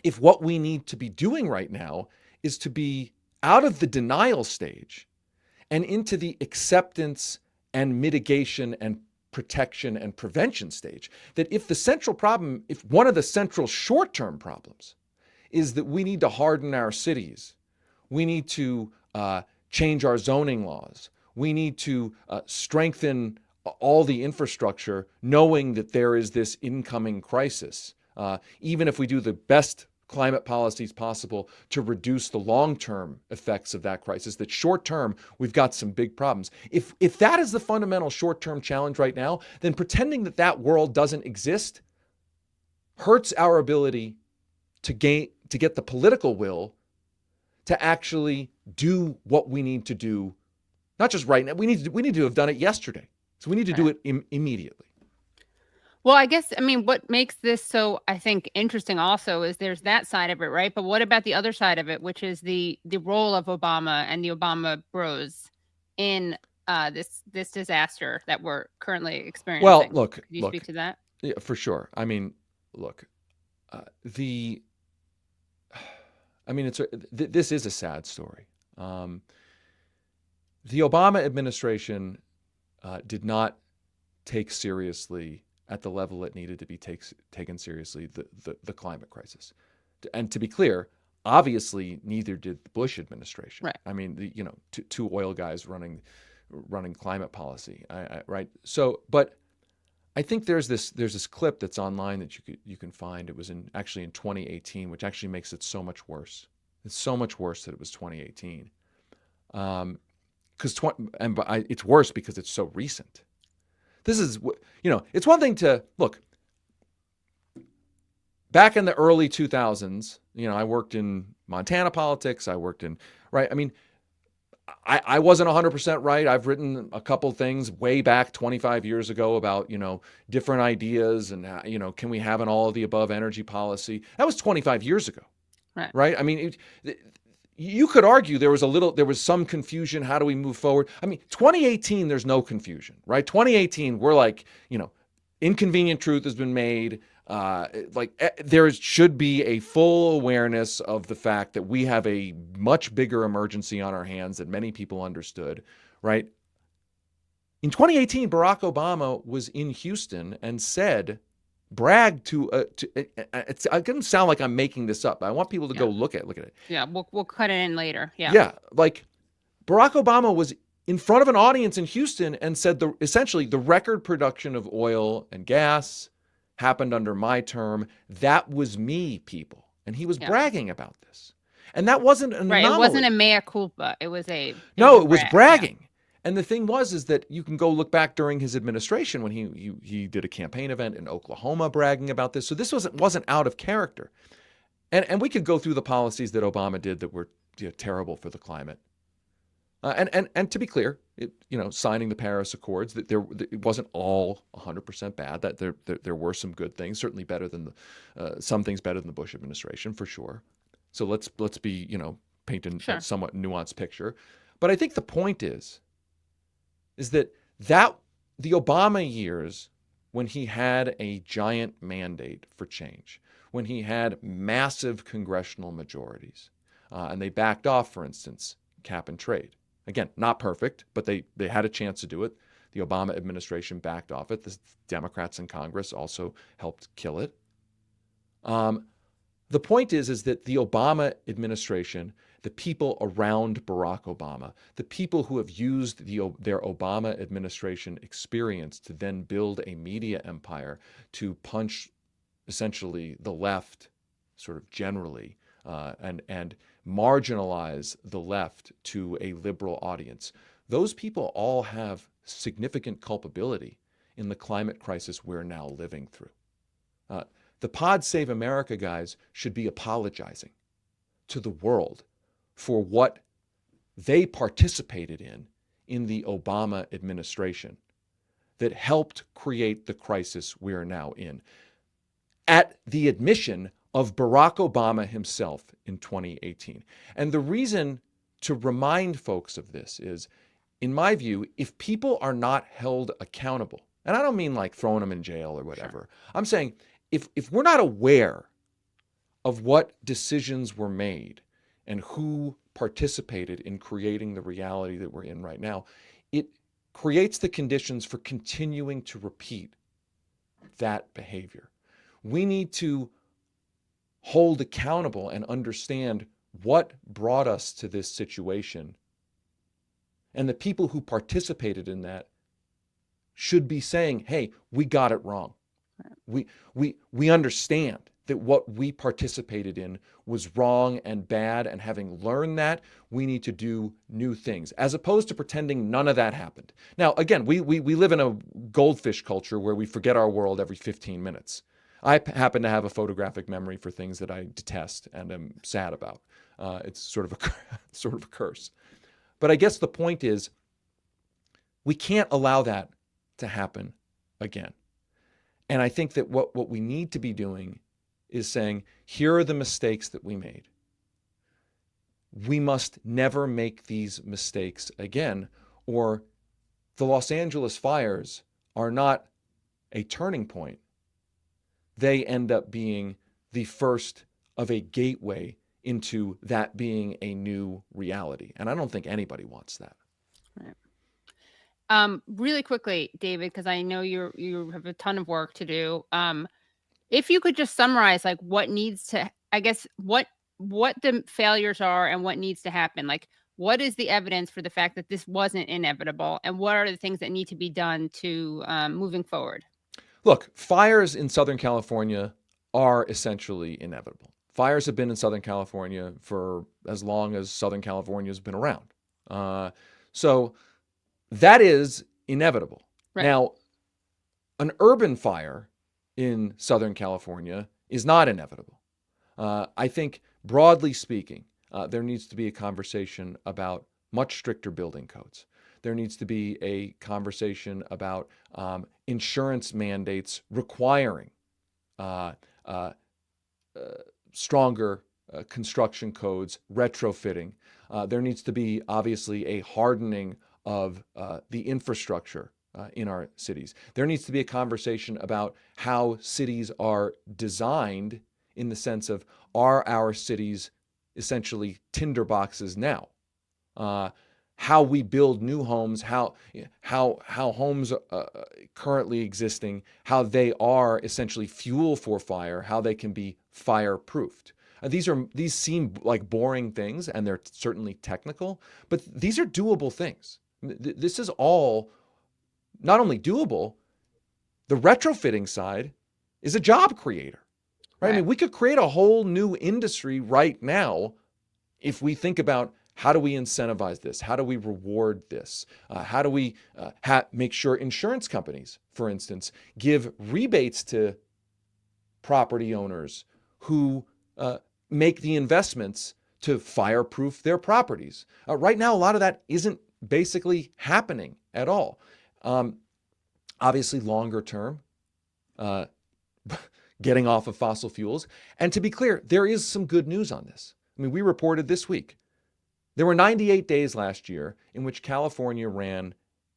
if what we need to be doing right now is to be out of the denial stage and into the acceptance and mitigation and protection and prevention stage. That if one of the central short-term problems is that we need to harden our cities, we need to change our zoning laws, we need to strengthen all the infrastructure, knowing that there is this incoming crisis, even if we do the best climate policies possible to reduce the long-term effects of that crisis, that short-term, we've got some big problems. If that is the fundamental short-term challenge right now, then pretending that world doesn't exist hurts our ability to get the political will to actually do what we need to do, not just right now. We need to have done it yesterday. So we need to do it immediately. Well, I guess, what makes this so, I think, interesting also is there's that side of it, right? But what about the other side of it, which is the role of Obama and the Obama bros in this disaster that we're currently experiencing? Well, look. Could you speak to that? Yeah, for sure. This is a sad story. The Obama administration did not take seriously at the level it needed to be taken seriously the climate crisis. And to be clear, obviously neither did the Bush administration. Right. Two oil guys running climate policy. Right. So, but I think there's this clip that's online that you can find. It was actually in 2018, which actually makes it so much worse. It's so much worse that it was 2018. It's worse because it's so recent. This is, it's one thing to look back in the early 2000s. I worked in Montana politics. I worked in, right. I wasn't 100% right. I've written a couple things way back 25 years ago about, different ideas and, can we have an all of the above energy policy? That was 25 years ago. Right. You could argue there was some confusion. How do we move forward? 2018, there's no confusion, right? 2018, we're like, inconvenient truth has been made. There should be a full awareness of the fact that we have a much bigger emergency on our hands than many people understood, right? In 2018, Barack Obama was in Houston and bragged to it doesn't sound like I'm making this up. I want people to go look at it. Yeah, we'll cut it in later. Yeah. Yeah, Barack Obama was in front of an audience in Houston and said essentially the record production of oil and gas happened under my term. That was me, people. And he was bragging about this. And that wasn't an anomaly. It wasn't a mea culpa. It was a it was bragging. Yeah. And the thing is that you can go look back during his administration when he did a campaign event in Oklahoma bragging about this. So this wasn't out of character. And we could go through the policies that Obama did that were terrible for the climate. And to be clear, signing the Paris Accords, that it wasn't all 100% bad. That there were some good things, certainly better than some things better than the Bush administration for sure. So let's be painting a somewhat nuanced picture. But I think the point is that the Obama years, when he had a giant mandate for change, when he had massive congressional majorities, and they backed off, for instance, cap and trade. Again, not perfect, but they had a chance to do it. The Obama administration backed off it. The Democrats in Congress also helped kill it. The point is that the Obama administration, the people around Barack Obama, the people who have used their Obama administration experience to then build a media empire to punch essentially the left sort of generally and marginalize the left to a liberal audience. Those people all have significant culpability in the climate crisis we're now living through. The Pod Save America guys should be apologizing to the world for what they participated in the Obama administration that helped create the crisis we're now in, at the admission of Barack Obama himself in 2018. And the reason to remind folks of this is, in my view, if people are not held accountable, and I don't mean like throwing them in jail or whatever, I'm saying if we're not aware of what decisions were made and who participated in creating the reality that we're in right now, it creates the conditions for continuing to repeat that behavior. We need to hold accountable and understand what brought us to this situation. And the people who participated in that should be saying, hey, we got it wrong. We understand that what we participated in was wrong and bad, and having learned that, we need to do new things, as opposed to pretending none of that happened. Now, again, we live in a goldfish culture where we forget our world every 15 minutes. I happen to have a photographic memory for things that I detest and am sad about. It's sort of a curse. But I guess the point is, we can't allow that to happen again. And I think that what we need to be doing is saying, here are the mistakes that we made. We must never make these mistakes again, or the Los Angeles fires are not a turning point. They end up being the first of a gateway into that being a new reality. And I don't think anybody wants that. Right. Really quickly, David, because I know you have a ton of work to do. If you could just summarize, like, what needs to, I guess, what the failures are and what needs to happen. Like, what is the evidence for the fact that this wasn't inevitable, and what are the things that need to be done to moving forward? Look, fires in Southern California are essentially inevitable. Fires have been in Southern California for as long as Southern California has been around. So that is inevitable. Right. Now, an urban fire in Southern California is not inevitable. I think, broadly speaking, there needs to be a conversation about much stricter building codes. There needs to be a conversation about insurance mandates requiring stronger construction codes, retrofitting. There needs to be, obviously, a hardening of the infrastructure in our cities. There needs to be a conversation about how cities are designed, in the sense of, are our cities essentially tinderboxes now? How we build new homes, how homes currently existing, how they are essentially fuel for fire, how they can be fireproofed. These seem like boring things, and they're certainly technical, but these are doable things. This is all not only doable, the retrofitting side is a job creator, right? I mean, we could create a whole new industry right now if we think about how do we incentivize this? How do we reward this? How do we make sure insurance companies, for instance, give rebates to property owners who make the investments to fireproof their properties? Right now, a lot of that isn't basically happening at all. Obviously, longer term, getting off of fossil fuels. And to be clear, there is some good news on this. I mean, we reported this week, there were 98 days last year in which California ran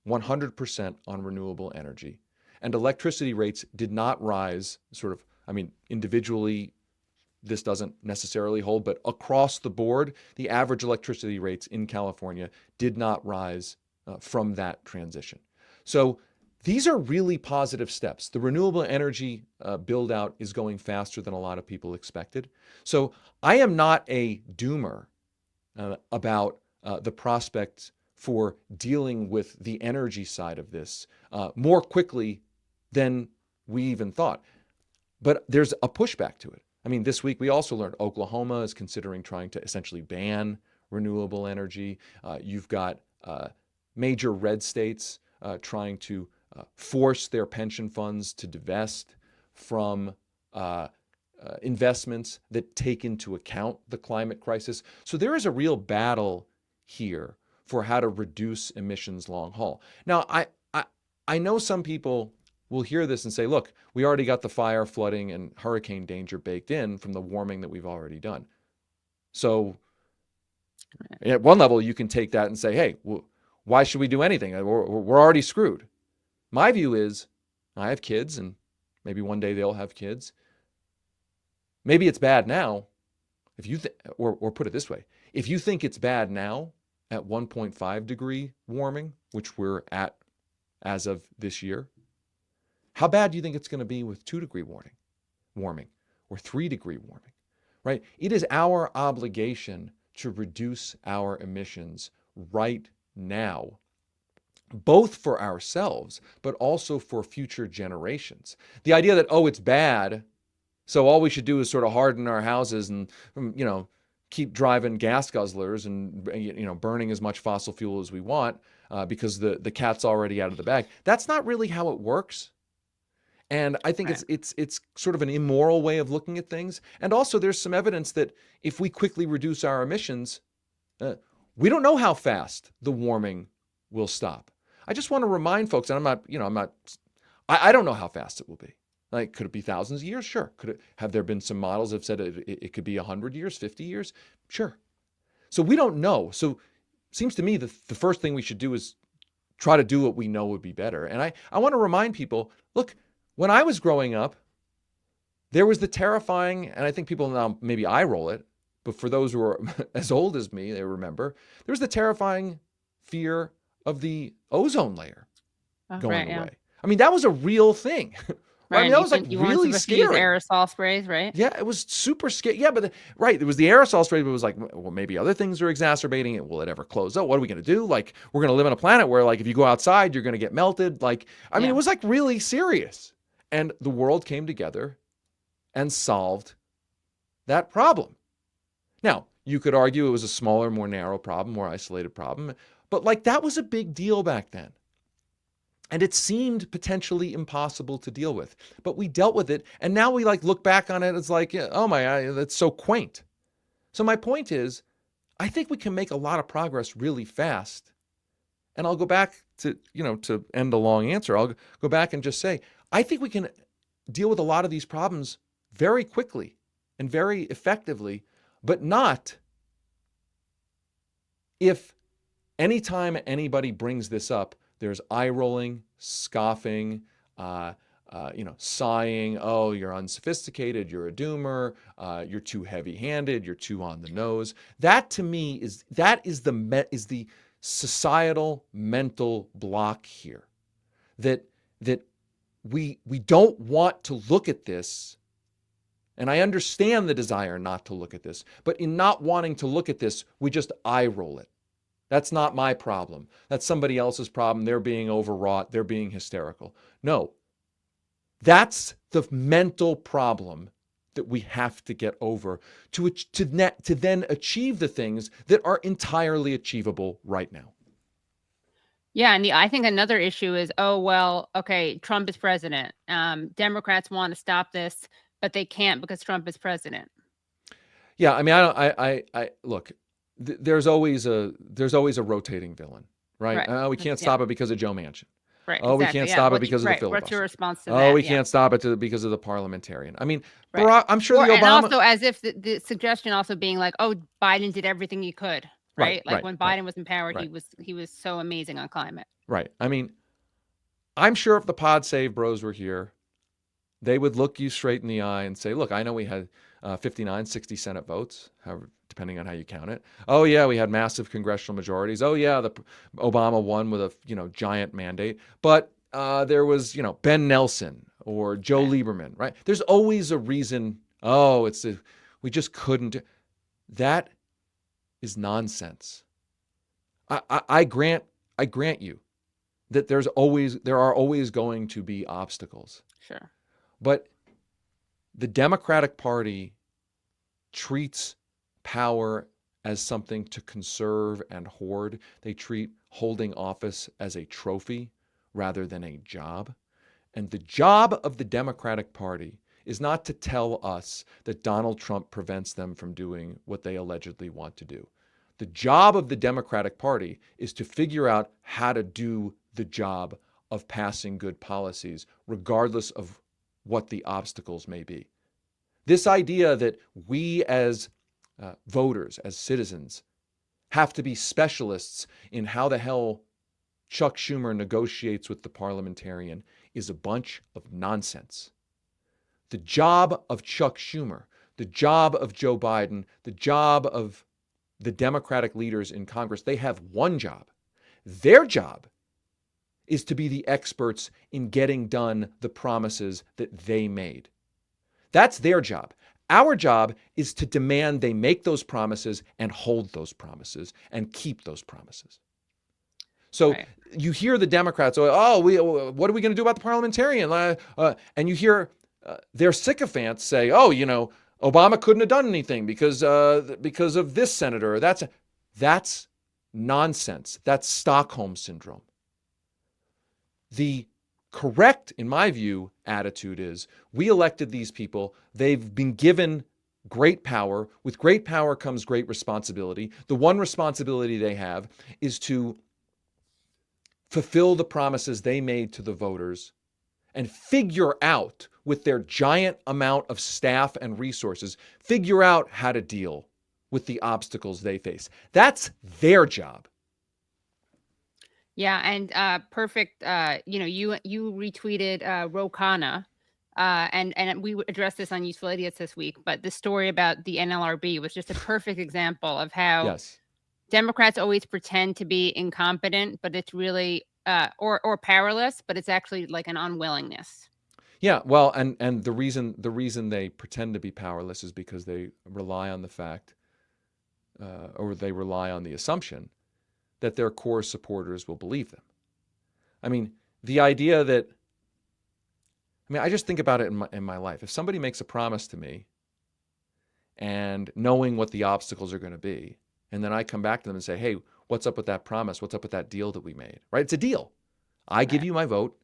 100% on renewable energy, and electricity rates did not rise individually, this doesn't necessarily hold, but across the board, the average electricity rates in California did not rise from that transition. So these are really positive steps. The renewable energy build out is going faster than a lot of people expected. So I am not a doomer about the prospects for dealing with the energy side of this more quickly than we even thought. But there's a pushback to it. I mean, this week we also learned Oklahoma is considering trying to essentially ban renewable energy. You've got major red states trying to force their pension funds to divest from investments that take into account the climate crisis. So there is a real battle here for how to reduce emissions long haul. Now, I know some people will hear this and say, look, we already got the fire, flooding, and hurricane danger baked in from the warming that we've already done. So at one level, you can take that and say, hey, why should we do anything? We're already screwed. My view is, I have kids, and maybe one day they'll have kids. Maybe it's bad now. If you or put it this way, if you think it's bad now at 1.5 degree warming, which we're at as of this year, how bad do you think it's going to be with 2 degree warming or 3 degree warming, right? It is our obligation to reduce our emissions right now, both for ourselves, but also for future generations. The idea that, oh, it's bad, so all we should do is sort of harden our houses and, keep driving gas guzzlers and, burning as much fossil fuel as we want because the cat's already out of the bag. That's not really how it works. And I think it's sort of an immoral way of looking at things. And also there's some evidence that if we quickly reduce our emissions, we don't know how fast the warming will stop. I just want to remind folks, and I don't know how fast it will be. Like, could it be thousands of years? Sure. Have there been some models that have said it could be 100 years, 50 years? Sure. So we don't know. So it seems to me that the first thing we should do is try to do what we know would be better. And I want to remind people, look, when I was growing up, there was the terrifying, and I think people now maybe eye roll it, but for those who are as old as me, they remember, there was the terrifying fear of the ozone layer going away. I mean, that was a real thing. Right. I mean, that was like really scary. Aerosol sprays, right? Yeah, it was super scary. Yeah, but it was the aerosol spray, but it was like, well, maybe other things are exacerbating it. Will it ever close up? What are we going to do? Like, we're going to live on a planet where, like, if you go outside, you're going to get melted. Like, I mean, it was like really serious. And the world came together and solved that problem. Now, you could argue it was a smaller, more narrow problem, more isolated problem, but like that was a big deal back then. And it seemed potentially impossible to deal with, but we dealt with it. And now we like look back on it. It's like, oh my, that's so quaint. So my point is, I think we can make a lot of progress really fast. And I'll go back to, to end a long answer. I'll go back and just say, I think we can deal with a lot of these problems very quickly and very effectively, but not if anytime anybody brings this up, there's eye rolling, scoffing, sighing, oh, you're unsophisticated, you're a doomer, you're too heavy-handed, you're too on the nose. That to me is the societal mental block here. That we don't want to look at this, and I understand the desire not to look at this, but in not wanting to look at this, we just eye roll it. That's not my problem. That's somebody else's problem. They're being overwrought. They're being hysterical. No, that's the mental problem that we have to get over to then achieve the things that are entirely achievable right now. Yeah, and I think another issue is, oh, well, okay, Trump is president. Democrats want to stop this, but they can't because Trump is president. Yeah, I mean, I look, there's always a rotating villain, right? Right. We can't stop it because of Joe Manchin. Right. Oh, exactly. we can't stop it because of the What's filibuster. your response to Oh, that? we can't stop it because of the parliamentarian. I mean, Right. Barack, I'm sure the Obama. And also, as if the suggestion also being like, oh, Biden did everything he could, right? Like when Biden was in power, he was so amazing on climate. Right. I mean, I'm sure if the Pod Save Bros were here, they would look you straight in the eye and say, look, I know we had 59, 60 Senate votes, however, depending on how you count it. Oh, yeah, we had massive congressional majorities. Oh, yeah, Obama won with a giant mandate. But there was, Ben Nelson or Joe Lieberman, right? There's always a reason. Oh, we just couldn't. That is nonsense. I grant you that there are always going to be obstacles. Sure. But the Democratic Party treats power as something to conserve and hoard. They treat holding office as a trophy rather than a job. And the job of the Democratic Party is not to tell us that Donald Trump prevents them from doing what they allegedly want to do. The job of the Democratic Party is to figure out how to do the job of passing good policies, regardless of what the obstacles may be. This idea that we as voters, as citizens, have to be specialists in how the hell Chuck Schumer negotiates with the parliamentarian is a bunch of nonsense. The job of Chuck Schumer, the job of Joe Biden, the job of the Democratic leaders in Congress, they have one job. Their job is to be the experts in getting done the promises that they made. That's their job. Our job is to demand they make those promises and hold those promises and keep those promises. So you hear the Democrats, what are we going to do about the parliamentarian? And you hear their sycophants say, Obama couldn't have done anything because of this senator. That's nonsense. That's Stockholm syndrome. The correct, in my view, attitude is we elected these people. They've been given great power. With great power comes great responsibility. The one responsibility they have is to fulfill the promises they made to the voters and figure out, with their giant amount of staff and resources, figure out how to deal with the obstacles they face. That's their job. Yeah, and perfect. You retweeted Ro Khanna, and we addressed this on Useful Idiots this week. But the story about the NLRB was just a perfect example of how Democrats always pretend to be incompetent, but it's really or powerless, but it's actually like an unwillingness. Yeah, well, and the reason they pretend to be powerless is because they rely on the fact, or they rely on the assumption that their core supporters will believe them. I mean, the idea that, I just think about it in my life. If somebody makes a promise to me and knowing what the obstacles are going to be, and then I come back to them and say, hey, what's up with that promise? What's up with that deal that we made? Right? It's a deal. I give you my vote.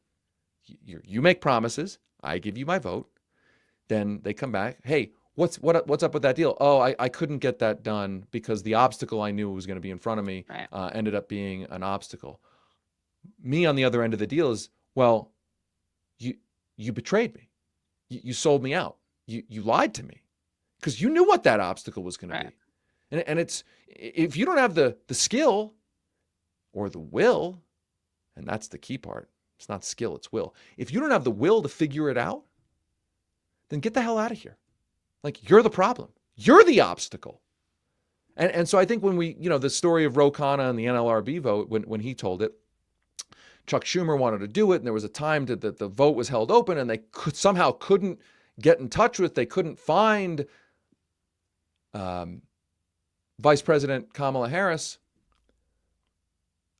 You make promises. I give you my vote. Then they come back. Hey, what's up with that deal? Oh, I couldn't get that done because the obstacle I knew was going to be in front of me ended up being an obstacle. Me on the other end of the deal is, well, you betrayed me. You sold me out. You lied to me because you knew what that obstacle was going to be. And it's, if you don't have the skill or the will, and that's the key part. It's not skill, it's will. If you don't have the will to figure it out, then get the hell out of here. Like, you're the problem. You're the obstacle. And so I think when we, the story of Ro Khanna and the NLRB vote, when he told it, Chuck Schumer wanted to do it, and there was a time that the vote was held open, and they somehow couldn't get in touch with, they couldn't find Vice President Kamala Harris.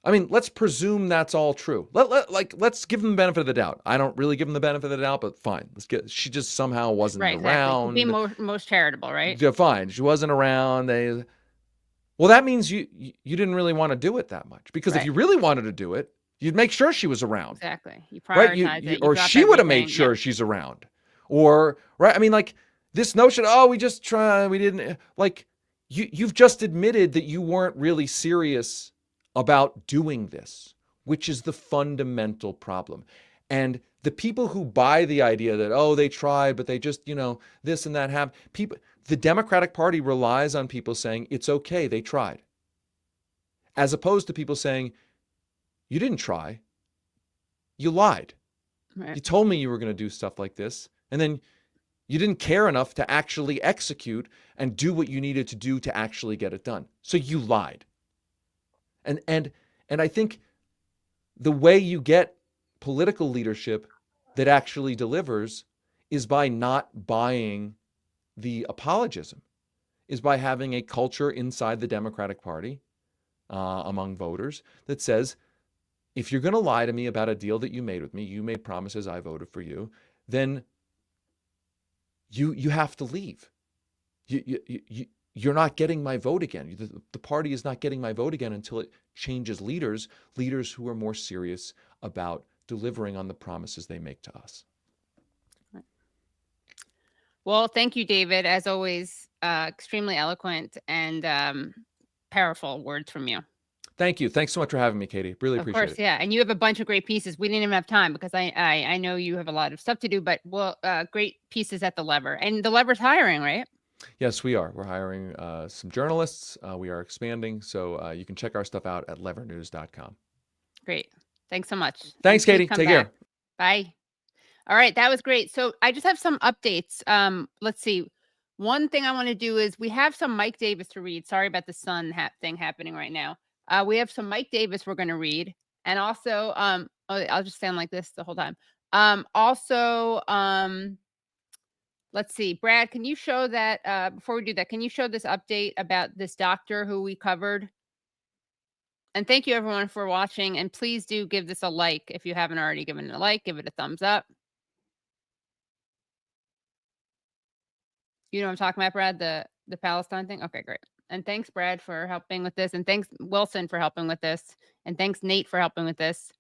I mean, let's presume that's all true. Let's give them the benefit of the doubt. I don't really give them the benefit of the doubt, but fine. She just somehow wasn't Right, exactly. around. Be most charitable, right? Yeah, fine. She wasn't around. Well, that means you didn't really want to do it that much, because if you really wanted to do it, you'd make sure she was around. Exactly. You Right? prioritize it. Or she would have made sure she's around. Or, right? I mean, like, this notion, we just tried, we didn't, like, you've just admitted that you weren't really serious about doing this, which is the fundamental problem. And the people who buy the idea that, they tried, but they just, this and that happened, the Democratic Party relies on people saying, it's okay, they tried. As opposed to people saying, you didn't try, you lied. Right. You told me you were going to do stuff like this, and then you didn't care enough to actually execute and do what you needed to do to actually get it done. So you lied. And I think the way you get political leadership that actually delivers is by not buying the apologism, is by having a culture inside the Democratic Party among voters that says, if you're going to lie to me about a deal that you made with me, you made promises, I voted for you, then you have to leave. You're not getting my vote again. The party is not getting my vote again until it changes leaders who are more serious about delivering on the promises they make to us. Well, thank you, David. As always, extremely eloquent and powerful words from you. Thank you. Thanks so much for having me, Katie. Really appreciate it. Of course, yeah. And you have a bunch of great pieces. We didn't even have time because I know you have a lot of stuff to do, but great pieces at The Lever. And The Lever's hiring, right? Yes, we are. We're hiring some journalists. We are expanding. So you can check our stuff out at levernews.com. Great. Thanks so much. Thanks, Katie. Take care. Bye. All right. That was great. So I just have some updates. Let's see. One thing I want to do is we have some Mike Davis to read. Sorry about the sun thing happening right now. We have some Mike Davis we're going to read. And also, I'll just stand like this the whole time. Let's see. Brad, can you show that, before we do that, can you show this update about this doctor who we covered? And thank you, everyone, for watching. And please do give this a like. If you haven't already given it a like, give it a thumbs up. You know what I'm talking about, Brad? The Palestine thing? Okay, great. And thanks, Brad, for helping with this. And thanks, Wilson, for helping with this. And thanks, Nate, for helping with this.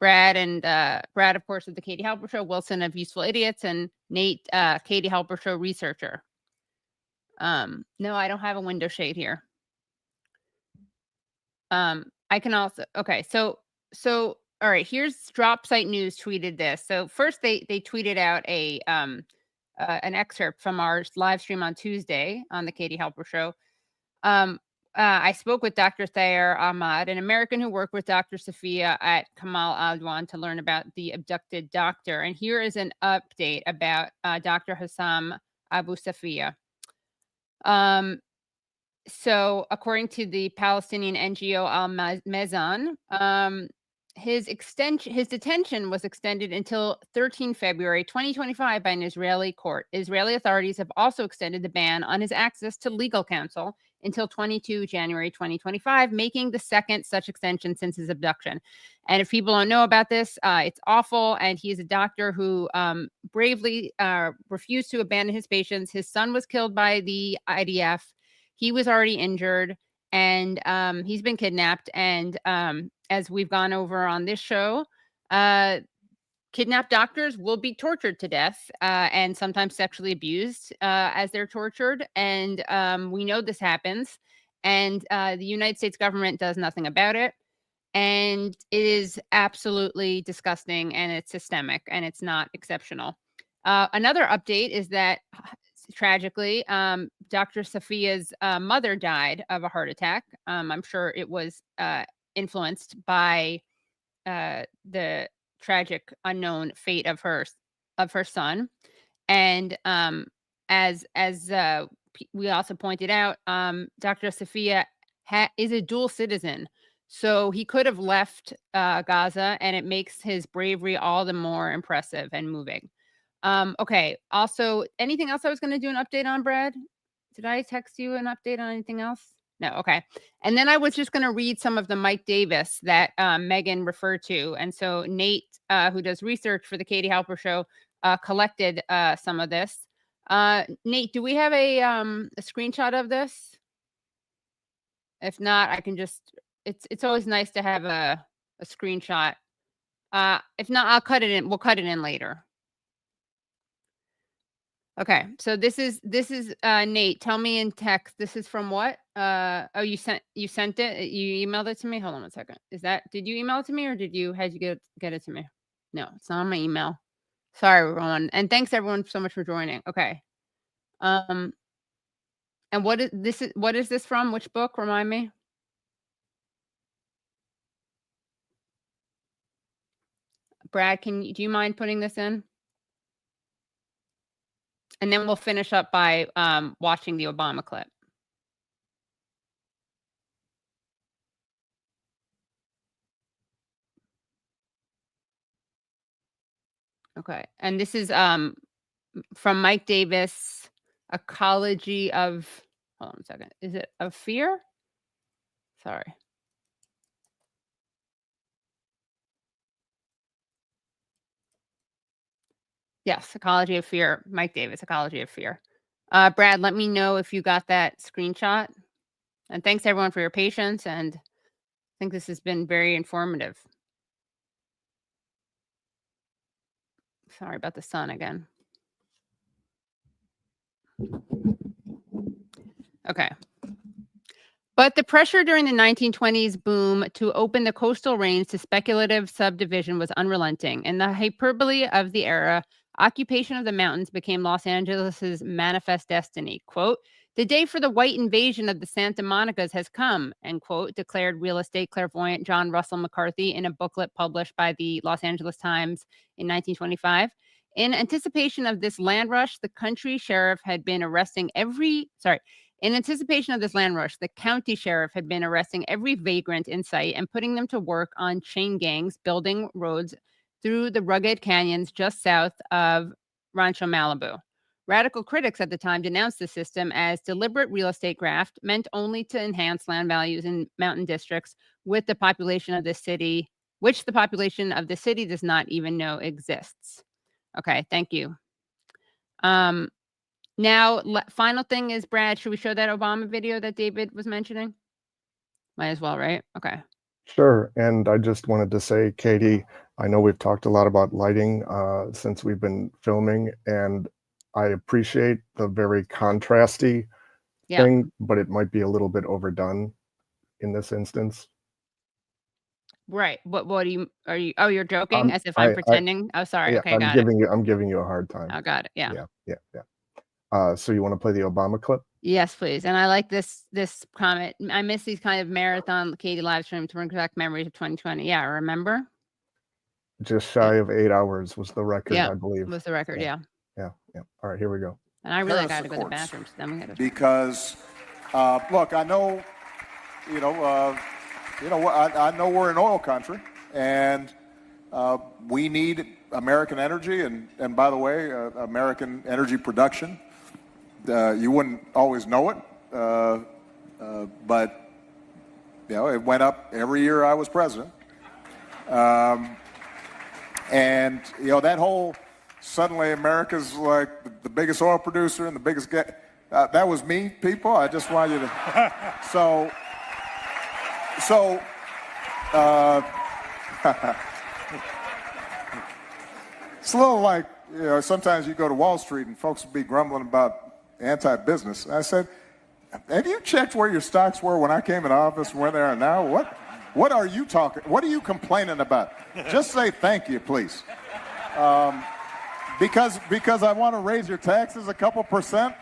Brad, of course, of the Katie Halper Show, Wilson of Useful Idiots, and Nate, Katie Halper Show researcher. No, I don't have a window shade here. I can also, okay, so all right, here's Drop Site News tweeted this. So first they tweeted out an excerpt from our live stream on Tuesday on the Katie Halper Show. I spoke with Dr. Thayer Ahmad, an American who worked with Dr. Safiya at Kamal Adwan to learn about the abducted doctor. And here is an update about Dr. Hussam Abu Safiya. So according to the Palestinian NGO Al-Mezan, his detention was extended until 13 February 2025 by an Israeli court. Israeli authorities have also extended the ban on his access to legal counsel until 22 January 2025, making the second such extension since his abduction. And if people don't know about this, it's awful. And he is a doctor who bravely refused to abandon his patients. His son was killed by the IDF. He was already injured, and he's been kidnapped. And as we've gone over on this show, kidnapped doctors will be tortured to death and sometimes sexually abused as they're tortured. And we know this happens. And the United States government does nothing about it. And it is absolutely disgusting, and it's systemic, and it's not exceptional. Another update is that tragically, Dr. Safiya's mother died of a heart attack. I'm sure it was influenced by the tragic unknown fate of her son. And as we also pointed out, Dr. Safiya is a dual citizen. So he could have left Gaza, and it makes his bravery all the more impressive and moving. Okay. Also, anything else I was going to do an update on, Brad? Did I text you an update on anything else? No, okay. And then I was just going to read some of the Mike Davis that Meagan referred to. And so Nate, who does research for the Katie Halper Show, collected some of this. Nate, do we have a screenshot of this? If not, I can just, it's always nice to have a screenshot. If not, I'll cut it in. We'll cut it in later. Okay, so this is Nate. Tell me in text. This is from what? Oh, you sent it. You emailed it to me. Hold on 1 second. Did you email it to me, or had you get it to me? No, it's not on my email. Sorry, everyone, and thanks everyone so much for joining. Okay, and what is this? What is this from? Which book? Remind me. Brad, do you mind putting this in? And then we'll finish up by watching the Obama clip. Okay, and this is from Mike Davis, Ecology of, hold on 1 second. Is it of Fear? Sorry. Yes, Ecology of Fear. Mike Davis, Ecology of Fear. Brad, let me know if you got that screenshot. And thanks everyone for your patience. And I think this has been very informative. Sorry about the sun again. Okay. But the pressure during the 1920s boom to open the coastal range to speculative subdivision was unrelenting. In the hyperbole of the era, occupation of the mountains became Los Angeles's manifest destiny. Quote, "The day for the white invasion of the Santa Monicas has come," end quote, declared real estate clairvoyant John Russell McCarthy in a booklet published by the Los Angeles Times in 1925. In anticipation of this land rush, the county sheriff had been arresting every vagrant in sight and putting them to work on chain gangs, building roads through the rugged canyons just south of Rancho Malibu. Radical critics at the time denounced the system as deliberate real estate graft meant only to enhance land values in mountain districts which the population of the city does not even know exists. Okay, thank you. Now, final thing is, Brad, should we show that Obama video that David was mentioning? Might as well, right? Okay. Sure. And I just wanted to say, Katie, I know we've talked a lot about lighting since we've been filming, and I appreciate the very contrasty thing, but it might be a little bit overdone in this instance. Right. What are you? Oh, you're joking? As if I'm pretending? Oh, sorry. Yeah, Okay, got it. I'm giving you a hard time. I got it. Yeah. So you want to play the Obama clip? Yes, please. And I like this comment. I miss these kind of marathon Katie live streams to bring back memories of 2020. Yeah, remember? Just shy of 8 hours was the record, I believe. Was the record, yeah. Yeah. All right, here we go. And I really got to go to the bathroom. So then we gotta because, look, I know, I know we're an oil country, and we need American energy, and by the way, American energy production. You wouldn't always know it, but it went up every year I was president. And that whole suddenly America's like the biggest oil producer and the biggest that was me, people. I just want you to it's a little like sometimes you go to Wall Street and folks will be grumbling about anti-business. I said, have you checked where your stocks were when I came in office and where they are now? What are you talking? What are you complaining about? Just say thank you, please. Because I want to raise your taxes a couple percent.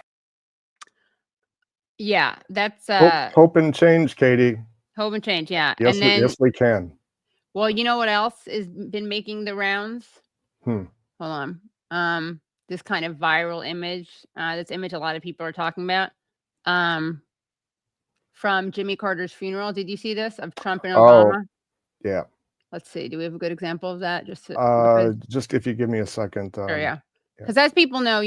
Yeah, that's hope and change, Katie. Hope and change, yeah. Yes, and then, yes, we can. Well, you know what else has been making the rounds? Hold on. This kind of viral image, this image a lot of people are talking about, from Jimmy Carter's funeral. Did you see this of Trump and Obama? Yeah. Let's see. Do we have a good example of that? Just if you give me a second. Sure, yeah. Because as people know,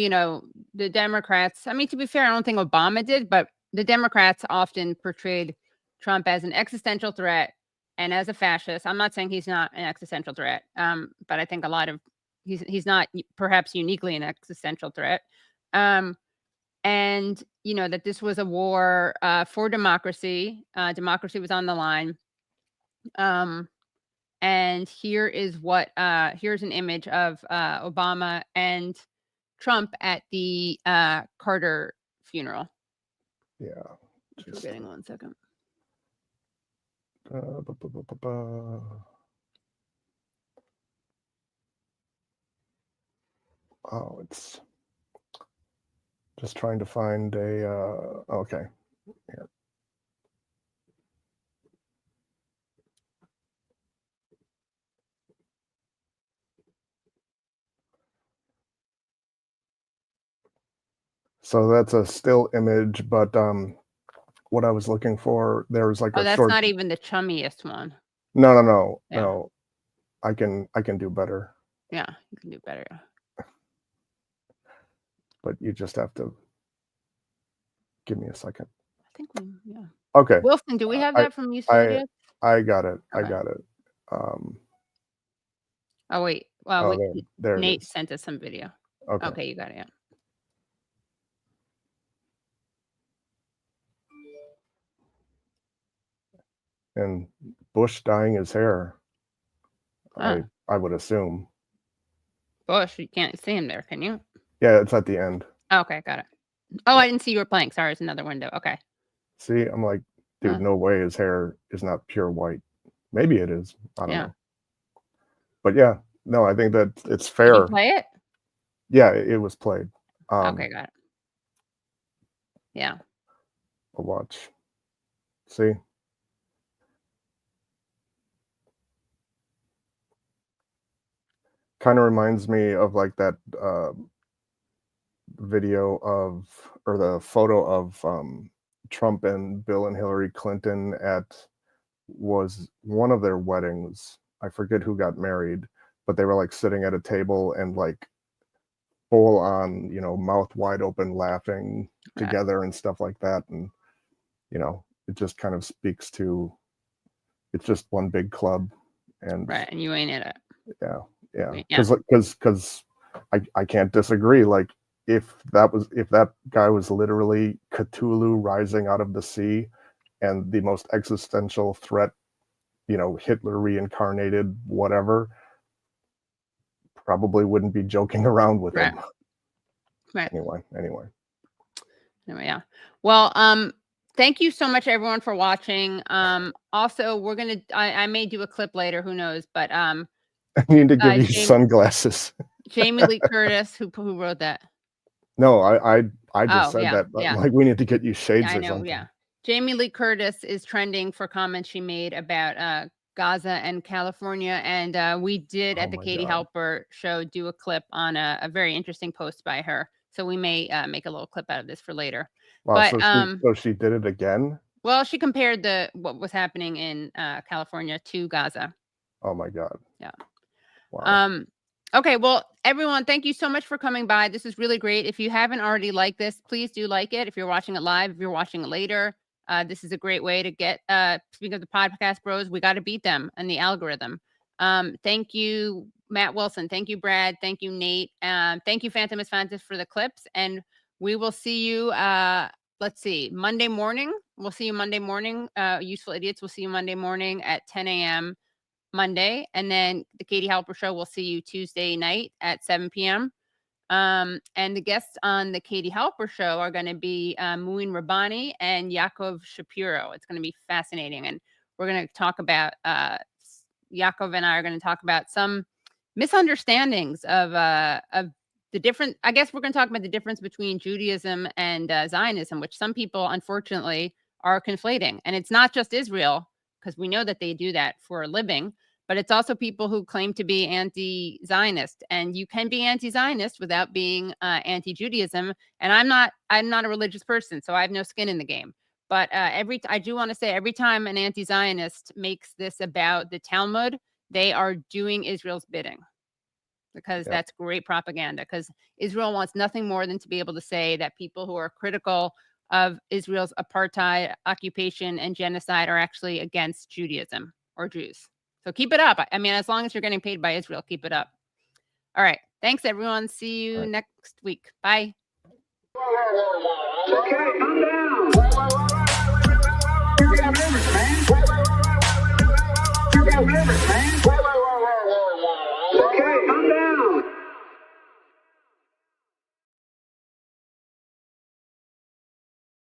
the Democrats. I mean, to be fair, I don't think Obama did, but the Democrats often portrayed Trump as an existential threat and as a fascist. I'm not saying he's not an existential threat, but I think a lot of he's not perhaps uniquely an existential threat. And that this was a war for democracy. Democracy was on the line. And here is here's an image of Obama and Trump at the Carter funeral. Yeah. Just forgetting 1 second. Oh, it's just trying to find a, okay. Here. So that's a still image, but what I was looking for, there was like Oh, a that's short. not even the chummiest one. No. Yeah. No. I can do better. Yeah, you can do better. But you just have to give me a second. I think yeah. Okay. Wilson, do we have that from Useful Idiots? I got it. Okay. I got it. Oh wait. Well, oh, there Nate it is. sent us some video. Okay. Okay, you got it. Yeah. And Bush dyeing his hair. Huh. I would assume. Bush, you can't see him there, can you? Yeah, it's at the end. Okay, got it. Oh, I didn't see you were playing. Sorry, it's another window. Okay. See, I'm like, dude, no way his hair is not pure white. Maybe it is. I don't know. But yeah, no, I think that it's fair. Did you play it? Yeah, it was played. Okay, got it. Yeah. I'll watch. See? Kind of reminds me of like that video of, or the photo of Trump and Bill and Hillary Clinton was one of their weddings. I forget who got married, but they were like sitting at a table and like full on, mouth wide open laughing together and stuff like that. And, it just kind of speaks to, it's just one big club. And right, and you ain't in it. Yeah. Because I can't disagree. Like if that guy was literally Cthulhu rising out of the sea and the most existential threat, Hitler reincarnated, whatever, probably wouldn't be joking around with him. Right. Anyway, yeah. Well, thank you so much everyone for watching. Also I may do a clip later, who knows, but I need to give you sunglasses. Jamie Lee Curtis, who wrote that? No, I just said that. But like, we need to get you shades or something. Yeah. Jamie Lee Curtis is trending for comments she made about Gaza and California, and we did at the Katie Halper show do a clip on a very interesting post by her. So we may make a little clip out of this for later. Wow, but so she did it again? Well, she compared what was happening in California to Gaza. Oh my God. Yeah. Wow. Okay, well, everyone, thank you so much for coming by. This is really great. If you haven't already liked this, please do like it. If you're watching it live, if you're watching it later, this is a great way to get, speaking of the podcast bros, we got to beat them and the algorithm. Thank you, Matt Wilson. Thank you, Brad. Thank you, Nate. Thank you, Phantom is Fantas, for the clips. And we will see you, let's see, Monday morning. We'll see you Monday morning. Useful Idiots, we'll see you Monday morning at 10 a.m. Monday. And then the Katie Halper Show, we'll see you Tuesday night at 7 p.m. And the guests on the Katie Halper Show are going to be Muin Rabbani and Yaakov Shapiro. It's going to be fascinating. And we're going to talk about, Yaakov and I are going to talk about some misunderstandings of the different, I guess we're going to talk about the difference between Judaism and Zionism, which some people, unfortunately, are conflating. And it's not just Israel, because we know that they do that for a living, but it's also people who claim to be anti-Zionist. And you can be anti-Zionist without being anti-Judaism. And I'm not a religious person, so I have no skin in the game. But I do want to say, every time an anti-Zionist makes this about the Talmud, they are doing Israel's bidding, because that's great propaganda. Because Israel wants nothing more than to be able to say that people who are critical of Israel's apartheid, occupation, and genocide are actually against Judaism or Jews. So keep it up. I mean, as long as you're getting paid by Israel, keep it up. All right. Thanks, everyone. See you next week. Bye. Okay, I'm down. You got limits, man. You got limits, man.